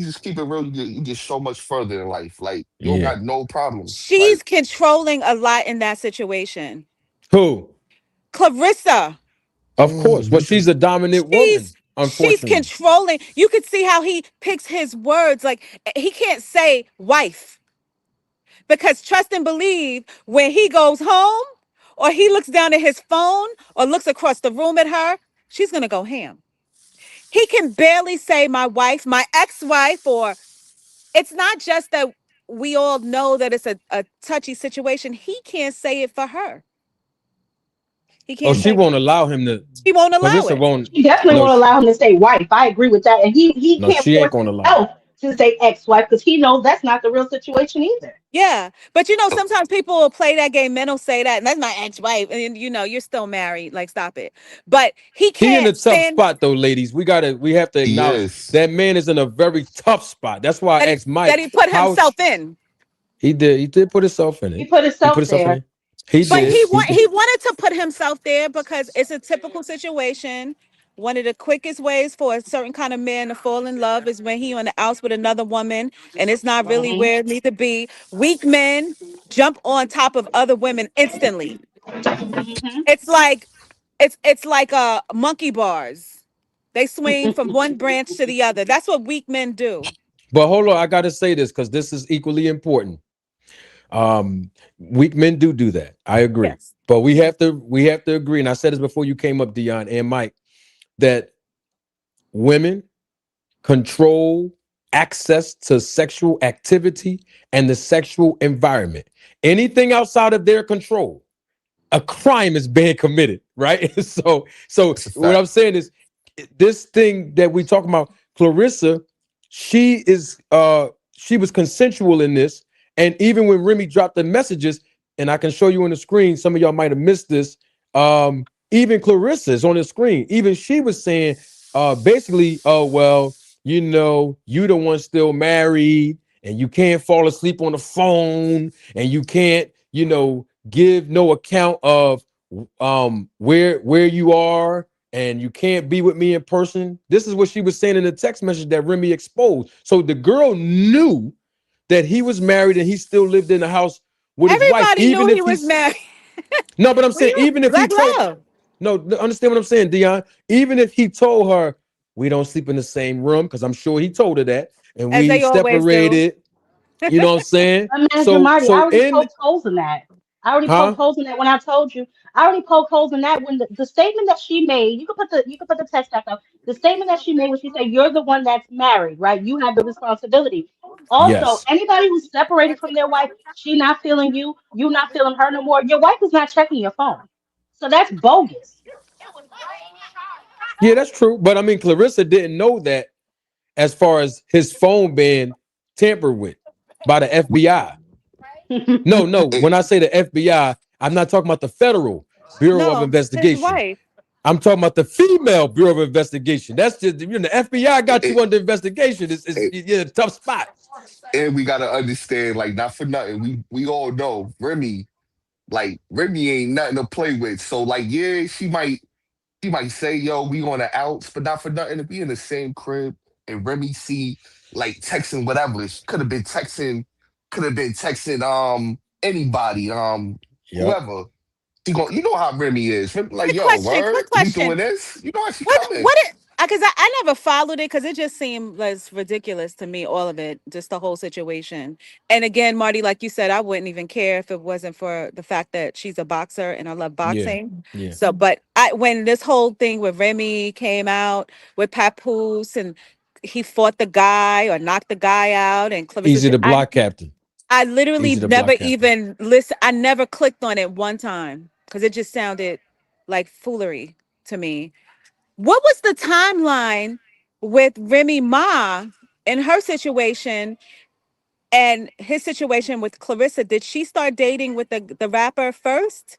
just keep it real. You get so much further in life. Like you don't Yeah. got no problems. She's Like controlling a lot in that situation. Who? Clarissa, Of course. Well, she's a dominant woman, she's unfortunately. controlling. You could see how he picks his words. Like he can't say wife because trust and believe when he goes home or he looks down at his phone or looks across the room at her, she's gonna go ham. He can barely say my wife, my ex-wife, or it's not just that we all know that it's a touchy situation. He can't say it for her. He Oh, can't she say won't allow him to. she won't allow Clarissa it. won't. She definitely No, won't allow him to say wife. I agree with that. And he no, can't she ain't force gonna allow it. himself to say ex-wife because he knows that's not the real situation either. Yeah. But sometimes people will play that game, men will say that, and that's my ex-wife. And you're still married. Like, stop it. But he He in a can't tough stand spot though, ladies. We have to he acknowledge is. that man is in a very tough spot. That's why I that asked Mike that he put how himself in. he did put himself in He it. put He put himself himself in there. it. He But did. So He did. he wanted to put himself there because it's a typical situation. One of the quickest ways for a certain kind of man to fall in love is when he on the outs with another woman and it's not really Hmm. where it needs to be. Weak men jump on top of other women instantly. Hmm. It's like it's like monkey bars. They swing from one branch to the other. That's what weak men do. But hold on, I gotta say this because this is equally important. Weak men do that. I agree. Yes. But we have to agree, and I said this before you came up, Dion and Mike, that women control access to sexual activity and the sexual environment. Anything outside of their control, a crime is being committed, right? So that's a what fact. I'm saying is this thing that we talking about, Clarissa, she was consensual in this. And even when Remy dropped the messages, and I can show you on the screen, some of y'all might have missed this. Even Clarissa is on the screen. Even she was saying, basically, oh well, you the one still married, and you can't fall asleep on the phone, and you can't, give no account of where you are, and you can't be with me in person. This is what she was saying in the text message that Remy exposed. So the girl knew that he was married and he still lived in the house with his wife, Everybody knew even he if was he's married. no, but I'm Well, saying even if he black told love, no, understand what I'm saying, Dion. Even if he told her we don't sleep in the same room, because I'm sure he told her that, and as we they always do. separated. You know what I'm saying? My manager So Marty, I so already in poked holes in that. I already poked huh? holes in that when I told you. I already poked holes in that when the statement that she made, you can put the text back up. The statement that she made when she said, you're the one that's married, right? You have the responsibility. Also, Yes. anybody who's separated from their wife, she not feeling you, you not feeling her no more. Your wife is not checking your phone. So that's bogus. Yeah, that's true. But I mean, Clarissa didn't know that as far as his phone being tampered with by the FBI. No, no. When I say the FBI, I'm not talking about the Federal Bureau of No, his Investigation. wife. I'm talking about the female Bureau of Investigation. That's just, the FBI got you It, under investigation. It's it, you're in a tough spot. and we gotta understand, like, not for nothing. We all know Remy ain't nothing to play with. So like, yeah, she might say, yo, we on the outs, but not for nothing. If we in the same crib and Remy see like texting whatever. Could have been texting, anybody, Yep. whoever. She go, you know how Remy is. Remy like, Quick yo, question. word, Quick we question. doing this? You know how she What coming. what it because I never followed it because it just seemed less ridiculous to me, all of it, just the whole situation. And again, Marty, like you said, I wouldn't even care if it wasn't for the fact that she's a boxer and I love Yeah. boxing. Yeah. So, but I when this whole thing with Remy came out with Papoose and he fought the guy or knocked the guy out and Clarissa, Easy to block, Captain. I literally Easy to never block, Captain. even listen. I never clicked on it one time because it just sounded like foolery to me. What was the timeline with Remy Ma and her situation and his situation with Clarissa? Did she start dating with the rapper first?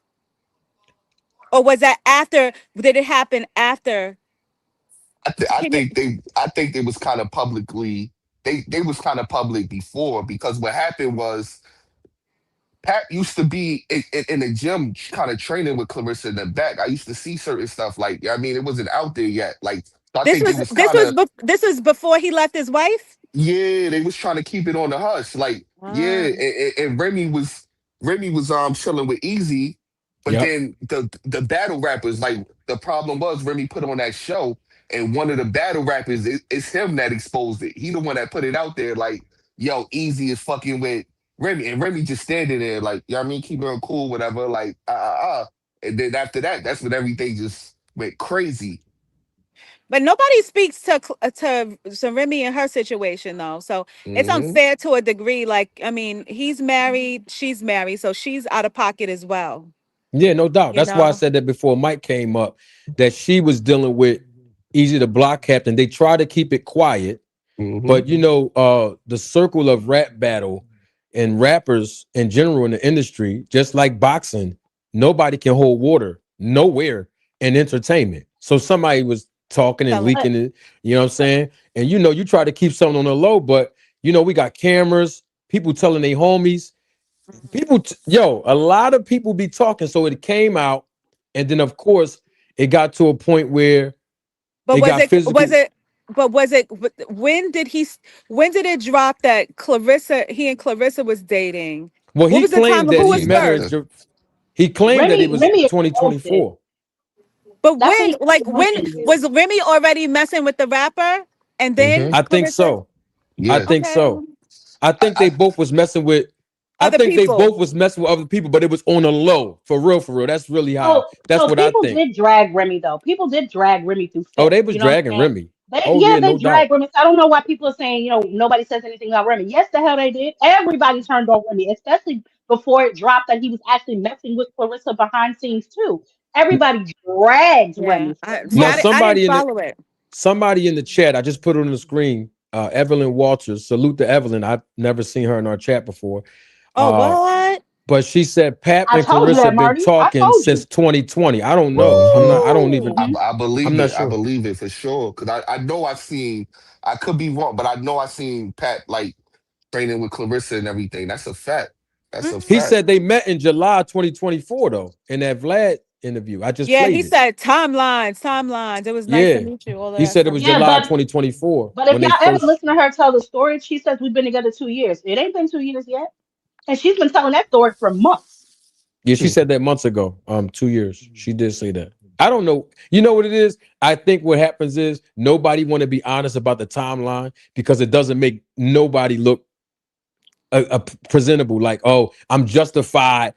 Or was that after? Did it happen after? Can you, I think they was kind of publicly they was kind of public before because what happened was Pat used to be in the gym kind of training with Clarissa in the back. I used to see certain stuff like I mean it wasn't out there yet. Like so I think it was kind of this was before he left his wife? yeah, they was trying to keep it on the hush. Like, yeah, Ah. and Remy was chilling with Easy, but Yep. then the battle rappers, like the problem was Remy put on that show, and one of the battle rappers is him that exposed it. He the one that put it out there, like, yo, Easy is fucking with Remy, and Remy just standing there, like, you know what I mean, keeping her cool, whatever, like, And then after that, that's when everything just went crazy. But nobody speaks to Remy and her situation though. So it's Hmm. unfair to a degree. Like, I mean, he's married, she's married, so she's out of pocket as well. Yeah, no doubt. You That's why I know? said that before Mike came up, that she was dealing with Easy to block, Captain. They try to keep it quiet, Hmm. but the circle of rap battle and rappers in general in the industry, just like boxing, nobody can hold water nowhere in entertainment. So somebody was talking and Tell him. But leaking it, you know what I'm saying? And you try to keep something on the low, but we got cameras, people telling their homies, a lot of people be talking. So it came out, and then of course it got to a point where But it got physical. was it when did it drop that he and Clarissa was dating? Well, What he was the time claimed of that who he was met her. Yeah. first? He claimed that it Remy was Remy exposed it. 2024. But That's when when he like started when mentioning it. was Remy already messing with the rapper and then Hmm. I think Clarissa? so. I Yeah. think Okay. so. I think they I, both was messing with. I Other think they people. both was messing with other people, but it was on a low, for real, for real. That's really how. That's So what I people think. did drag Remy though. People did drag Remy through Oh, they filth. was You know what dragging I'm saying? Remy. They, Oh yeah, yeah, they no doubt. drag Remy. So I don't know why people are saying, nobody says anything about Remy. Yes, the hell they did. Everybody turned on Remy, especially before it dropped that he was actually messing with Clarissa behind scenes too. Everybody dragged Yeah. Remy for Now months. I didn't somebody in the follow it. somebody in the chat, I just put it on the screen. Evelyn Walters. Salute to Evelyn. I've never seen her in our chat before. Oh, Uh, what? but she said Pap I and told you Clarissa that, been Marty. I talking told since you. 2020. I don't know. I'm hmm not. I don't even. Hmm. I I'm believe not it. I sure. believe it for sure. Cause I know I seen. I could be wrong, but I know I seen Pat like training with Clarissa and everything. That's a fact. That's a He Mhm. fact. said they met in July 2024 though, in that Vlad interview. I just Yeah, he played it. said timelines. It was nice to Yeah. meet you. All of He that said it stuff. was Yeah, July but 2024 but if when they y'all ever first. listen to her tell the story, she says we've been together 2 years. It ain't been 2 years yet, and she's been telling that story for months. Yeah, she Hmm. said that months ago. 2 years. She did say that. I don't know. You know what it is? I think what happens is nobody want to be honest about the timeline because it doesn't make nobody look presentable. Like, oh, I'm justified.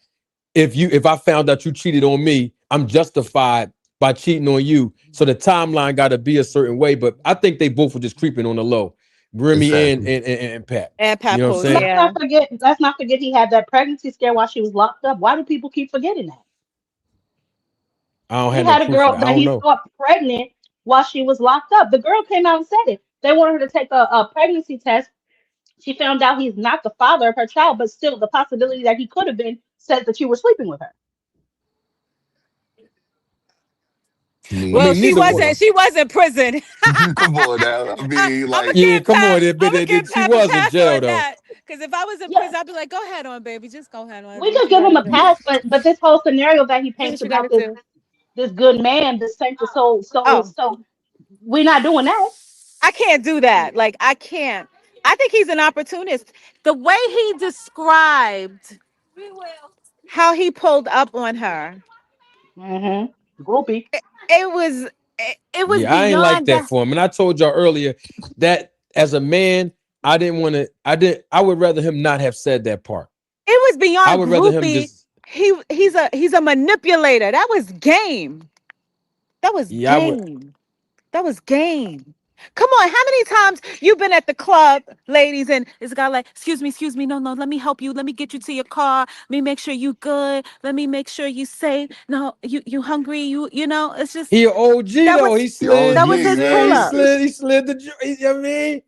If I found out you cheated on me, I'm justified by cheating on you. So the timeline got to be a certain way. But I think they both were just creeping on the low, Remy and Exactly. and Pat. And You know what I'm Papoose, And saying? let's yeah. not forget, he had that pregnancy scare while she was locked up. Why do people keep forgetting that? I don't He have no had a proof of girl that. I that don't he know. thought pregnant while she was locked up. The girl came out and said it. They wanted her to take a pregnancy test. She found out he's not the father of her child, but still the possibility that he could have been says that you were sleeping with her. I I Well, mean, mean, she neither come one. wasn't. on. She was in prison. Come on now. I mean, I'm gonna like, Yeah, come on. I'm But gonna give she Pap a was in pass jail on though. that. Because if I was in Yeah, prison, I'd be like, "Go ahead on, baby. Just go ahead on. we Do what could you give him gotta a do. pass, but this whole scenario that he Do what paints you gotta about this do." this good man, this saint soul, Oh, we're not doing that. I can't do that. Like I can't. I think he's an opportunist. The way he described how he pulled up on her, Groupie. it was it was Yeah, I ain't like beyond that that. for him. And I told y'all earlier that as a man, I didn't want to. I would rather him not have said that part. It was I beyond would rather him groupie. just. He's a manipulator. That was game. That was Yeah, I would. game. That was game. Come on, how many times you been at the club, ladies, and this guy like, excuse me, no, no, let me help you. Let me get you to your car. Let me make sure you good. Let me make sure you safe. No, you hungry. You know, it's just He an OG that though. was He Yo, slid. that He was yeah, his slid. pull He man. up. slid. He slid the. You know what I mean,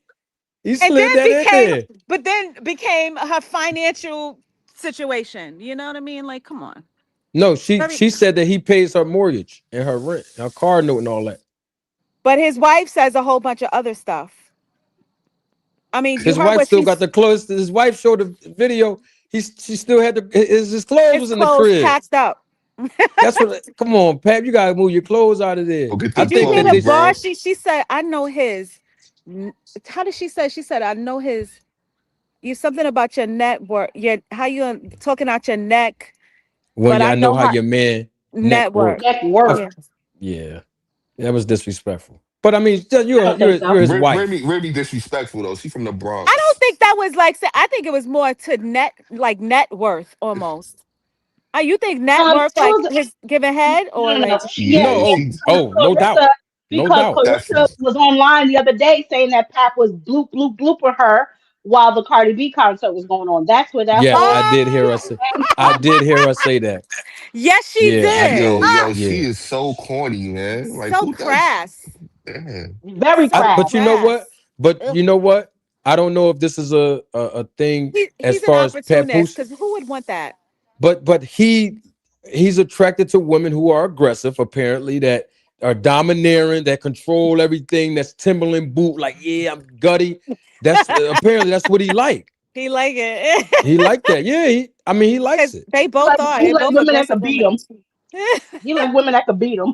he And slid then that in became there. but then became her financial situation. You know what I mean? Like, come on. No, she Very she said that he pays her mortgage and her rent, her car note, and all that. but his wife says a whole bunch of other stuff. I mean, you His heard wife what still got the clothes. His wife showed the video. She still had the his clothes his was in the clothes crib. packed up. That's what. Come on, Pap. You gotta move your clothes out of there. Go get I them Did you think hear that the they. clothes, bar? bro. She said, I know his. How did she say? She said, I know his. You something about your network. Your how you talking out your neck, When but I y'all know know how how your man neck network. work. Neck I, work. Yeah. yeah, that was disrespectful. But I mean, I don't think so. you're his wife. Remy disrespectful though. She from the I don't Bronx. think that was like. I think it was more to net worth almost. You think net It worth like was his giving head no, or no, no. like No, Yeah, Yeah, oh, she oh, no doubt, Clarissa, no because doubt. Clarissa definitely. was online the other day saying that Pap was bloop bloop blooping her while the Cardi B concert was going on. That's where that Yes, whole I did hear her oh say. thing I from. did hear her say that. yes she Yeah, I did. did. She Yeah. is so corny, man. Like So who does? crass. Man. Very So But crass. you know what? crass. But Ugh. you know what? I don't know if this is a thing as He's an far as opportunist Papoose, because who would want that? but he's attracted to women who are aggressive, apparently, that are domineering, that control everything, that's Timberland boot, like, yeah, I'm gutty. That's apparently that's what he like. He like it. He like that. Yeah, I mean, he likes Because it. they both are. He They're like both women that aggressive could beat women. him. He like women that could beat him.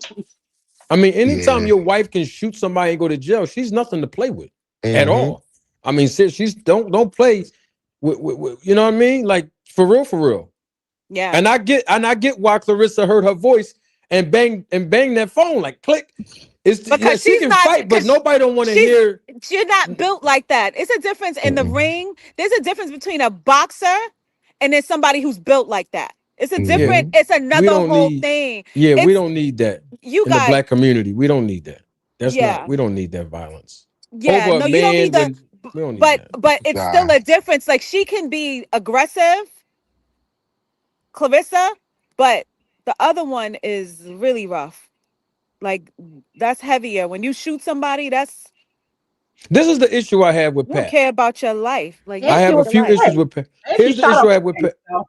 I mean, anytime Yeah. your wife can shoot somebody and go to jail, she's nothing to play with at Hmm. all. I mean, she's don't play with you know what I mean? Like for real, for real. Yeah. And I get why Clarissa heard her voice and bang that phone like click. It's yeah, Because she she's can not, fight, but because nobody don't want to she's, hear. you're not built like that. It's a difference in the Mm-mm. ring. There's a difference between a boxer and then somebody who's built like that. It's a Yeah, different, Hmm. it's we another don't whole need. thing. Yeah, we It's, don't need that you in the got, black community. We don't need that. That's not. yeah. We don't need that violence Yeah. over a No, you don't need man the, when we don't need but, that. but it's still Nah. a difference. Like she can be aggressive, Clarissa, but the other one is really rough. Like that's heavier. When you shoot somebody, that's This is the issue I have with you don't Pat. care about your life. Like you I And she have take a was your few life. issues afraid. with Pat. And she Here's the shot issue up I have the with place. Pat. So.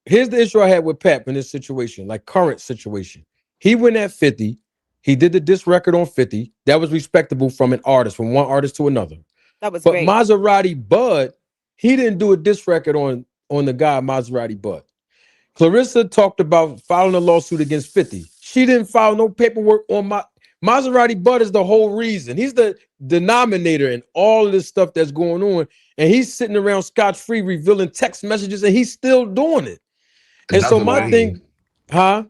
Here's the issue I had with Pep in this situation, like current situation. He went at 50. He did the diss record on 50. That was respectable from an artist, from one artist to another. That was But great. Maserati Bud, he didn't do a diss record on the guy Maserati Bud. Clarissa talked about filing a lawsuit against 50. She didn't file no paperwork on my Maserati Bud is the whole reason. He's the denominator in all of this stuff that's going on. And he's sitting around scotch-free revealing text messages and he's still doing it. And so Another my Yeah. thing, lane. huh?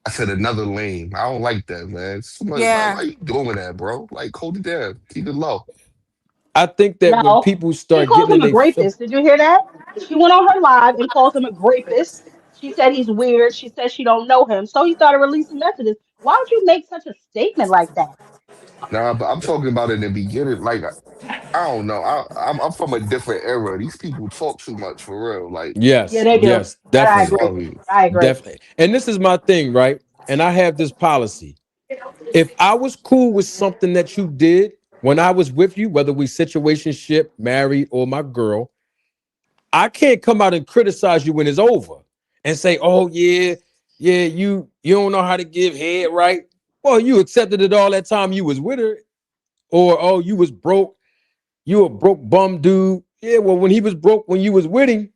I said another lane. I don't like that, man. Yeah. Why you doing that, bro? Like, hold it down. Keep it low. I think that when No, people she start calls getting in him a their rapist. Did you hear that? She went on her live and calls him a rapist. She said he's weird. She said she don't know him. So he started releasing messages. Why would you make such a statement like that? Nah, but I'm talking about in the beginning. Like, I don't know. I'm from a different era. These people talk too much for real. Like, Yeah, yes, they do. yes, That I definitely, agree. sorry. I agree. definitely. And this is my thing, right? And I have this policy. If I was cool with something that you did when I was with you, whether we situationship, married, or my girl, I can't come out and criticize you when it's over and say, "Oh yeah, yeah, you don't know how to give head right." Well, you accepted it all that time you was with her, or oh, you was broke. You a broke bum dude. Yeah, well, when he was broke, when you was with him,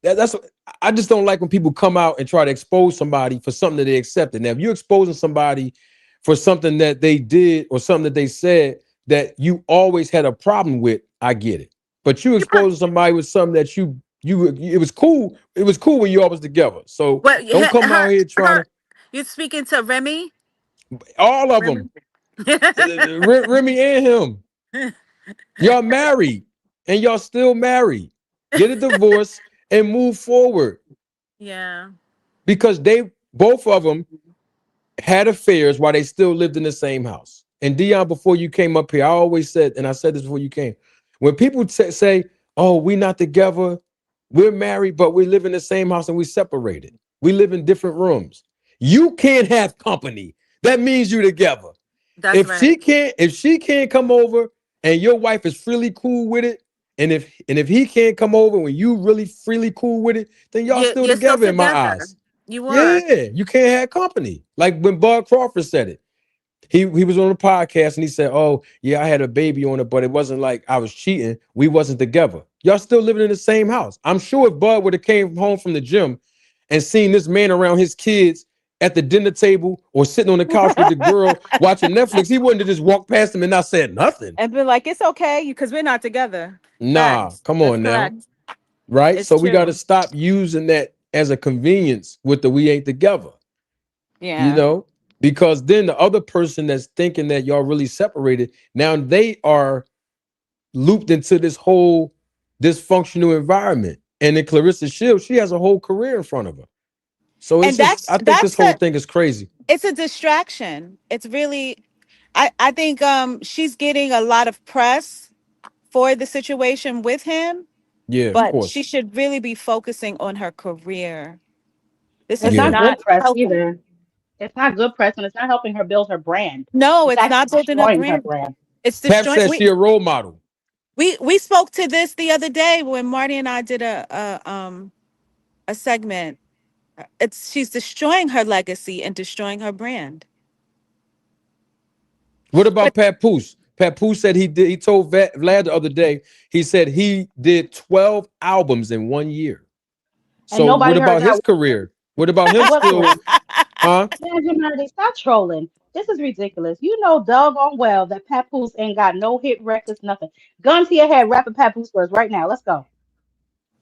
that's I just don't like when people come out and try to expose somebody for something that they accepted. Now, if you're exposing somebody for something that they did or something that they said that you always had a problem with, I get it. but you exposing somebody with something that you it was cool. It was cool when you all was together. So What don't come out here trying to you speaking to Remy? all of Remy? them, Remy and him. Y'all married and y'all still married. Get a divorce and move forward Yeah. because they both of them had affairs while they still lived in the same house. And Dion, before you came up here, I always said, and I said this before you came, when people say, "Oh, we not together, we're married, but we live in the same house and we separated. We live in different rooms." You can't have company. That means you together. That's right. If she can't come over and your wife is freely cool with it, and if he can't come over when you really freely cool with it, then y'all still You're still together in my together. eyes. You are. Yeah, you can't have company. Like when Bud Crawford said it. He was on a podcast and he said, "Oh, yeah, I had a baby on it, but it wasn't like I was cheating. We wasn't together. Y'all still living in the same house." I'm sure if Bud would have came home from the gym and seen this man around his kids at the dinner table or sitting on the couch with the girl watching Netflix, he wouldn't have just walked past him and not said nothing. And been like, it's okay, because we're not together. Nah, Facts. come That's on now. correct. Right? It's So we got to true. stop using that as a convenience with the we ain't together. You Yeah. know, because then the other person that's thinking that y'all really separated, now they are looped into this whole dysfunctional environment. And then Clarissa Shields, she has a whole career in front of her. So it's And just, I think this that's whole the thing is crazy. it's a distraction. It's really I think she's getting a lot of press for the situation with him, Yeah, of but she course. should really be focusing on her career. This It's is Yeah. not not good press helping. either. It's not good press, and it's not helping her build her brand. No, It's it's actually not building a destroying her brand. brand. It's Pap destroying. says she a role model. We spoke to this the other day when Marty and I did a segment. It's she's destroying her legacy and destroying her brand. What But about Papoose? Papoose said he told Vlad the other day, he said he did 12 albums in 1 year. And So what nobody heard about that his one. career? What about him And what still, career? huh? Man, humanity, stop trolling. This is ridiculous. You know doggone well that Papoose ain't got no hit records, nothing. Gun to your head, rapping Papoose for us right now. Let's go.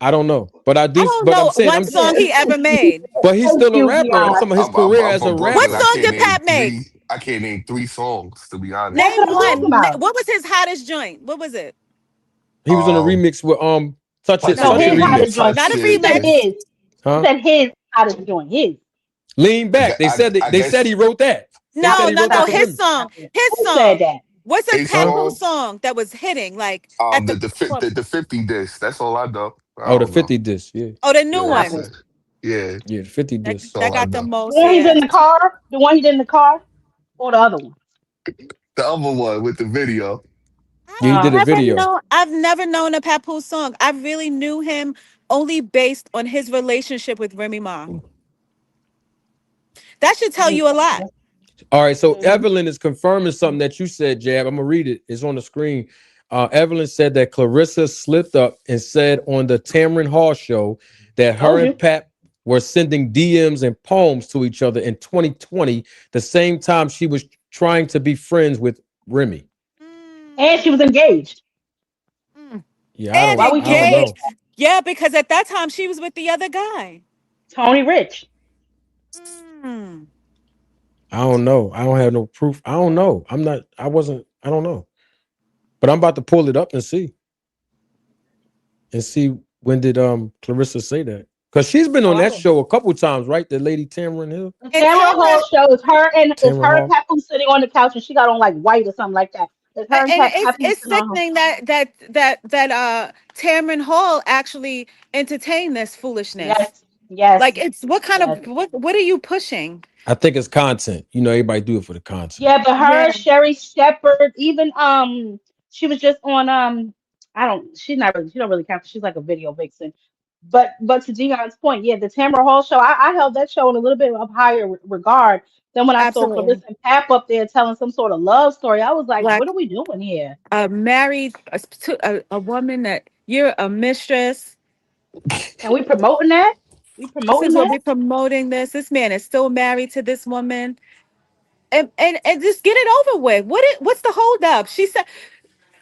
I don't know. But I I do, don't but I'm know saying, one song he ever made. but he's Thank still a you, rapper. I'm Dion. talking about his career I'm as a from What Brooklyn. rapper. I song can't did name Pat make? three. I can't name three songs to be That's honest. what Name I'm talking one. about. What was his hottest joint? What was it? He was on a Um, remix with Touch No, It, Touch It his baby, hottest remix. joint. Not a touch He it. said remix. his. He Huh? said his hottest joint. His. Lean back. I They said guess he wrote that. They Stop said No, he it. no, wrote no. that Stop for it. His Remy. song. Stop it. His Who said song. that? What's a a Papoose song. song that was hitting like at the The 50 disc. That's all I know. I Oh, the don't know. 50 disc. Yeah. oh, the new Yeah, Stop that's one it. it. Yeah, Yeah, the 50 that disc. that's all that I got the know. The most. one he did Yeah. in the car. The one he did in the car, or the other one. The other one with the video. Yeah, he did a video. I've never known a Papoose song. I really knew him only based on his relationship with Remy Ma. That should tell you a lot. All right, so Mm-hmm. Evelyn is confirming something that you said, Jab. I'm gonna read it. It's on the screen. Evelyn said that Clarissa slipped up and said on the Tamron Hall show that her Told and you. Pat were sending DMs and poems to each other in 2020, the same time she was trying to be friends with Remy. And she Mm, was engaged. mm. Yeah, And Why we I don't can't believe know. engaged. Yeah, because at that time she was with the other guy. Tony Rich? Mm. I don't know. I don't have no proof. I don't know. I don't know. But I'm about to pull it up and see when did Clarissa say that? Because she's been on that Oh. show a couple times, right? The lady Tamron Hill. The And Tamara Tamara, Hall show is Tamron her and Hall. Papoose sitting on the couch and she got on like white or something like that. It's her and and Papoose it's sitting on her. sickening that Tamron Hall actually entertained this foolishness. Yes, yes, Like it's what kind yes. of what are you pushing? I think it's content. You know, everybody do it for the content. Yeah, but her, Yeah. Sherry Shepherd, even she was just on I don't she's not really she don't really count 'cause she's like a video vixen. But to Dion's point, yeah, the Tamara Hall show, I held that show in a little bit of higher regard than when I saw Absolutely. Clarissa and Pap up there telling some sort of love story. I was like, what Like are we doing here? married a woman that you're a mistress. And we promoting that? We This promoting is what that? we're promoting. This man is still married to this woman. And just get it over with. What's the hold up? She said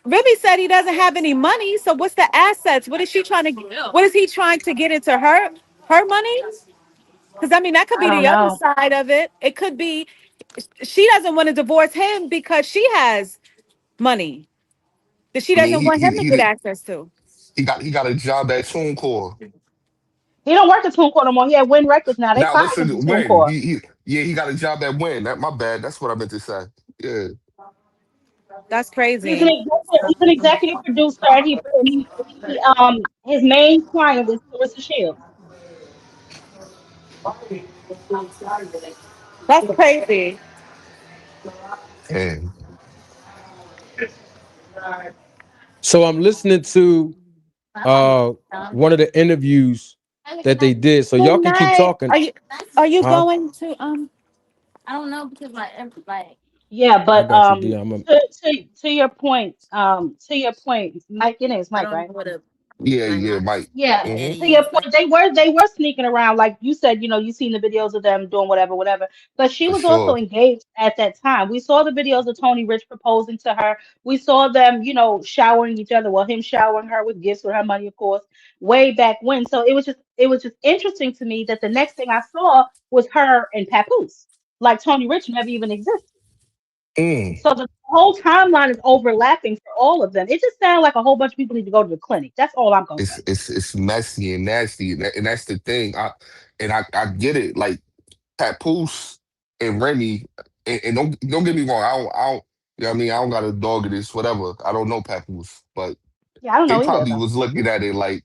Remy said he doesn't have any money. So what's the assets? What is she trying to? What is he trying to get into her money? Because I mean, that could I be don't the other know. side of it. It could be she doesn't want to divorce him because she has money that she I mean, doesn't want him to get access to. he got a job at TuneCore. He don't work at TuneCore no more. He at Win Records now. They Now fired him listen, from when TuneCore. he got a job at Win. That my bad. That's what I meant to say. Yeah. That's He's an crazy. executive, he's an executive producer, and his main client is Clarissa Shields. That's crazy. And So I'm listening to one of the interviews that they did. So Good y'all can keep night. talking. Are you Huh? going to Yeah, I but got you, D. I'm a, to your point, Mike, your name is Mike, right? yeah, Mike. Yeah, Hmm. to your point, they were sneaking around, like you said. You seen the videos of them doing whatever, whatever. But she For was also sure. engaged at that time. We saw the videos of Tony Rich proposing to her. We saw them, showering each other. Well, him showering her with gifts with her money, of course, way back when. So it was just interesting to me that the next thing I saw was her and Papoose. Like Tony Rich never even existed. Mm. So the whole timeline is overlapping for all of them. It just sounds like a whole bunch of people need to go to the clinic. That's all I'm gonna say. It's messy and nasty, and that's the thing. I get it. Like Papoose and Remy, and don't get me wrong. I don't. You know what I mean? I don't got a dog in this, whatever. I don't know Papoose, but Yeah, I don't they know either probably though. was looking at it like,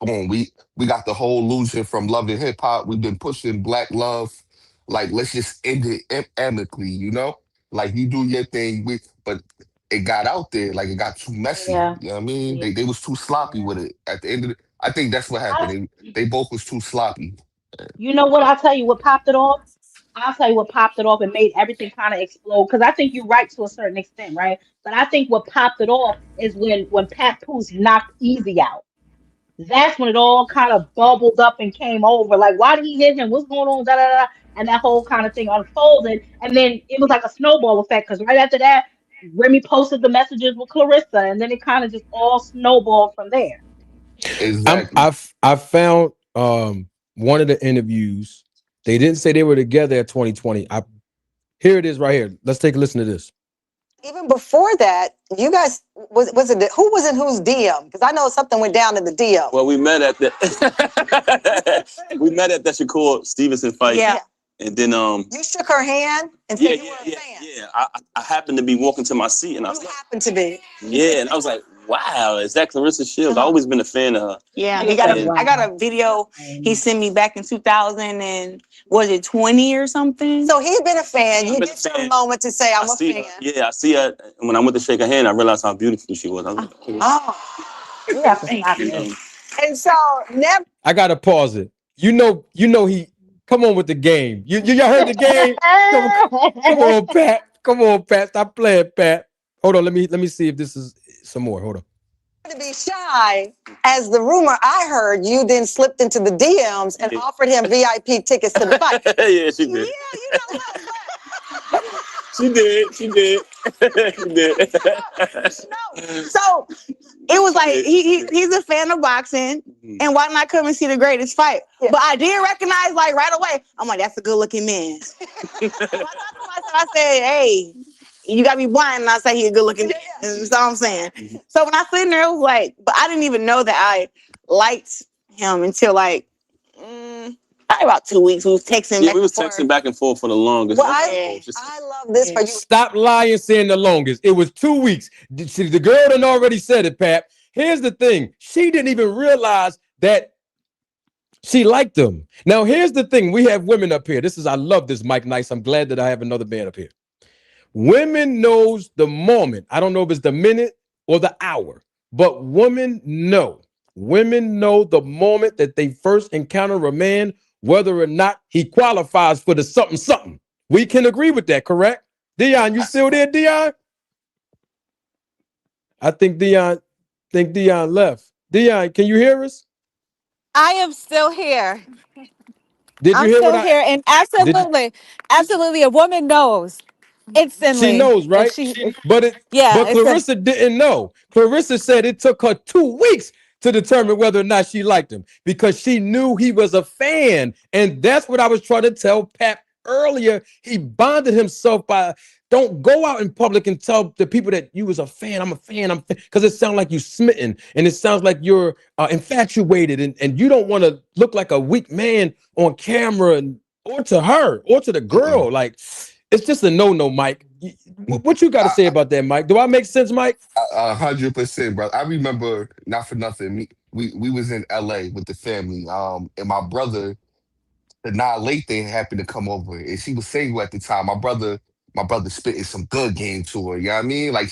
come on, we got the whole illusion from Love and Hip Hop. We've been pushing Black love. Like, let's just end it amicably, you know? Like you do your thing, but it got out there, like it got too messy. Yeah, You know what I mean? yeah, They was too sloppy yeah. with it. At the end of the, I think that's what happened. I, They both was too sloppy. you know what? I'll tell you what popped it off. I'll tell you what popped it off and made everything kind of explode. Because I think you're right to a certain extent, right? But I think what popped it off is when Pat Poose knocked Easy out. That's when it all kind of bubbled up and came over. Like, why did he hit him? What's going on? Da, da, da. And that whole kind of thing unfolded. And then it was like a snowball effect because right after that, Remy posted the messages with Clarissa. And then it kind of just all snowballed from there. Exactly. I found one of the interviews. They didn't say they were together at 2020. Here it is right here. Let's take a listen to this. Even before that, you guys was it who was in whose DM? Because I know something went down in the DM. Well, we met at the we met at that Shakur Stevenson fight. Yeah. And then You shook her hand and said you were a fan. yeah. I happened to be walking to my seat and I was You like, happened to be. yeah, and I was like, wow, is that Clarissa Shields? I've always been a fan of her. Yeah, Yeah. I got a video he sent me back in 2000 and was it 20 or something? So he'd been a fan. You been a get your fan. moment to say I'm a see fan. her. Yeah, I see her. And when I went to shake her hand, I realized how beautiful she was. I was like, Oh. You have to stop you this. know. And so never I gotta pause it. You know he come on with the game. Y'all heard the game? Come on, Pat. Come on, Pat. Stop playing, Pat. Hold on. Let me see if this is some more. Hold on. to be shy, as the rumor I heard, you then slipped into the DMs and offered him VIP tickets to the fight. Yeah, she did. Yeah, you know what? She did. She did. She did. No. So it was like he's a fan of boxing, and why not come and see the greatest fight? Yeah. But I did recognize like right away. I'm like, that's a good looking man. So I talked to myself, I said, hey, you gotta be blind, and I say he a good looking man. That's all I'm saying. So when I sit in there, it was like, but I didn't even know that I liked him until like probably about 2 weeks. We was texting. Yeah, we was texting back and forth for the longest. Well, I love this for you. Stop lying, saying the longest. It was 2 weeks. The girl done already said it, Pat. Here's the thing. She didn't even realize that she liked them. Now, here's the thing. We have women up here. I love this, Mike Nice. I'm glad that I have another man up here. Women knows the moment. I don't know if it's the minute or the hour, but women know. Women know the moment that they first encounter a man, whether or not he qualifies for the something something. We can agree with that, correct? Dion, you still there, Dion? I think Dion left. Dion, can you hear us? I am still here. Did you I'm hear still what here, and absolutely, a woman knows. instantly. She knows, right? Yeah, But Clarissa didn't know. Clarissa said it took her 2 weeks to determine whether or not she liked him because she knew he was a fan. And that's what I was trying to tell Pat earlier. He bonded himself by don't go out in public and tell the people that you was a fan. I'm a fan. Because it sounds like you smitten and it sounds like you're infatuated and you don't want to look like a weak man on camera or to her or to the girl. Like it's just a no, Mike. What you got to say about that, Mike? Do I make sense, Mike? 100%, bro. I remember, not for nothing, we was in LA with the family, and my brother, the Nah late thing happened to come over, and she was single at the time. My brother spitting some good game to her. You know what I mean? Like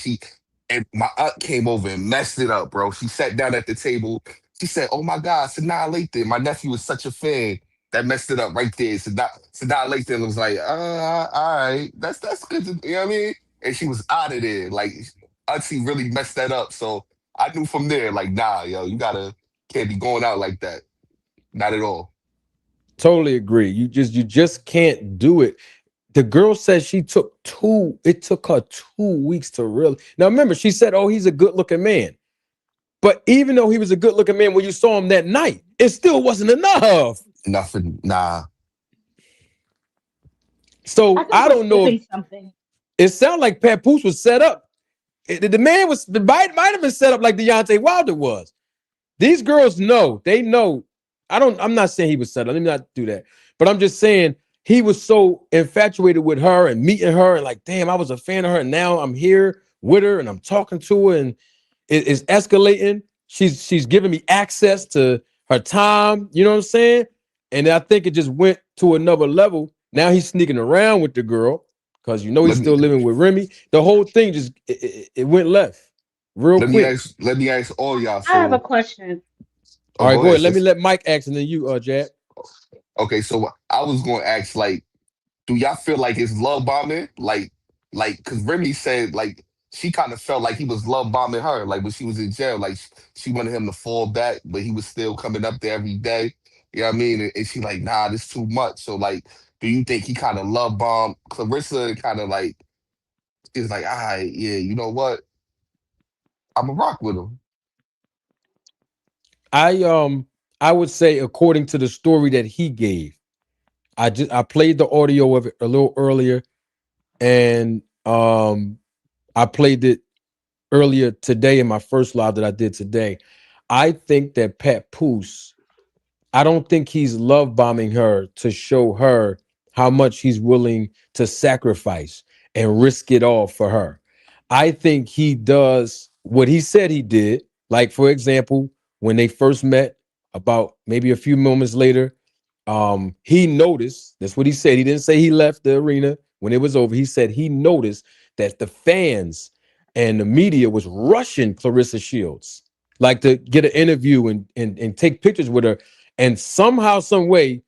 and my aunt came over and messed it up, bro. She sat down at the table. She said, "Oh my God, Sanaa Lathan. My nephew was such a fan that messed it up right there." Sanaa Lathan was like, all right, that's good. You know what I mean?" And she was out of there. Like auntie really messed that up. So I knew from there, like, nah, yo, can't be going out like that. Not at all. Totally agree. You just can't do it. The girl says it took her 2 weeks to really. Now remember, she said, "Oh, he's a good-looking man." But even though he was a good-looking man when you saw him that night, it still wasn't enough. Nothing, nah. So I don't know if it sounded like Papoose was set up. The man might have been set up like Deontay Wilder was. These girls know, they know. I'm not saying he was set up. Let me not do that. But I'm just saying he was so infatuated with her and meeting her and like, damn, I was a fan of her. And now I'm here with her and I'm talking to her and it's escalating. She's giving me access to her time. You know what I'm saying? And I think it just went to another level. Now he's sneaking around with the girl because he's still living with Remy. The whole thing just it went left real quick. Let me ask all y'all. I have a question. All right, go ahead. Let me let Mike ask and then you, Jad. Okay, so I was going to ask, like, do y'all feel like it's love bombing? Because Remy said, like, she kind of felt like he was love bombing her, like when she was in jail. Like, she wanted him to fall back, but he was still coming up there every day. You know what I mean? And she like, nah, this too much. So, like, do you think he kind of love bombed Clarissa and kind of like, is like, all right, yeah, you know what? I'm a rock with him. I would say according to the story that he gave, I played the audio of it a little earlier, and I played it earlier today in my first live that I did today. I think that Papoose, I don't think he's love bombing her to show her how much he's willing to sacrifice and risk it all for her. I think he does what he said he did. Like, for example, when they first met, about maybe a few moments later, he noticed, that's what he said. He didn't say he left the arena when it was over. He said he noticed that the fans and the media was rushing Claressa Shields, like to get an interview and take pictures with her. And somehow, some way,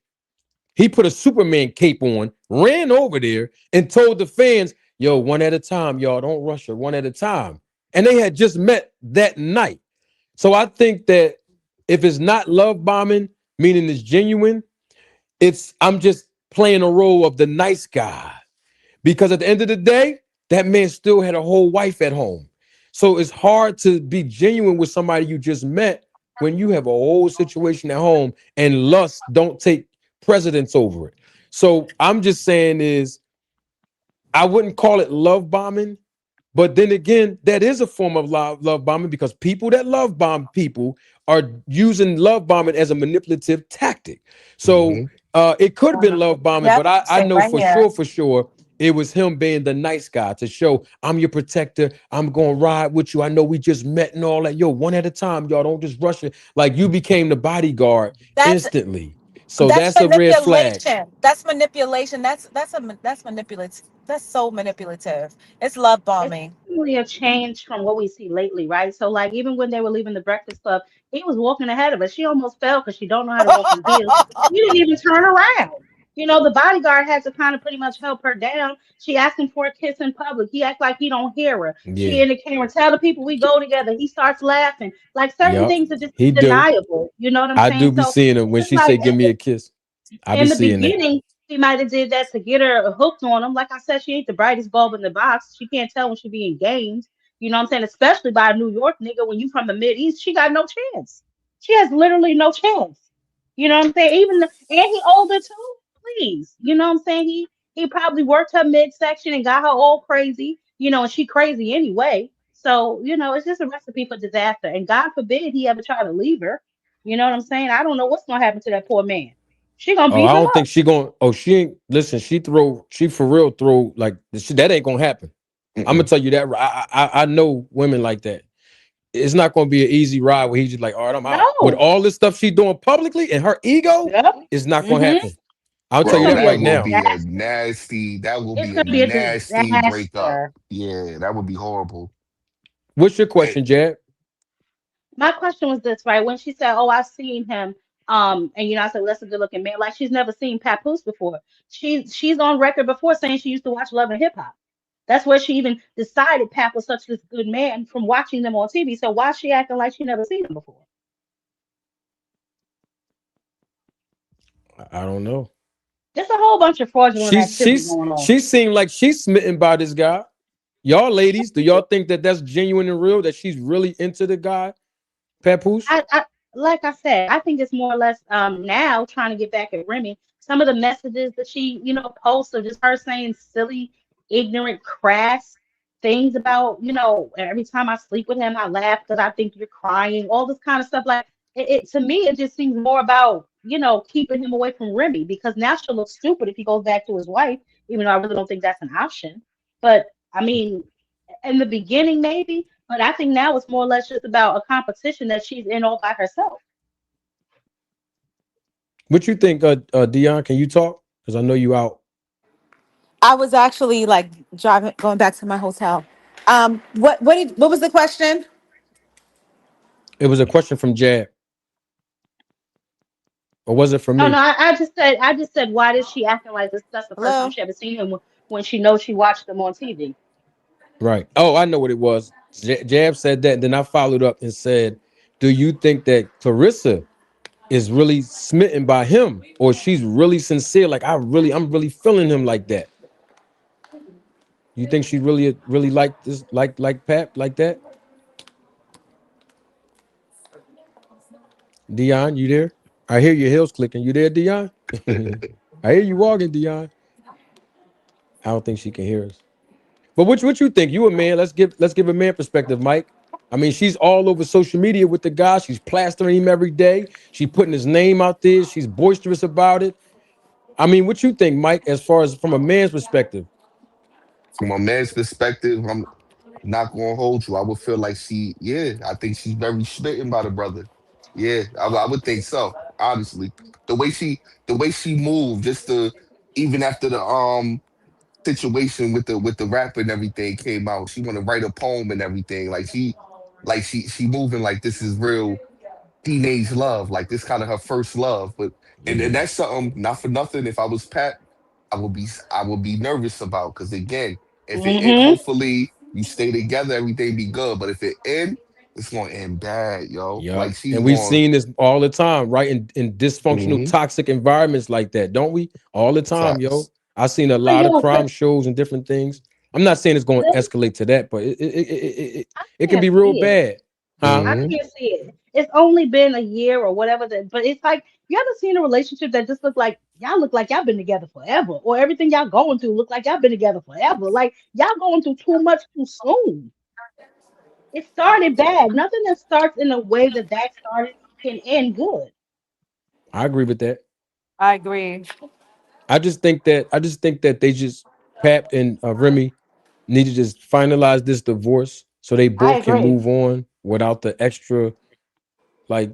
he put a Superman cape on, ran over there, and told the fans, "Yo, one at a time, y'all. Don't rush her, one at a time." And they had just met that night. So I think that if it's not love bombing, meaning it's genuine, I'm just playing a role of the nice guy. Because at the end of the day, that man still had a whole wife at home. So it's hard to be genuine with somebody you just met when you have a whole situation at home and lust don't take precedence over it. So I'm just saying I wouldn't call it love bombing, but then again, that is a form of love bombing because people that love bomb people are using love bombing as a manipulative tactic. So it could have been love bombing, but I know for sure, it was him being the nice guy to show I'm your protector. I'm going to ride with you. I know we just met and all that. Yo, one at a time, y'all. Don't just rush it. Like you became the bodyguard instantly. So that's a red flag. That's manipulation. That's manipulative. That's so manipulative. It's love bombing. It's really a change from what we see lately, right? So, like, even when they were leaving the Breakfast Club, he was walking ahead of us. She almost fell because she don't know how to walk in heels. He didn't even turn around. The bodyguard had to kind of pretty much help her down. She asked him for a kiss in public. He acts like he don't hear her. Yeah. She in the camera, tell the people we go together. He starts laughing. Like certain things are just undeniable. You know what I'm saying? I do be seeing her when she say, "Give me a kiss." I be seeing that. He might have did that to get her hooked on him. Like I said, she ain't the brightest bulb in the box. She can't tell when she being gamed. You know what I'm saying? Especially by a New York nigga when you from the Mid East, she got no chance. She has literally no chance. You know what I'm saying? And he older too. Please, you know what I'm saying? He probably worked her midsection and got her all crazy. You know, and she crazy anyway. So you know, it's just a recipe for disaster. And God forbid he ever try to leave her. You know what I'm saying? I don't know what's gonna happen to that poor man. She gonna Oh, beat I him don't think up. she going. Oh, she ain't. Listen, she for real throw like that ain't gonna happen. I'm gonna Mm-mm. tell you that. I know women like that. It's not gonna be an easy ride where he's just like, all right, I'm out. With No. all this stuff she doing publicly and her ego, Yep. it's not gonna Mm-hmm. happen. I'll tell It's you Bro, gonna that be a right that would now. be a disaster. nasty. That would It's be a gonna be a nasty breakup. disaster. Yeah, that would be horrible. What's your Eh, question, Jad? My question was this, right? When she said, "Oh, I've seen him," and you know, I said, "That's a good-looking man." Like she's never seen Papoose before. She's on record before saying she used to watch Love and Hip Hop. That's where she even decided Pap was such this good man from watching them on TV. So why is she acting like she never seen him before? I don't know. There's a whole bunch of fraudulent She's activity she's going on. she seemed like she's smitten by this guy. Y'all ladies, do y'all think that that's genuine and real? That she's really into the guy, Papoose? I like I said, I think it's more or less now trying to get back at Remy. Some of the messages that she, you know, posts of just her saying silly, ignorant, crass things about, you know, every time I sleep with him, I laugh because I think you're crying, all this kind of stuff. Like it to me, it just seems more about, you know, keeping him away from Remy because now she'll look stupid if he goes back to his wife, even though I really don't think that's an option. But I mean, in the beginning, maybe, but I think now it's more or less just about a competition that she's in all by herself. What you think, Dion? Can you talk? Because I know you out. I was actually like driving, going back to my hotel. What was the question? It was a question from Jad, or was it from Oh no, me? I just said, why is she acting like this? That's the first time Hello. she ever seen him when she knows she watched them on TV. Right. Oh, I know what it was. Jab said that, and then I followed up and said, "Do you think that Clarissa is really smitten by him, or she's really sincere? Like I'm really feeling him like that. You think she really like this, like Pap, like that? Dion, you there? I hear your heels clicking. You there, Dion? I hear you walking, Dion. I don't think she can hear us. But what you think? You a man? Let's give a man perspective, Mike. I mean, she's all over social media with the guy. She's plastering him every day. She's putting his name out there. She's boisterous about it. I mean, what you think, Mike? As far as from a man's perspective, From a man's perspective, I'm not gonna hold you. I would feel like yeah, I think she's very smitten by the brother. Yeah, I would think so. Honestly, the way she, the way she moved, just the even after the situation with the rap and everything came out, she want to write a poem and everything. She moving like this is real teenage love, like this kind of her first love. But and yeah, that's something not for nothing. If I was Pat, I would be nervous about because again, if it end, Mm-hmm. hopefully you stay together, everything be good. But if it end, it's gonna end bad, yo. yeah. Like she's And we've going. seen this all the time, right? In dysfunctional, Mm-hmm. toxic environments like that, don't we? All the time, yo. Facts. I've seen a But lot of yo, crime shows and different things. I'm not saying it's going to escalate to that, but I it can can't be real see it. bad, huh? I Mm-hmm. can't see it. It's only been a year or whatever but it's like you ever seen a relationship that just look like y'all been together forever, or everything y'all going through look like y'all been together forever. Like y'all going through too much too soon. It started bad. Nothing that starts in the way that started can end good. I agree with that. I agree. I just think that they just Pap and Remy need to just finalize this divorce so they I both can agree. move on without the extra like.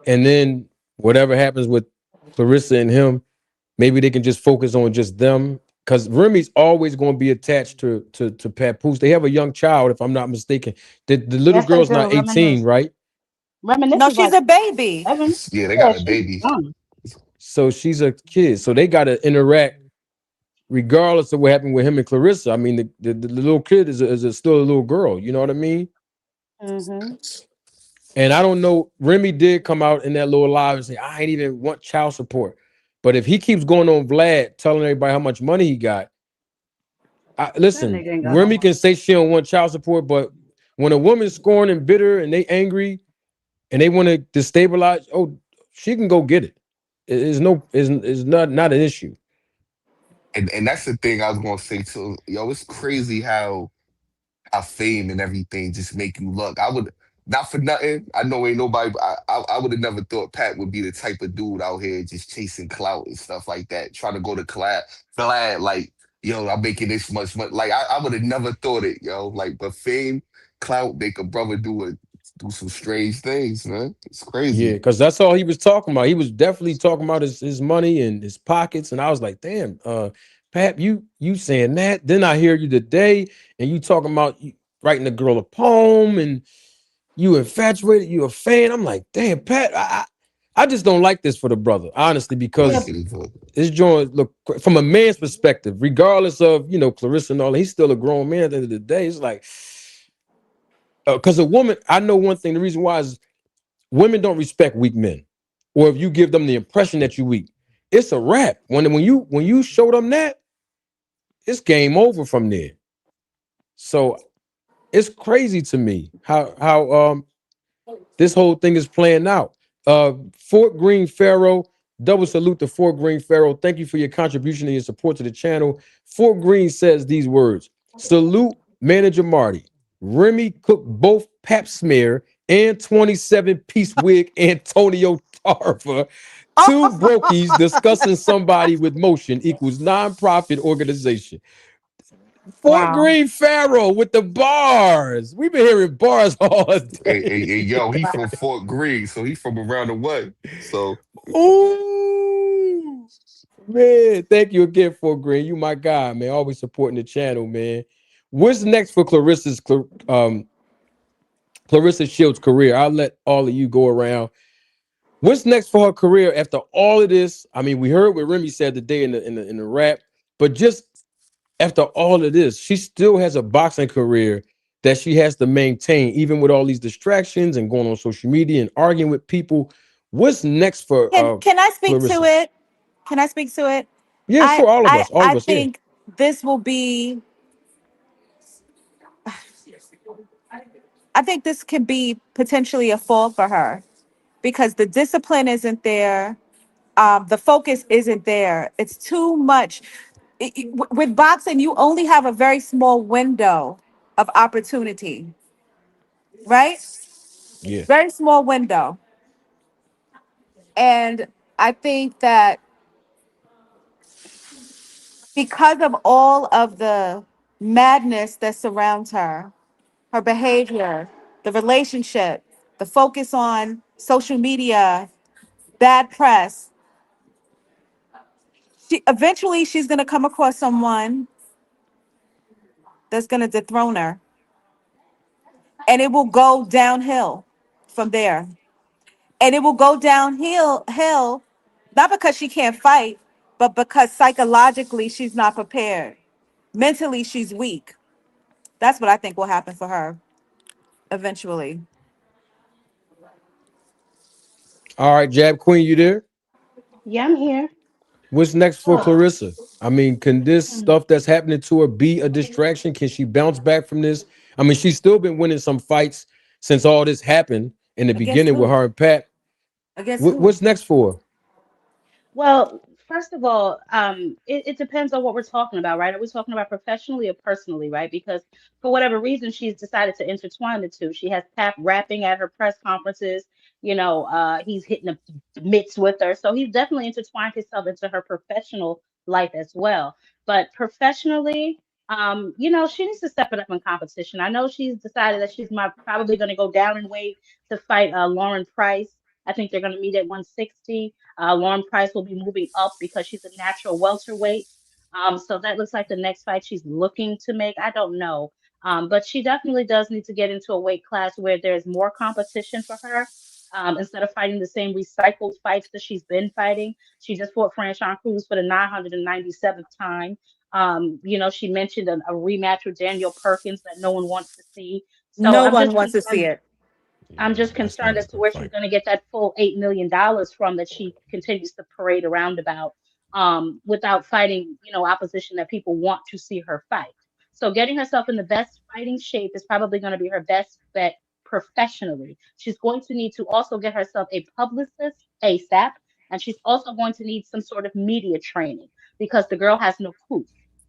And then whatever happens with Clarissa and him, maybe they can just focus on just them. Because Remy's always going to be attached to Papoose. They have a young child, if I'm not mistaken. The little Yes, they girl's do. not 18, right? Reminisce No, is she's like a baby. 7. Yeah, they Yeah, got a she's baby. young. So she's a kid. So they got to interact regardless of what happened with him and Clarissa. I mean, the little kid is still a little girl. You know what I mean? Mm-hmm. And I don't know. Remy did come out in that little live and say, "I ain't even want child support." But if he keeps going on Vlad, telling everybody how much money he got, That listen, nigga ain't got no Remy money. can say she don't want child support, but when a woman's scorned and bitter and they angry and they want to destabilize, oh, she can go get it. It's not an issue. And that's the thing I was gonna say too. Yo, it's crazy how fame and everything just make you look. I would not for nothing. I know ain't nobody. But I would have never thought Pat would be the type of dude out here just chasing clout and stuff like that, trying to go to Vlad like, yo, I'm making this much money. Like I would have never thought it, yo. Like, but fame, clout make a brother do some strange things, man. It's Yeah, crazy. because that's all he was talking about. He was definitely talking about his money and his pockets. And I was like, damn, Pap, you saying that? Then I hear you today, and you talking about you writing the girl a poem, and you infatuated, you a fan. I'm like, damn, Pat, I just don't like this for the brother, honestly, Yeah, because Wicked. this joint look from a man's perspective, regardless of Clarissa and all, he's still a grown man at the end of the day. It's like, because a woman, I know one thing. The reason why is women don't respect weak men, or if you give them the impression that you're weak, it's a wrap. When you show them that, it's game over from there. So it's crazy to me how this whole thing is playing out. Fort Greene Pharaoh, double salute to Fort Greene Pharaoh. Thank you for your contribution and your support to the channel. Fort Greene says these words: salute manager Marty. Remy cooked both pap smear and 27-piece wig Antonio Tarver. Two brokies discussing somebody with motion equals nonprofit organization. Fort wow. Greene Pharaoh with the bars. We've been hearing bars all day. Yo, he from Fort Greene, so he from around the way. So Ooh, man. Thank you again, Fort Greene. You my guy, man. Always supporting the channel, man. What's next for Clarissa Shields' career? I'll let all of you go around. What's next for her career after all of this? I mean, we heard what Remy said today in the rap, but just after all of this, she still has a boxing career that she has to maintain, even with all these distractions and going on social media and arguing with people. What's next for Can I speak to Clarissa? it? Can I speak to it? Yeah, I sure, all of I us, all of I us. Yeah, think this will be. I think this could be potentially a fall for her because the discipline isn't there. The focus isn't there. It's too much. With boxing, you only have a very small window of opportunity, right? yeah. Very small window. And I think that because of all of the madness that surrounds her, her behavior, the relationship, the focus on social media, bad press, she's going to come across someone that's going to dethrone her, and it will go downhill from there. And it will go downhill, not because she can't fight, but because psychologically she's not prepared. Mentally, she's weak. That's what I think will happen for her eventually. All right, Jab Queen, you there? Yeah, I'm here. What's next for Oh, Clarissa? I mean, can this stuff that's happening to her be a distraction? Can she bounce back from this? I mean, she's still been winning some fights since all this happened in the Against beginning with who? her and Pat. Against who? What's next for her? well, first of all, it depends on what we're talking about, right? Are we talking about professionally or personally, right? Because for whatever reason, she's decided to intertwine the two. She has Pap rapping at her press conferences. He's hitting the mitts with her. So he's definitely intertwined himself into her professional life as well. But professionally, she needs to step it up in competition. I know she's decided that probably going to go down in weight to fight Lauren Price. I think they're going to meet at 160. Lauren Price will be moving up because she's a natural welterweight. So that looks like the next fight she's looking to make. I don't know. But she definitely does need to get into a weight class where there's more competition for her. Instead of fighting the same recycled fights that she's been fighting. She just fought Franchon Cruz for the 997th time. She mentioned a rematch with Daniel Perkins that no one wants to see. So No I'm one just wants to see concerned. it. I'm just That's not concerned a as to good where she's fight. going to get that full $8 million from that she continues to parade around about, without fighting, opposition that people want to see her fight. So getting herself in the best fighting shape is probably going to be her best bet professionally. She's going to need to also get herself a publicist ASAP, and she's also going to need some sort of media training because the girl has no proof,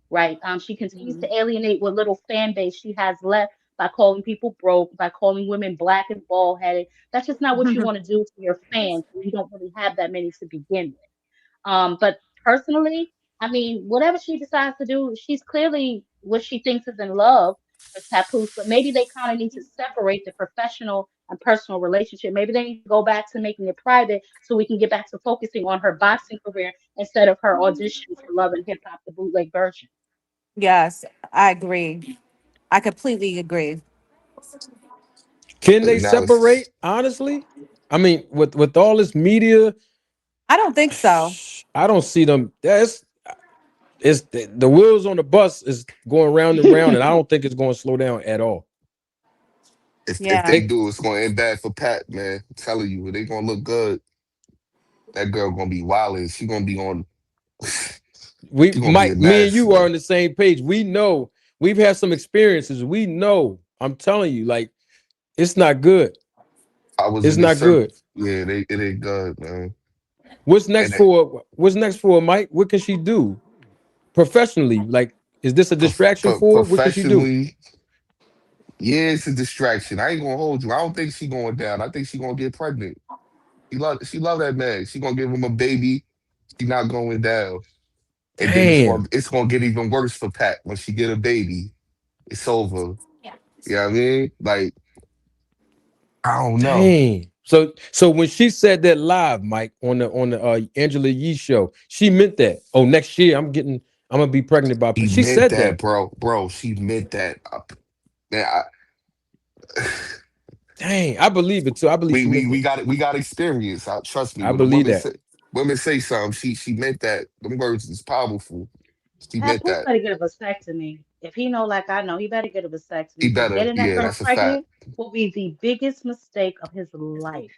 right? She continues to alienate what little fan base she has left by calling people broke, by calling women black and bald headed. That's just not what you want to do to your fans. You don't really have that many to begin with. But personally, I mean, whatever she decides to do, she's clearly what she thinks is in love with Papoose, but maybe they kind of need to separate the professional and personal relationship. Maybe they need to go back to making it private so we can get back to focusing on her boxing career instead of her audition for Love and Hip Hop, the bootleg version. Yes, I agree. I completely agree. Can they Now it's separate? Honestly, I mean, with all this media, I don't think so. I don't see them. That's it's the wheels on the bus is going round and round, and I don't think it's going to slow down at all. if Yeah. they They do, it's gonna end bad for Pat, man. I'm telling you, it ain't gonna look good. That girl gonna be wild. She gonna be on. we She gonna be a Mike, me and mess, you are man. on the same page. We know we've had some experiences. We know. I'm telling you, like it's not good. I was It's in this not circle. good. Yeah, it ain't good, man. And What's next for Mike? What can she do professionally? Like, is this a distraction for her? What can she do? professionally, yeah, it's a distraction. I ain't gonna hold you. I don't think she going down. I think she gonna get pregnant. She love that man. She gonna give him a baby. She not going down. And then Damn, it's gonna get even worse for Pat when she get a baby. It's over. You know what I mean? Like, I don't know. dang. So when she said that live, Mike, on the Angela Yee show, she meant that. Oh, next year I'm gonna be pregnant by. She She meant said that, that. bro. Bro, she meant that. Man, Dang, I believe it too. I believe we she we meant we that. got it. We got experience. Trust me. I When the believe that. women say something, she meant that. Them words is powerful. She meant Papoose that. better get a vasectomy. If he know like I know, he better get a vasectomy He because better. getting that Yeah, girl that's a fact. pregnant will be the biggest mistake of his life.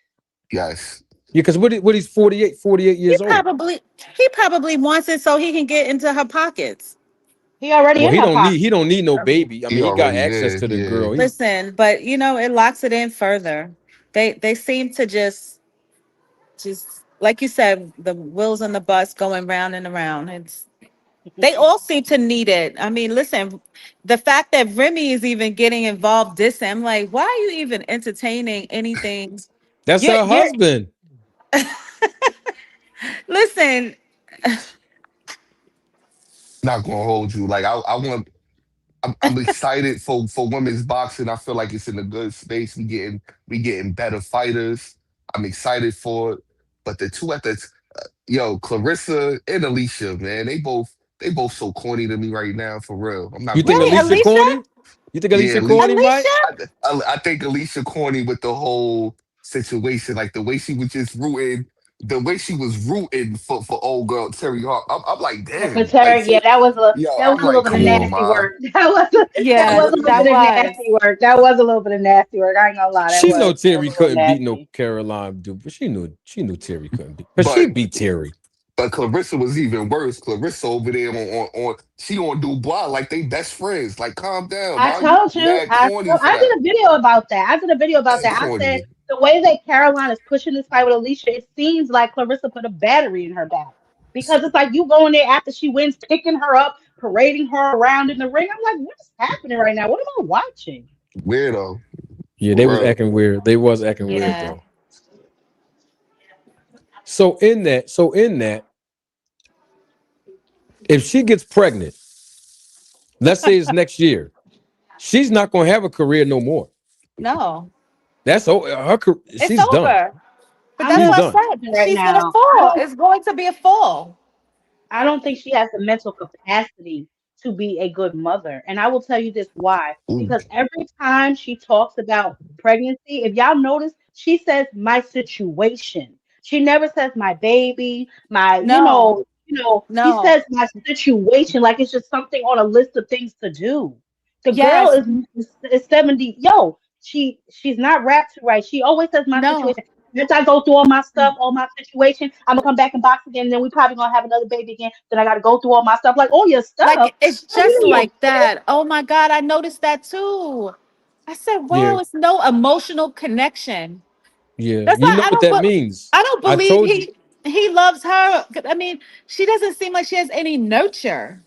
Yes. Yeah, because what he's 48 He years old. probably he probably wants it so he can get into her pockets. He already Well, in her pocket. he don't need no baby. I He mean, he got already access there. to the Yeah. girl. Listen, but it locks it in further. They seem to just like you said, the wheels on the bus going round and around. They all seem to need it. I mean, listen, the fact that Remy is even getting involved this, I'm like, why are you even entertaining anything? That's her You're husband. listen, Not gonna hold you. Like I want. I'm excited for women's boxing. I feel like it's in a good space. We getting better fighters. I'm excited for it. But the two at the yo, Clarissa and Alicia, man, they both so corny to me right now, for real. I'm not You gonna think really, hold Alicia you. Alicia? corny? You think Yeah, Alicia corny, Mike? Alicia? I think Alicia corny with the whole situation, like the way she was just rooting, the way she was rooting for old girl Terry Hart. I'm like, For damn, like, Terry, yeah, yo, that was I'm a little like, bit of come on, nasty ma. work. That Yeah, was a little that bit of was. nasty work. That was a little bit of nasty work. I ain't gonna lie, She know that was Terry a little couldn't beat no nasty. Caroline dude, but she knew Terry couldn't beat. But she But beat Terry. Clarissa was even worse. Clarissa over there on she on Dubois like they best friends. Like, calm down, I ma. You told you. mad corny for I that. did a video about that. I did a video about Mad that. I said corny. the way that Caroline is pushing this fight with Alicia, it seems like Clarissa put a battery in her back because it's like you going there after she wins, picking her up, parading her around in the ring. I'm like, what's happening right now? What am I watching? Weirdo. Yeah, they For was real. acting weird. They was acting weird Yeah. though. So in that, if she gets pregnant, let's say it's next year, she's not gonna have a career no more. No, That's her. it's She's done. over. But I'm that's She's what gonna I done. tell you said. something right She's gonna now. fall. It's going to be a fall. I don't think she has the mental capacity to be a good mother. And I will tell you this why. Ooh. Because every time she talks about pregnancy, if y'all notice, she says my situation. She never says my baby, No, she no. says my situation like it's just something on a list of things to do. The girl Yes, is 70. Yo, she's not wrapped right. She always says my No. situation. Once I go through all my stuff, all my situation, I'm gonna come back and box again. And then we probably gonna have another baby again. Then I gotta go through all my stuff, like all your stuff. Like it's Like, you just don't like care. that. Oh my God, I noticed that too. I said, Yeah, wow, it's no emotional connection. yeah. That's You why know what that means. I don't I believe told you. he loves her. I mean, she doesn't seem like she has any nurture.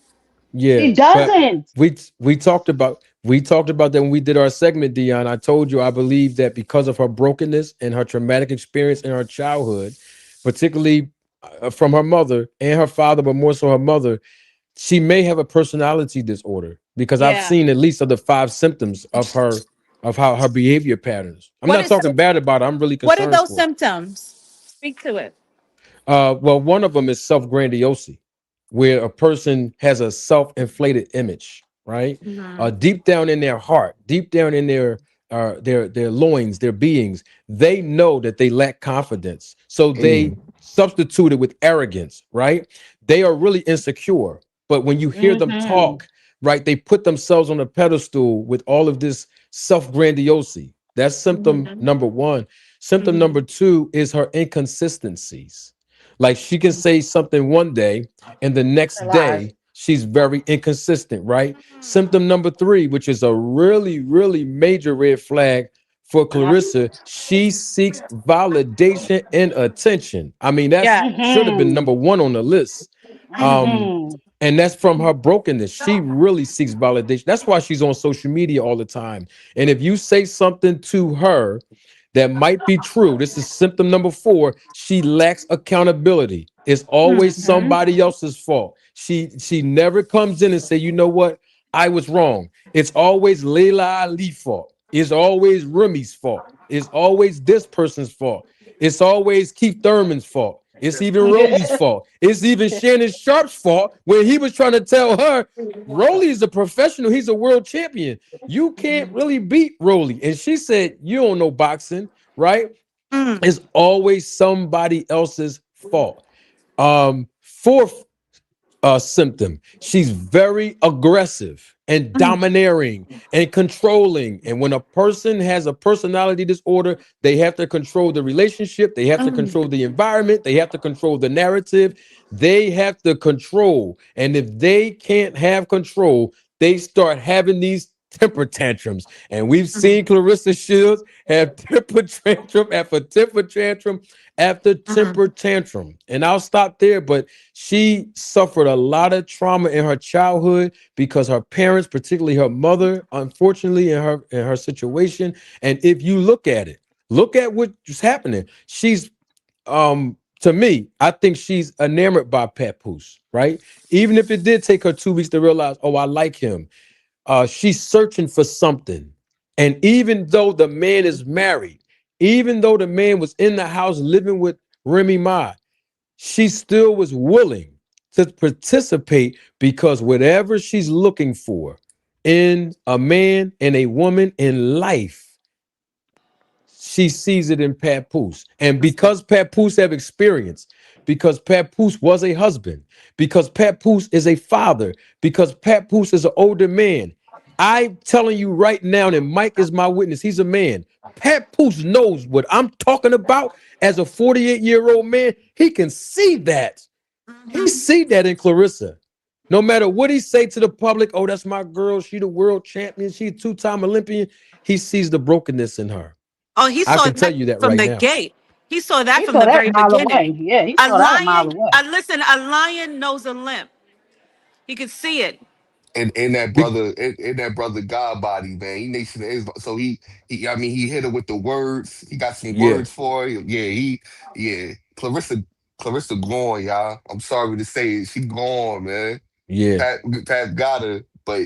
Yeah, She but doesn't. we talked about that when we did our segment, Dion. I told you I believe that because of her brokenness and her traumatic experience in her childhood, particularly from her mother and her father, but more so her mother, she may have a personality disorder because I've Yeah. seen at least of the five symptoms of her of how her behavior patterns. I'm What not is talking bad about her. I'm really what are concerned those for her. symptoms? Speak to it. Well, one of them is self-grandiosity, where a person has a self-inflated image, right? Hmm. Deep down in their heart, deep down in their loins, their beings, they know that they lack confidence, so they Mm, substitute it with arrogance, right? They are really insecure, but when you hear them Mm-hmm. talk, right, they put themselves on a pedestal with all of this self-grandiosity. That's symptom Hmm. number one. Symptom Hmm. number two is her inconsistencies, like she can say something one day and the next Lies. day she's very inconsistent, right? Symptom number three, which is a really, really major red flag for Clarissa, she seeks validation and attention. I mean, that's Yeah. should have been Mm-hmm. number one on the list. Um, Mm-hmm. and that's from her brokenness. She really seeks validation. That's why she's on social media all the time. And if you say something to her that might be true, this is symptom number four. She lacks accountability. It's always Mm-hmm. somebody else's fault. She never comes in and say, you know what, I was wrong. It's always Layla Ali's fault. It's always Remy's fault. It's always this person's fault. It's always Keith Thurman's fault. It's even Rolly's fault. It's even Shannon Sharp's fault when he was trying to tell her, Rolly is a professional. He's a world champion. You can't really beat Rolly. And she said, you don't know boxing, right? Mm. It's always somebody else's fault. Fourth symptom. She's very aggressive and Mm. domineering and controlling. And when a person has a personality disorder, they have to control the relationship, they have to Mm. control the environment, they have to control the narrative, they have to control. And if they can't have control, they start having these temper tantrums. And we've seen Mm. Clarissa Shields have temper tantrum after temper tantrum after Mm. temper tantrum. And I'll stop there, but she suffered a lot of trauma in her childhood because her parents, particularly her mother, unfortunately, in her situation. And if you look at what's happening. She's to me, I think she's enamored by Papoose, right? Even if it did take her 2 weeks to realize, oh, I like him. She's searching for something. And even though the man is married, even though the man was in the house living with Remy Ma, she still was willing to participate because whatever she's looking for in a man and a woman in life, she sees it in Papoose. And because Papoose have experience, because Papoose was a husband, because Papoose is a father, because Papoose is an older man, I'm telling you right now, and Mike is my witness, he's a man. Papoose knows what I'm talking about as a 48-year-old man. He can see that. He Mhm. see that in Clarissa. No matter what he say to the public, oh, that's my girl. She the world champion. She a two-time Olympian. He sees the brokenness in her. Oh, he I saw can tell that you that from right the now. gate. He saw that He from saw the that a very mile away. beginning. Yeah, he A saw that a mile lion, away. listen, a lion knows a limp. He could see it. and Be- in that brother God body, man. He Nation of Islam. So he I mean he hit her with the words. He got some yeah, words for her. Yeah, yeah. Clarissa gone, y'all. I'm sorry to say it. She gone, man. yeah. Pat got her, but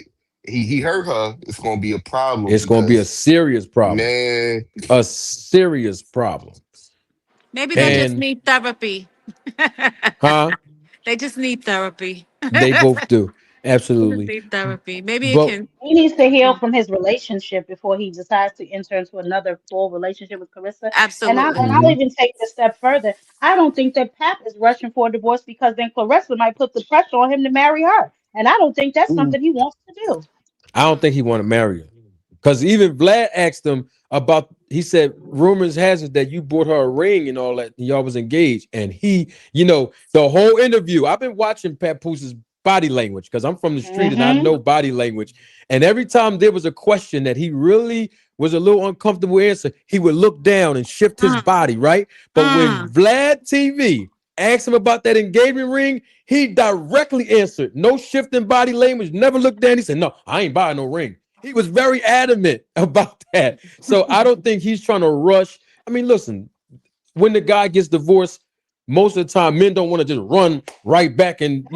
he hurt her. It's gonna be a problem It's gonna be a because serious problem. man, A serious problem. Maybe they just And need therapy. huh? They just need therapy. They both do. They just Absolutely. need therapy. Maybe it But can. He needs to heal from his relationship before he decides to enter into another full relationship with Carissa. And Absolutely. I'll mhm, even take it a step further. I don't think that Pap is rushing for a divorce because then Clarissa might put the pressure on him to marry her. And I don't think that's ooh, something he wants to do. I don't think he want to marry her. Because even Vlad asked him, about, he said, rumors has it that you bought her a ring and all that, and y'all was engaged. And he, the whole interview, I've been watching Papoose body language because I'm from the street and I know body language. And every time there was a question that he really was a little uncomfortable answer, he would look down and shift his body, right? But when Vlad TV asked him about that engagement ring, he directly answered, no shifting body language, never looked down. He said, no, I ain't buying no ring. He was very adamant about that. So I don't think he's trying to rush. I mean, listen, when the guy gets divorced, most of the time men don't want to just run right back and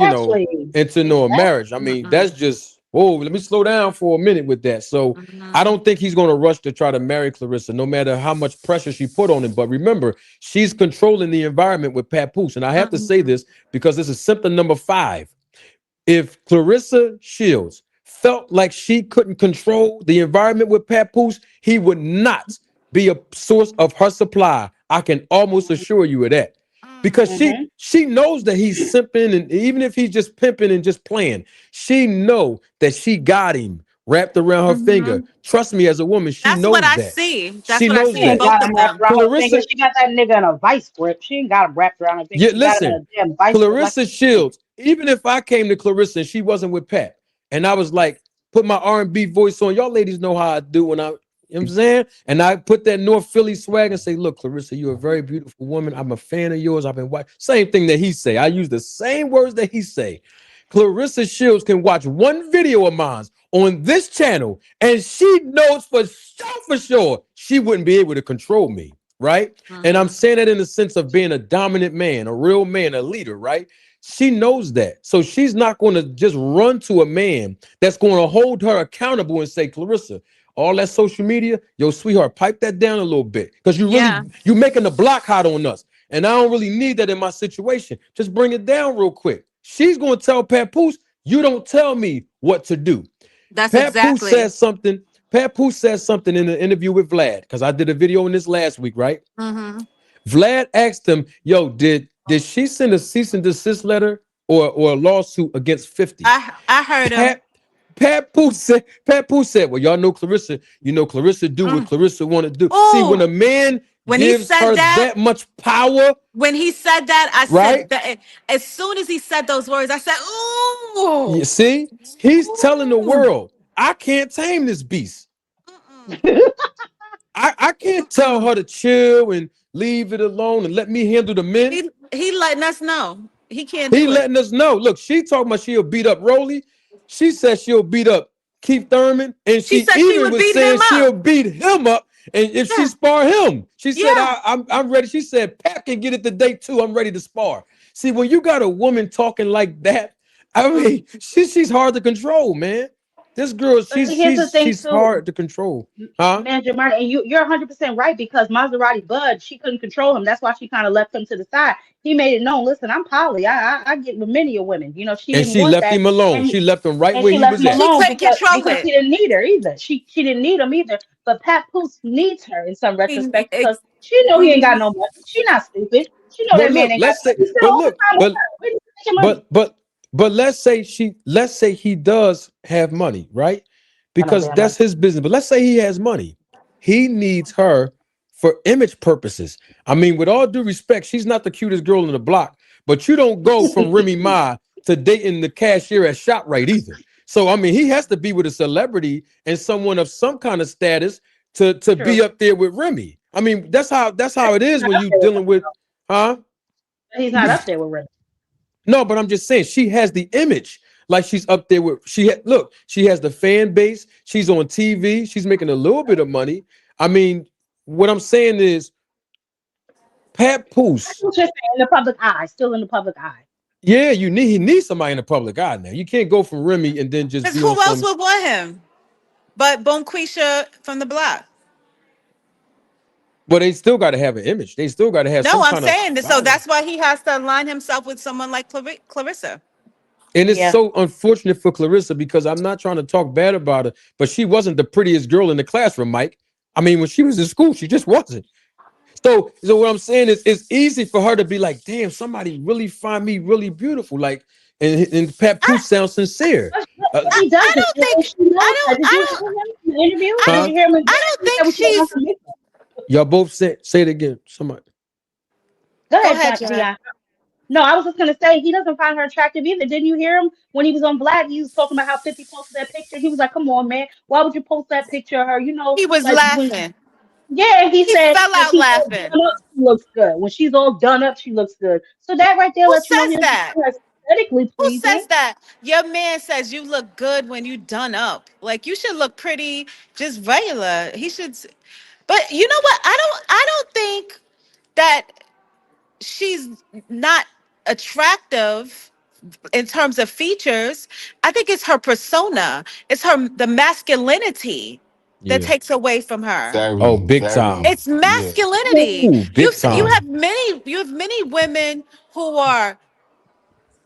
into a marriage. I mean, that's just, let me slow down for a minute with that. So I don't think he's going to rush to try to marry Claressa, no matter how much pressure she put on him. But remember, she's controlling the environment with Papoose. And I have to say this because this is symptom number 5. If Claressa Shields felt like she couldn't control the environment with Papoose, he would not be a source of her supply. I can almost assure you of that. Because she knows that he's simping, and even if he's just pimping and just playing, she know that she got him wrapped around her finger. Trust me, as a woman, she knows that. That's what I see. That's she what knows I see. that. Both of them. Claressa, she got that nigga in a vice grip. She ain't got him wrapped around her finger. Yeah, listen, Claressa Shields, even if I came to Claressa and she wasn't with Pat, and I was like, put my R&B voice on, y'all ladies know how I do when you know what I'm saying? And I put that North Philly swag and say, look, Claressa, you're a very beautiful woman. I'm a fan of yours. I've been watching. Same thing that he say. I use the same words that he say. Claressa Shields can watch one video of mine on this channel, and she knows for sure she wouldn't be able to control me, right? And I'm saying that in the sense of being a dominant man, a real man, a leader, right? She knows that. So she's not going to just run to a man that's going to hold her accountable and say, Claressa, all that social media, yo, sweetheart, pipe that down a little bit. Because you making the block hot on us. And I don't really need that in my situation. Just bring it down real quick. She's going to tell Papoose, you don't tell me what to do. Papoose says something. Papoose says something in the interview with Vlad, because I did a video on this last week, right? Vlad asked him, yo, did she send a cease and desist letter or a lawsuit against 50? I heard him. Papoose said, well, y'all know Claressa, Claressa do what Claressa want to do. Ooh. See, when a man gives her that much power. When he said that, I right? said that as soon as he said those words, I said, ooh. You see, he's telling the world, I can't tame this beast. I can't tell her to chill and leave it alone and let me handle the men. He letting us know. He can't do it. He letting us know. Look, she talking about she'll beat up Rolly. She said she'll beat up Keith Thurman. And she even was saying she'll beat him up. And if she spar him, she said, I'm ready. She said, Pat can get it today too. I'm ready to spar. See, when you got a woman talking like that, I mean, she's hard to control, man. This girl, she's hard to control. Man, Jamar, and you're 100% right, because Maserati Bud, she couldn't control him. That's why she kind of left him to the side. He made it known, listen, I'm poly. I get with many of women. You know, she left him alone. She left him right where he was at. Because he didn't need her either. She didn't need him either. But Papoose needs her in some retrospect, because she know he ain't got no money. She not stupid. She know that man ain't got money. But let's say he does have money, right? Because that's his business. But let's say he has money. He needs her for image purposes. I mean, with all due respect, she's not the cutest girl in the block, but you don't go from Remy Ma to dating the cashier at ShopRite either. So, I mean, he has to be with a celebrity and someone of some kind of status to be up there with Remy. I mean, that's how it is when you're dealing with, He's not up there with Remy. No, but I'm just saying she has the image, like she's up there with. She has the fan base. She's on TV. She's making a little bit of money. I mean, what I'm saying is, Papoose. Just in the public eye, still in the public eye. Yeah, he needs somebody in the public eye now. You can't go from Remy and then just. Who else would want him? But Bonquisha from the block. But they still got to have an image. They still got to have. No, I'm saying this. So that's why he has to align himself with someone like Claressa. And it's so unfortunate for Claressa, because I'm not trying to talk bad about her, but she wasn't the prettiest girl in the classroom, Mike. I mean, when she was in school, she just wasn't. So what I'm saying is, it's easy for her to be like, damn, somebody really find me really beautiful. Like, and Papoose sounds sincere. He doesn't. I don't And think she knows that. Did you I hear him in the interview? Did Huh? you hear him again? don't He said think we should have done she's. some makeup. Y'all both say it again. Somebody. Go Go ahead, ahead, John. Dion. No, I was just gonna say he doesn't find her attractive either. Didn't you hear him when he was on Vlad? He was talking about how 50 posted that picture. He was like, "Come on, man, why would you post that picture of her? You know, He was like when." laughing. Yeah, he He said fell when out she's all laughing. done up, she looks good. When she's all done up, she looks good. So that right there Who lets you know he says doesn't that? find her aesthetically Who pleasing. says that? Your man says you look good when you done up. Like you should look pretty, just regular. He should. But you know what? I don't think that she's not attractive in terms of features. I think it's her persona. It's the masculinity that Yeah. takes away from her. Oh, Very, big time. very, It's yeah. masculinity. Ooh, big You time. have many women who are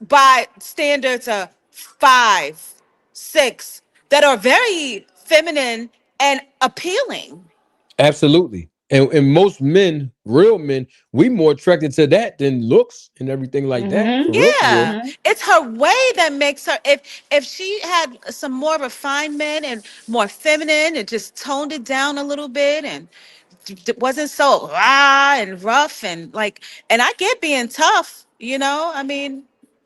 by standards of 5, 6 that are very feminine and appealing. Absolutely. And most men, real men, we more attracted to that than looks and everything like that. Mm-hmm. For real, for real. Yeah, Mm-hmm. it's her way that makes her. If she had some more refinement and more feminine and just toned it down a little bit and wasn't so rah and rough and like, and I get being tough, I mean,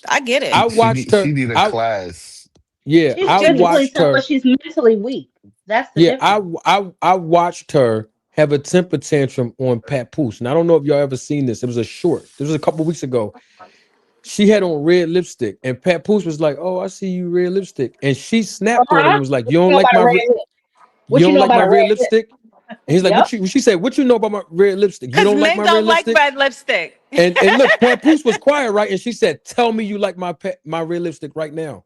I get it. I watched She her. need a I class. Yeah, She's I physically watched tough, but her. she's mentally weak. That's the Yeah, difference. I watched her have a temper tantrum on Papoose. And I don't know if y'all ever seen this. It was a short. This was a couple weeks ago. She had on red lipstick, and Papoose was like, "Oh, I see you red lipstick," and she snapped on him and Uh-huh. was like, What you know about a red lip? You What you don't know like about my a red red lip? lipstick?" And he's like, Yep. "What you?" She said, "What you know about my red lipstick? You Because don't like men my red don't like lipstick?" red lipstick. And look, Papoose was quiet, right? And she said, "Tell me you like my red lipstick right now."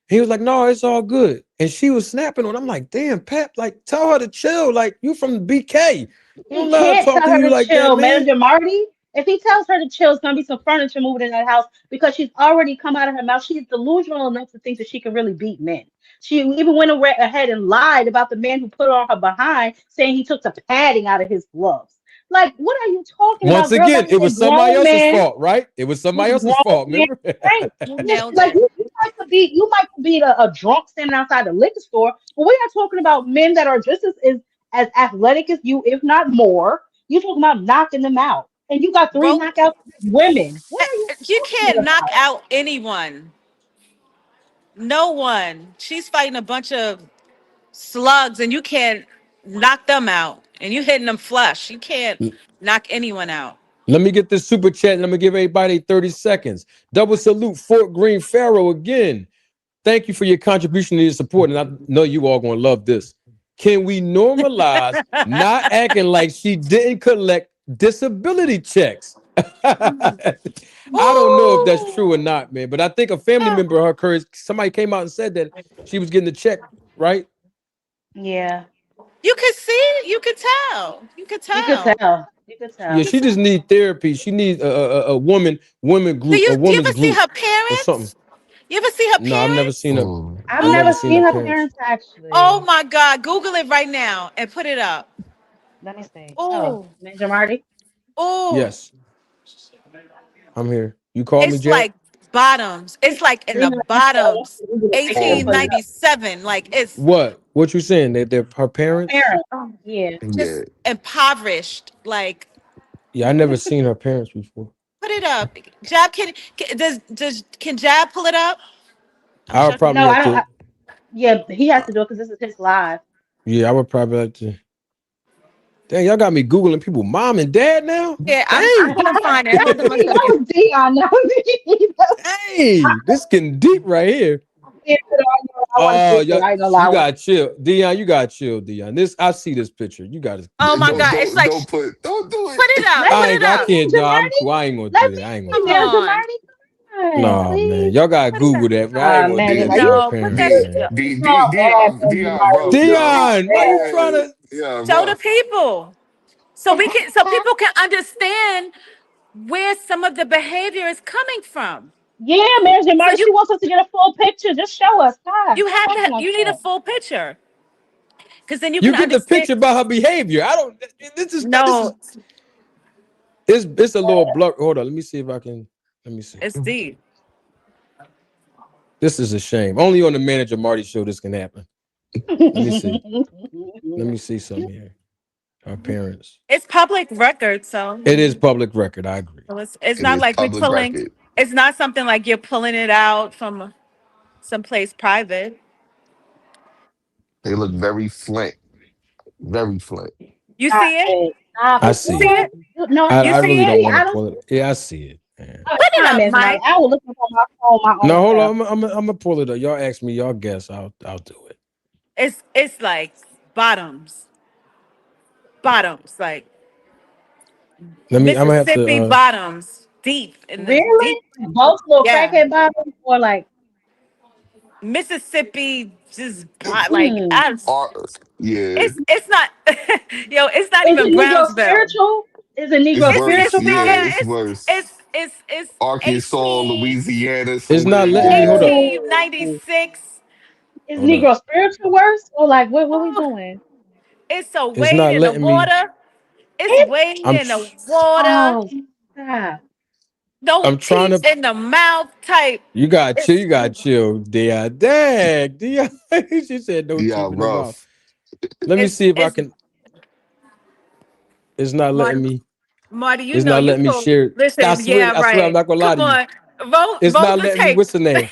He was like, "No, it's all good." And she was snapping on. I'm like, "Damn, Pep, like tell her to chill. Like you from BK. You He don't let her can't talk tell to her you to like that, chill, man." Manager Marty. If he tells her to chill, it's gonna be some furniture moving in that house because she's already come out of her mouth. She's delusional enough to think that she can really beat men. She even went ahead and lied about the man who put her on her behind, saying he took the padding out of his gloves. Like, what are you talking Once about, girl? That again, it was a was somebody grown else's man fault, right? It was with somebody else's grown fault. men, Remember? right? You Yes, nailed like it. you might be a drunk standing outside the liquor store, but we are talking about men that are just as athletic as you, if not more. You talking about knocking them out, and you got three Ro- knockouts with women. What are you you talking can't knock about? out anyone. No one. She's fighting a bunch of slugs and you can't knock them out. And you hitting them flush. You can't knock anyone out. Let me get this super chat and I'm gonna give everybody 30 seconds. Double salute Fort Greene Pharaoh again. Thank you for your contribution and your support. And I know you all gonna love this. Can we normalize not acting like she didn't collect disability checks? I don't know if that's true or Ooh. not, man. But I think a family member of her courage, somebody came out and said that she was getting a check, right? Yeah, You could see, you could tell. You could you could tell. tell. You could Yeah, You tell. could she just tell. need therapy. She needs a woman Do group, a you woman's ever see group her or something. parents? You ever see her No, I've never parents? seen her. Mm. I've I've never never seen her seen her Oh, parents. parents actually. oh my God. Google it right now and put it up. Let me see. Oh, Oh, Manager Marty. oh. Yes, I'm here. You called me, It's Jeb? like bottoms. It's like in the Leave it alone. bottoms. We get a picture and Oh, put it up. 1897. Like it's What you saying? That they're her Her parents? parents. oh, Yeah. yeah. just impoverished. Like Yeah, I never seen her parents before. put it up. Jab can Jab pull it up? I'm I would sure. probably No, have I don't. to. Yeah, he has to do it because this is his live. Yeah, I would probably have to. Dang, y'all got me googling people, mom and dad now. Yeah, I'm Dang, gonna find it. That Hold was on one That second. was Dion. That was me. dang, this getting deep right here. I want to see Oh, it. I ain't gonna lie. you gotta chill, Dion. You gotta chill, Dion. This I see this picture. You gotta. Oh my Don't God. It's don't like don't put don't do put it it. up. Let Put me it I up. can't. see, No, Manager I'm Marty. cool. I ain't gonna Let do me that. I ain't gonna see, Come do that. Manager on. Marty. Come on, No, man. please. Y'all gotta Put it up. Google that. Man. I ain't gonna do Manager that Marty, to you her No, put parents, that. D, man. it's all bad, Manager Dion, Marty. rough, It's yo. all Dion, why you bad. trying Yeah, to? yeah, Show the rough. people. So people can understand where some of the behavior is coming from. Yeah, Manager So Marty. She wants us to get a full picture. Just show us. God, you stop have talking to like you need a that. full picture because then you You can get the understand. picture about her behavior. I don't. This is not. This is. No, It's a little blur. Hold on. Let me see if I can. Let me see. it's deep. This is a shame. Only on the Manager Marty show this can happen. Let me see. Let me see something here. Our parents. It's public record, so It is public record. I agree. it's It not is like we public pulling. record. It's not something like you're pulling it out from someplace private. They look very flint. Very flint. You Stop see it? it. Stop I it. You You see see it. know what? it? No, You I see really it? don't Eddie, want I to don't pull see it. Yeah, I see it. Yeah. what Put it time up, is, Mike. Mike. I will look up on my phone my No, own hold self. on. I'm gonna pull it up. Y'all ask me. Y'all guess. I'll do it. It's like bottoms, bottoms, like Let me. I'm gonna have to. Mississippi bottoms, deep in the deep. Really? Both little Yeah, crackhead bottles or like, Mississippi just like hmm. Yeah, it's not yo, it's not Is even it Negro Brownsville. spiritual? Is it it's Negro worse. spiritual Yeah, bottle? Yeah, it's worse. it's Arkansas, 18 Louisiana, It's not somewhere. letting me. Hold Yeah, up. 1896. Is Hold up. Negro spiritual worse? Or like what we Oh, doing? it's so It's wade not in the letting me. water. It's It's wade I'm. in the water. oh stop. No I'm trying teeth to. in the mouth type. You got chill. It's You got chill. Dia. Dang. Dia. She said no yeah, teeth in the mouth. rough. Let me see if I it's can. It's not letting Marty. me. Marty, you It's know not you letting me pull. share it. I Listen, swear. yeah, I swear. I'm right. not gonna lie Come to you. on, roll It's roll not the letting me. tape. What's the name?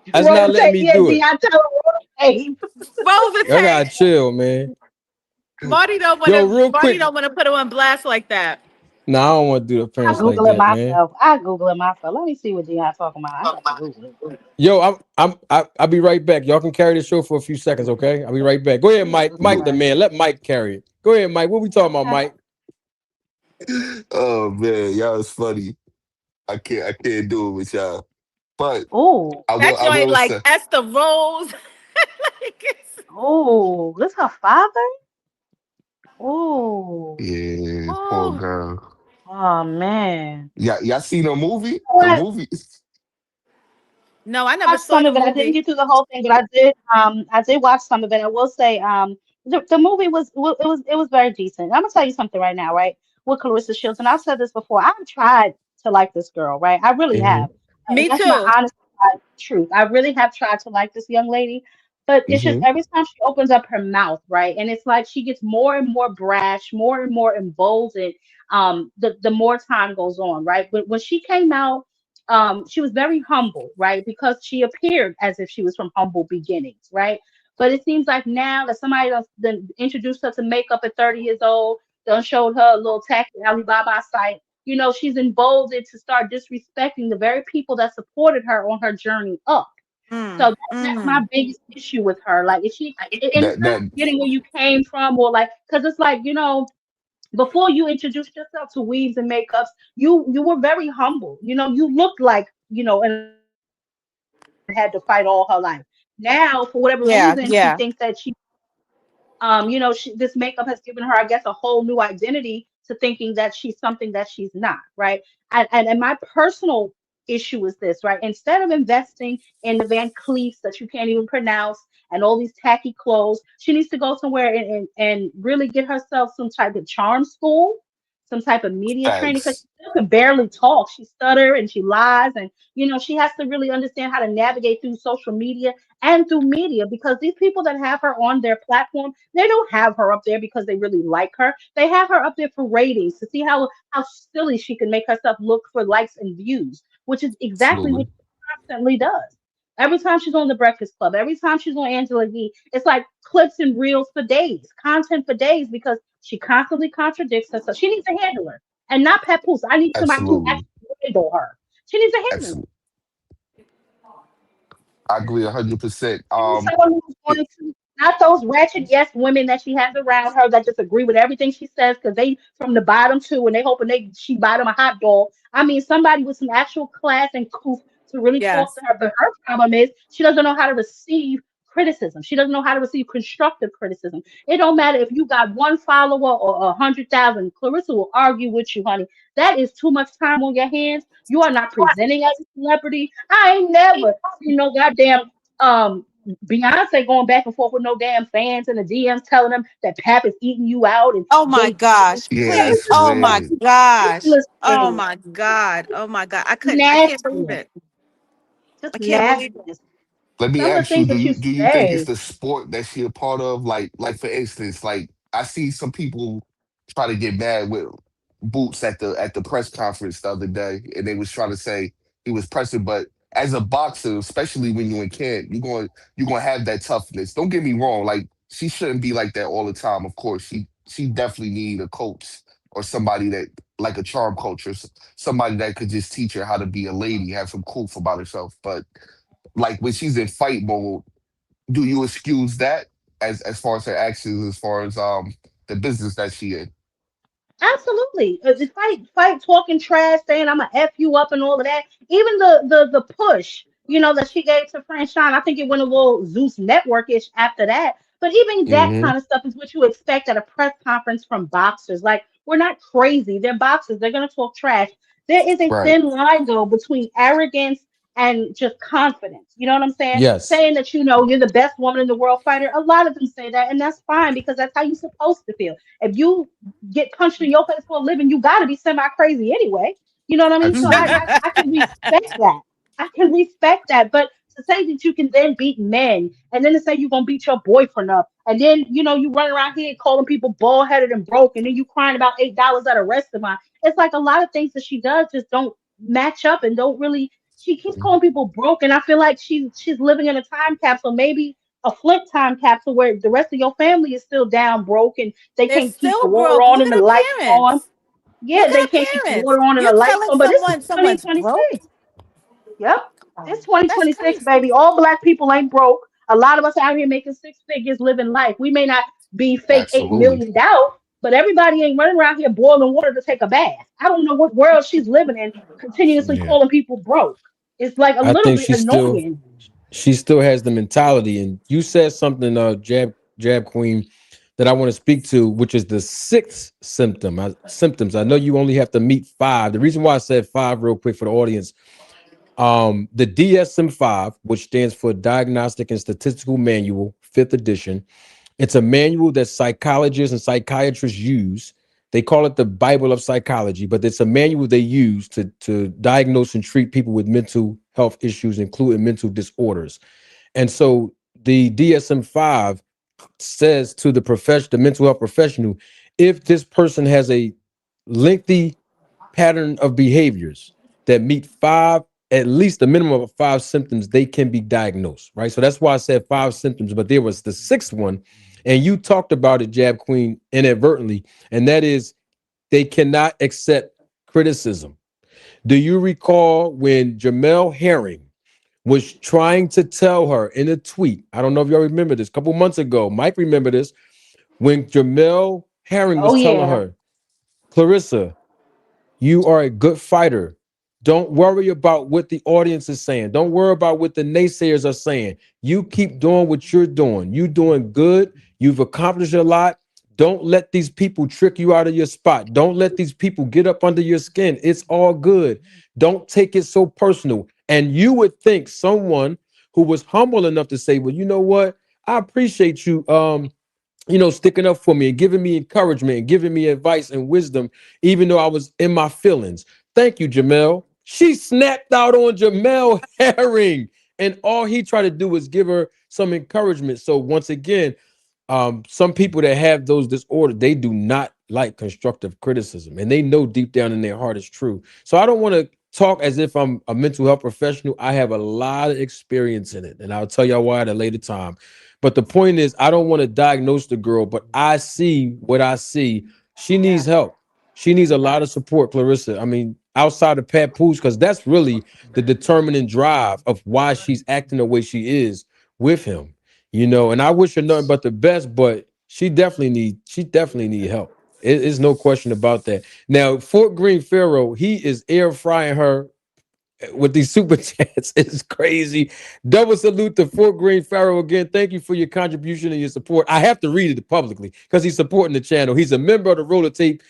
It's Roll not the letting tape. me Yeah, do it. Dion, tell her roll the tape. Roll the I tape. gotta chill, man. Marty don't want Yo, to. real Marty quick. don't want to put it on blast like that. Nah, I don't want to do the I parents like Google it that, man. myself. I Google it myself. Let me see what Dion talking about. I got to Google it. Yo, I'll be right back. Y'all can carry the show for a few seconds, okay? I'll be right back. Go ahead, Mike. Mike, the Okay. man. Let Mike carry it. Go ahead, Mike. What we talking about, Okay. Mike? Oh man, y'all is funny. I can't do it with y'all. But Oh, I will That I joint will like say, Esther Rose. Like oh, this her father? Oh, yeah, poor oh girl. oh man. Yeah, y'all seen the movie? The What? movie? no, I never Watched saw some the of it. I didn't movie. get through the whole thing, but I did watch some of it. I will say the movie was very decent. I'm gonna tell you something right now, right? With Clarissa Shields, and I've said this before. I've tried to like this girl, right? I really Hmm. have. And Me that's my too. honest truth. I really have tried to like this young lady, but it's just Hmm. every time she opens up her mouth, right? And it's like she gets more and more brash, more and more emboldened the more time goes on, right? But when she came out she was very humble, right? Because she appeared as if she was from humble beginnings, right? But it seems like now that somebody else then introduced her to makeup at 30 years old, done showed her a little tacky Alibaba site, she's emboldened to start disrespecting the very people that supported her on her journey up. So that's my Mm. biggest issue with her. Like, is she, and it's That not that getting where you came from or like, because it's like, before you introduced yourself to weaves and makeups, you were very humble. You looked like an adult that had to fight all her life. Now, for whatever reason, she Yeah, thinks that yeah. this makeup has given her, I guess, a whole new identity to thinking that she's something that she's not, right? And my personal issue is this, right? Instead of investing in the Van Cleefs that you can't even pronounce and all these tacky clothes, she needs to go somewhere and really get herself some type of charm school, some type of media training, because facts. she still can barely talk. She stutter and she lies, and she has to really understand how to navigate through social media and through media, because these people that have her on their platform, they don't have her up there because they really like her. They have her up there for ratings, to see how silly she can make herself look for likes and views, which is exactly what Absolutely. she constantly does. Every time she's on the Breakfast Club, every time she's on Angela Yee, it's like clips and reels for days, content for days, because she constantly contradicts herself. She needs a handler, and not Papoose. I need somebody who Absolutely. actually handle her. She needs a handler. Absolutely. I agree 100%. She needs someone who's going to, not those ratchet yes women that she has around her that just agree with everything she says because they from the bottom too, and they hoping she buy them a hot dog. I mean, somebody with some actual class and coof to really talk to Yes. her. But her problem is she doesn't know how to receive criticism. She doesn't know how to receive constructive criticism. It don't matter if you got one follower or 100,000. Clarissa will argue with you, honey. That is too much time on your hands. You are not presenting as a celebrity. I ain't never seen no goddamn um Beyonce going back and forth with no damn fans in the DMs telling them that Pap is eating you out and Oh my they gosh. Yeah, that is Please. that's just Oh my weird. fucking gosh. ridiculous to Oh me. my God. Oh my God. I can't believe Nasty. it. Just I can't believe it. nastiness. Let me Some of the ask you, things do that you you think it's say. the sport that she a part of? Like for instance, like I see some people try to get mad with Boots at the press conference the other day, and they was trying to say he was pressing, but as a boxer, especially when you're in camp, you're going to have that toughness. Don't get me wrong, like she shouldn't be like that all the time. Of course, she definitely need a coach or somebody that like a charm coach or somebody that could just teach her how to be a lady, have some proof about herself. But like when she's in fight mode, do you excuse that as far as her actions, as far as the business that she in? Absolutely. The fight, talking trash, saying I'm gonna f you up and all of that. Even the push, that she gave to Franchon. I think it went a little Zeus networkish after that. But even that Mm-hmm. kind of stuff is what you expect at a press conference from boxers. Like we're not crazy. They're boxers. They're gonna talk trash. There is a Right. thin line though between arrogance and just confidence. You know what I'm saying? Yes. Saying that you're the best woman in the world fighter. A lot of them say that, and that's fine because that's how you're supposed to feel. If you get punched in your face for a living, you got to be semi crazy anyway. You know what I mean? So I, Absolutely. I I can respect that. I can respect that. But to say that you can then beat men, and then to say you're gonna beat your boyfriend up, and then you run around here calling people bald headed and broke, and then you crying about $8 at a restaurant. It's like a lot of things that she does just don't match up and don't really. She keeps calling people broke, and I feel like she's living in a time capsule. Maybe a Flint time capsule where the rest of your family is still down broke and they They're can't keep the still water broke. on Look and at the her lights on. parents. Yeah, Look at they her can't keep the parents. water on and the You're lights telling on, but it's someone's broke? 2026. Yep. It's That's 2026, crazy. baby. All black people ain't broke. A lot of us out here making six figures living life. We may not be fake 8 Absolutely. million out, but everybody ain't running around here boiling water to take a bath. I don't know what world she's living in, continuously Yeah. calling people broke. It's like a I little think bit annoying. she still has the mentality. And you said something, jab queen, that I want to speak to, which is the sixth symptoms. I know you only have to meet five. The reason why I said five real quick for the audience, the DSM-5, which stands for Diagnostic and Statistical Manual, fifth edition. It's a manual that psychologists and psychiatrists use. They call it the Bible of psychology, but it's a manual they use to diagnose and treat people with mental health issues, including mental disorders. And so the DSM-5 says to the mental health professional, if this person has a lengthy pattern of behaviors that meet five, at least a minimum of five symptoms, they can be diagnosed, right? So that's why I said five symptoms, but there was the sixth one, and you talked about it, Jab Queen, inadvertently, and that is they cannot accept criticism. Do you recall when Jamel Herring was trying to tell her in a tweet? I don't know if y'all remember this, a couple months ago. Mike remember this, when Jamel Herring Oh was telling yeah. her, Claressa, you are a good fighter. Don't worry about what the audience is saying. Don't worry about what the naysayers are saying. You keep doing what you're doing. You're doing good. You've accomplished a lot. Don't let these people trick you out of your spot. Don't let these people get up under your skin. It's all good. Don't take it so personal. And you would think someone who was humble enough to say, well, you know what? I appreciate you. Sticking up for me and giving me encouragement and giving me advice and wisdom, even though I was in my feelings. Thank you, Jamel. She snapped out on Jamel Herring, and all he tried to do was give her some encouragement. So once again, some people that have those disorders, they do not like constructive criticism, and they know deep down in their heart it's true. So I don't want to talk as if I'm a mental health professional. I have a lot of experience in it, and I'll tell y'all why at a later time. But the point is, I don't want to diagnose the girl, but I see what I see. She needs help. She needs a lot of support, Claressa. I mean, outside of Papoose, because that's really the determining drive of why she's acting the way she is with him. And I wish her nothing but the best, but she definitely need help. It's no question about that. Now, Fort Greene Pharaoh, he is air frying her with these super chats. It's crazy. Double salute to Fort Greene Pharaoh again. Thank you for your contribution and your support. I have to read it publicly because he's supporting the channel. He's a member of the Roller Tape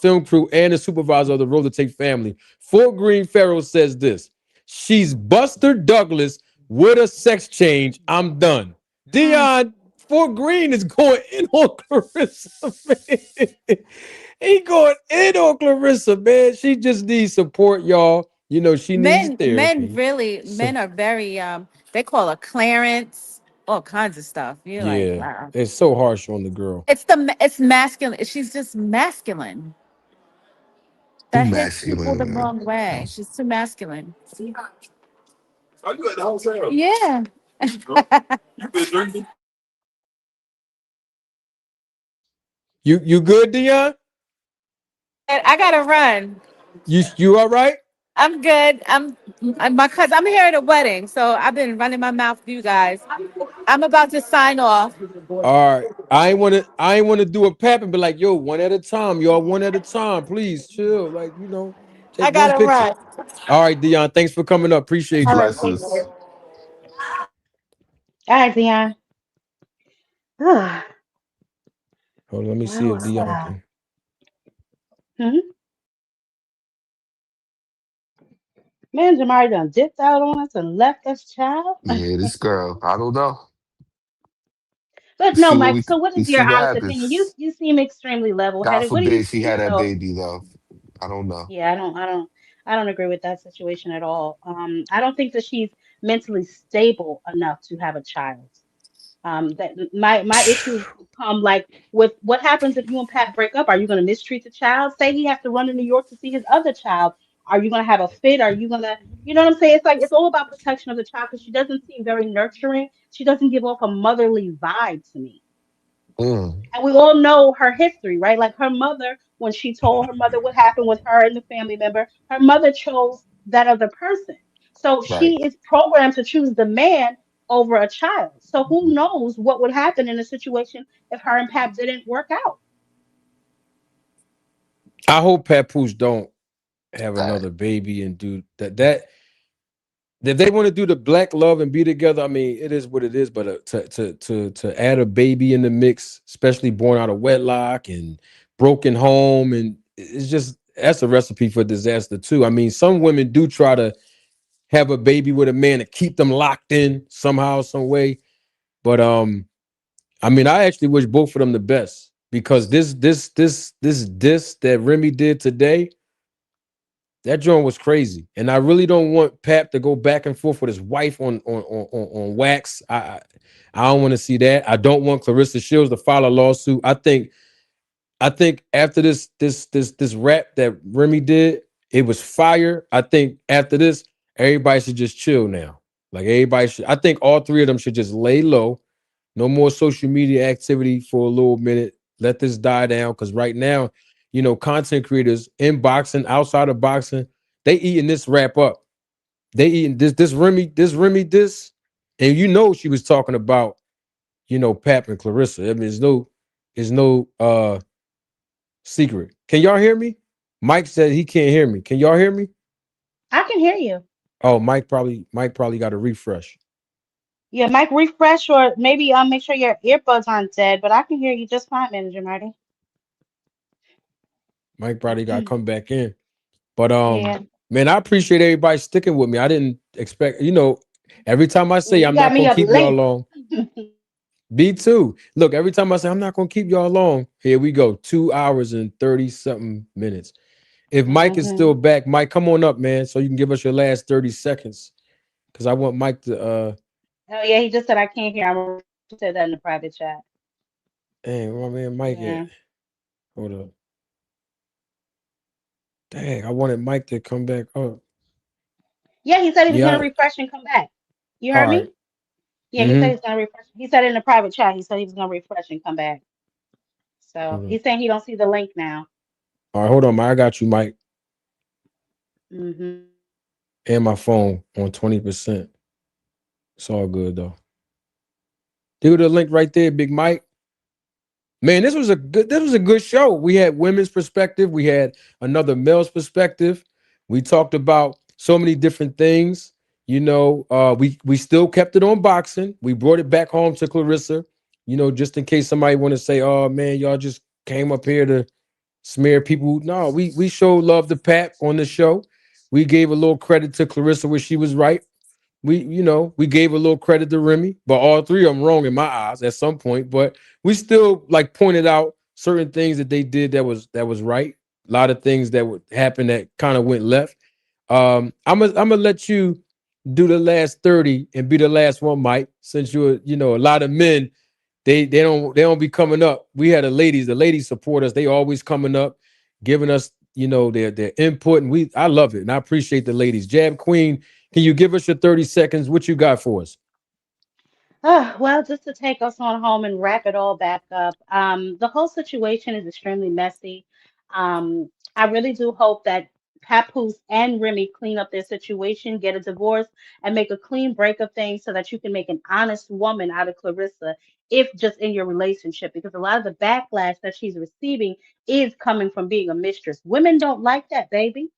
film crew and a supervisor of the Roller Tape family. Fort Greene Pharaoh says this: she's Buster Douglas with a sex change. I'm done. Dion, Fort Greene is going in on Claressa, man. He going in on Claressa, man. She just needs support, y'all. You know, she needs Men therapy. really, So men are very they call her Clarence, all kinds of stuff. You're like, yeah, wow. it's so harsh on the girl. It's masculine. She's just masculine. Too That hits people masculine, the man. wrong way. She's too masculine. Are you at the hotel? Yeah. You been drinking? You good, Dion? And I gotta run. You all right? I'm good. My cousin. I'm here at a wedding, so I've been running my mouth with you guys. I'm about to sign off. All right. I ain't wanna do a pap and be like, yo, one at a time, y'all, one at a time. Please chill. Like, I take one gotta picture. run. All right, Dion. Thanks for coming up. Appreciate All you. right, thank you. Blesses. All right, Dion. Well, Hold on, let me see if Dion can. hmm man, Jamari done dipped out on us and left us, child. Yeah, this girl. I don't know. But Let's no, see what Mike. So, what we is your see what honest opinion? You happens. you seem extremely God level-headed. What do you forbid she think had that though? baby though. I don't know. Yeah, I don't agree with that situation at all. I don't think that she's mentally stable enough to have a child. That my issues come like with what happens if you and Pat break up? Are you going to mistreat the child? Say he has to run to New York to see his other child. Are you going to have a fit? Are you going to, you know what I'm saying? It's like it's all about protection of the child because she doesn't seem very nurturing. She doesn't give off a motherly vibe to me. Mm, And we all know her history, right? Like her mother, when she told her mother what happened with her and the family member, her mother chose that other person. So right. she is programmed to choose the man over a child. So who knows what would happen in a situation if her and Pap didn't work out? I hope Papoose don't have Right. another baby and do that. If they want to do the black love and be together, I mean, it is what it is. But to add a baby in the mix, especially born out of wedlock and broken home, and it's just that's a recipe for disaster too. I mean, some women do try to have a baby with a man to keep them locked in somehow, some way. But I mean, I actually wish both of them the best because this that Remy did today, that joint was crazy, and I really don't want Pap to go back and forth with his wife on wax. I don't want to see that. I don't want Claressa Shields to file a lawsuit. I think after this rap that Remy did, it was fire. I think after this, everybody should just chill now. Like everybody should. I think all three of them should just lay low. No more social media activity for a little minute. Let this die down because right now, content creators in boxing, outside of boxing, they eating this rap up. They eating this, and she was talking about Pap and Claressa. I mean, there's no secret. Can y'all hear me? Mike said he can't hear me. Can y'all hear me? I can hear you. Oh, Mike probably got a refresh. Yeah, Mike, refresh or maybe make sure your earbuds aren't dead, but I can hear you just fine, Manager Marty. Mike probably got to come back in. But Yeah, man, I appreciate everybody sticking with me. I didn't expect, every time I say you I'm got not me gonna up keep y'all late. long, me too. Look, every time I say I'm not gonna keep y'all long, here we go. 2 hours and 30 something minutes. If Mike is still hmm back, Mike, come on up, man, so you can give us your last 30 seconds. Cause I want Mike to Oh yeah, he just said I can't hear. I said that in the private chat. dang, where my man Mike at? Yeah. Hold up. Dang, I wanted Mike to come back up. Yeah, he said he was gonna Yeah, refresh and come back. You all heard right. me? Yeah, he said Mm-hmm. he's gonna refresh. He said in the private chat, he said he was gonna refresh and come back. So Hold up. he's saying he don't see the link now. All right, hold on, Mike. I got you, Mike. hmm And my phone on 20%. It's all good though. Give the link right there, Big Mike. Man, this was a good show. We had women's perspective, we had another male's perspective. We talked about so many different things. We still kept it on boxing. We brought it back home to Claressa, just in case somebody want to say, "Oh man, y'all just came up here to smear people." No, we showed love to Pat on the show. We gave a little credit to Claressa where she was right. We gave a little credit to Remy, but all three of them wrong in my eyes at some point. But we still like pointed out certain things that they did that was right. A lot of things that would happen that kind of went left. I'm gonna let you do the last 30 and be the last one, Mike. Since you're, a lot of men, they don't be coming up. We had the ladies support us. They always coming up, giving us, their input, and I love it, and I appreciate the ladies. Jab Queen, can you give us your 30 seconds? What you got for us? Well, just to take us on home and wrap it all back up, the whole situation is extremely messy. I really do hope that Papoose and Remy clean up their situation, get a divorce, and make a clean break of things so that you can make an honest woman out of Clarissa, if just in your relationship, because a lot of the backlash that she's receiving is coming from being a mistress. Women don't like that, baby.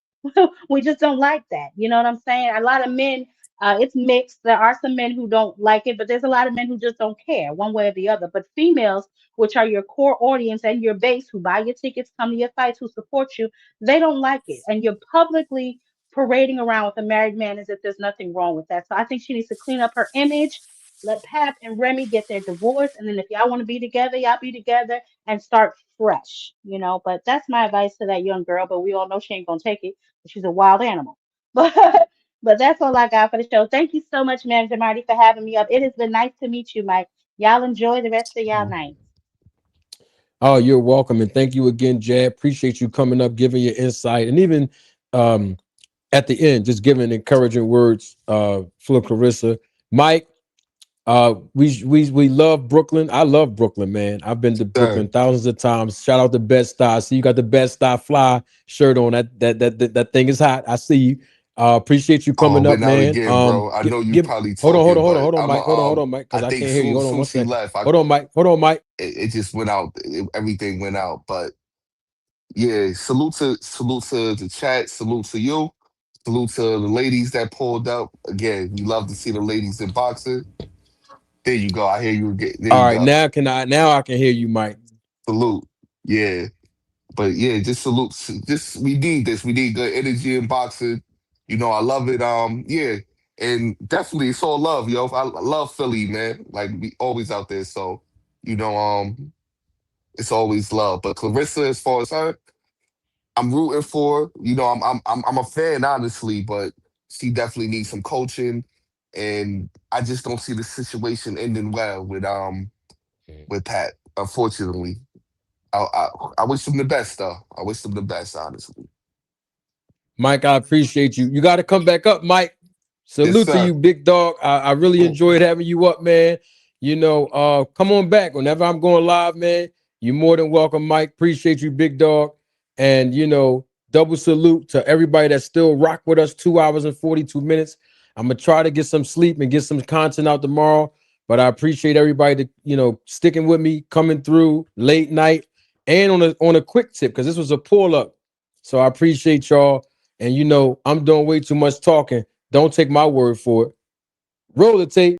We just don't like that. You know what I'm saying? A lot of men, it's mixed. There are some men who don't like it, but there's a lot of men who just don't care one way or the other. But females, which are your core audience and your base, who buy your tickets, come to your fights, who support you, they don't like it. And you're publicly parading around with a married man as if there's nothing wrong with that. So I think she needs to clean up her image. Let Pap and Remy get their divorce, and then if y'all want to be together, y'all be together and start fresh, But that's my advice to that young girl. But we all know she ain't gonna take it. She's a wild animal. But that's all I got for the show. Thank you so much, Manager Marty, for having me up. It has been nice to meet you, Mike. Y'all enjoy the rest of y'all night. Oh, you're welcome, and thank you again, Jab. Appreciate you coming up, giving your insight, and even um, at the end, just giving encouraging words for Clarissa. Mike, we love Brooklyn. I love Brooklyn, man. I've been to Brooklyn Sir. thousands of times. Shout out to Best Style. See, you got the Best Style Fly shirt on. That thing is hot. I see you. Appreciate you Oh, coming up, but now man. again, bro, I know you Give probably hold on, hold talking, on, hold on, but hold on, I'm Mike. Hold on, Mike, because I I think can't hear you. Hold on soon one she second. left. Hold on, Mike. Hold on, Mike. It just went out. Everything went out. But yeah, salute to the chat. Salute to you. Salute to the ladies that pulled up. Again, we love to see the ladies in boxing. There you go. I hear you again. There All you right, go. now I can hear you, Mike. Salute. Yeah. But yeah, just salute. Just we need this. We need good energy in boxing. I love it. Yeah, and definitely it's all love, yo. I love Philly, man. Like we always out there. So you know, it's always love. But Clarissa, as far as her, I'm rooting for. I'm a fan, honestly, but she definitely needs some coaching, and I just don't see the situation ending well with Pat. Unfortunately, I wish him the best, though. I wish him the best, honestly. Mike, I appreciate you. You got to come back up, Mike. Yes, Salute to sir. you, big dog. I really enjoyed having you up, man. Come on back whenever I'm going live, man. You're more than welcome, Mike. Appreciate you, big dog. And double salute to everybody that still rock with us 2 hours and 42 minutes. I'm gonna try to get some sleep and get some content out tomorrow. But I appreciate everybody that sticking with me, coming through late night and on a quick tip, because this was a pull up. So I appreciate y'all. And I'm doing way too much talking. Don't take my word for it. Roll the tape.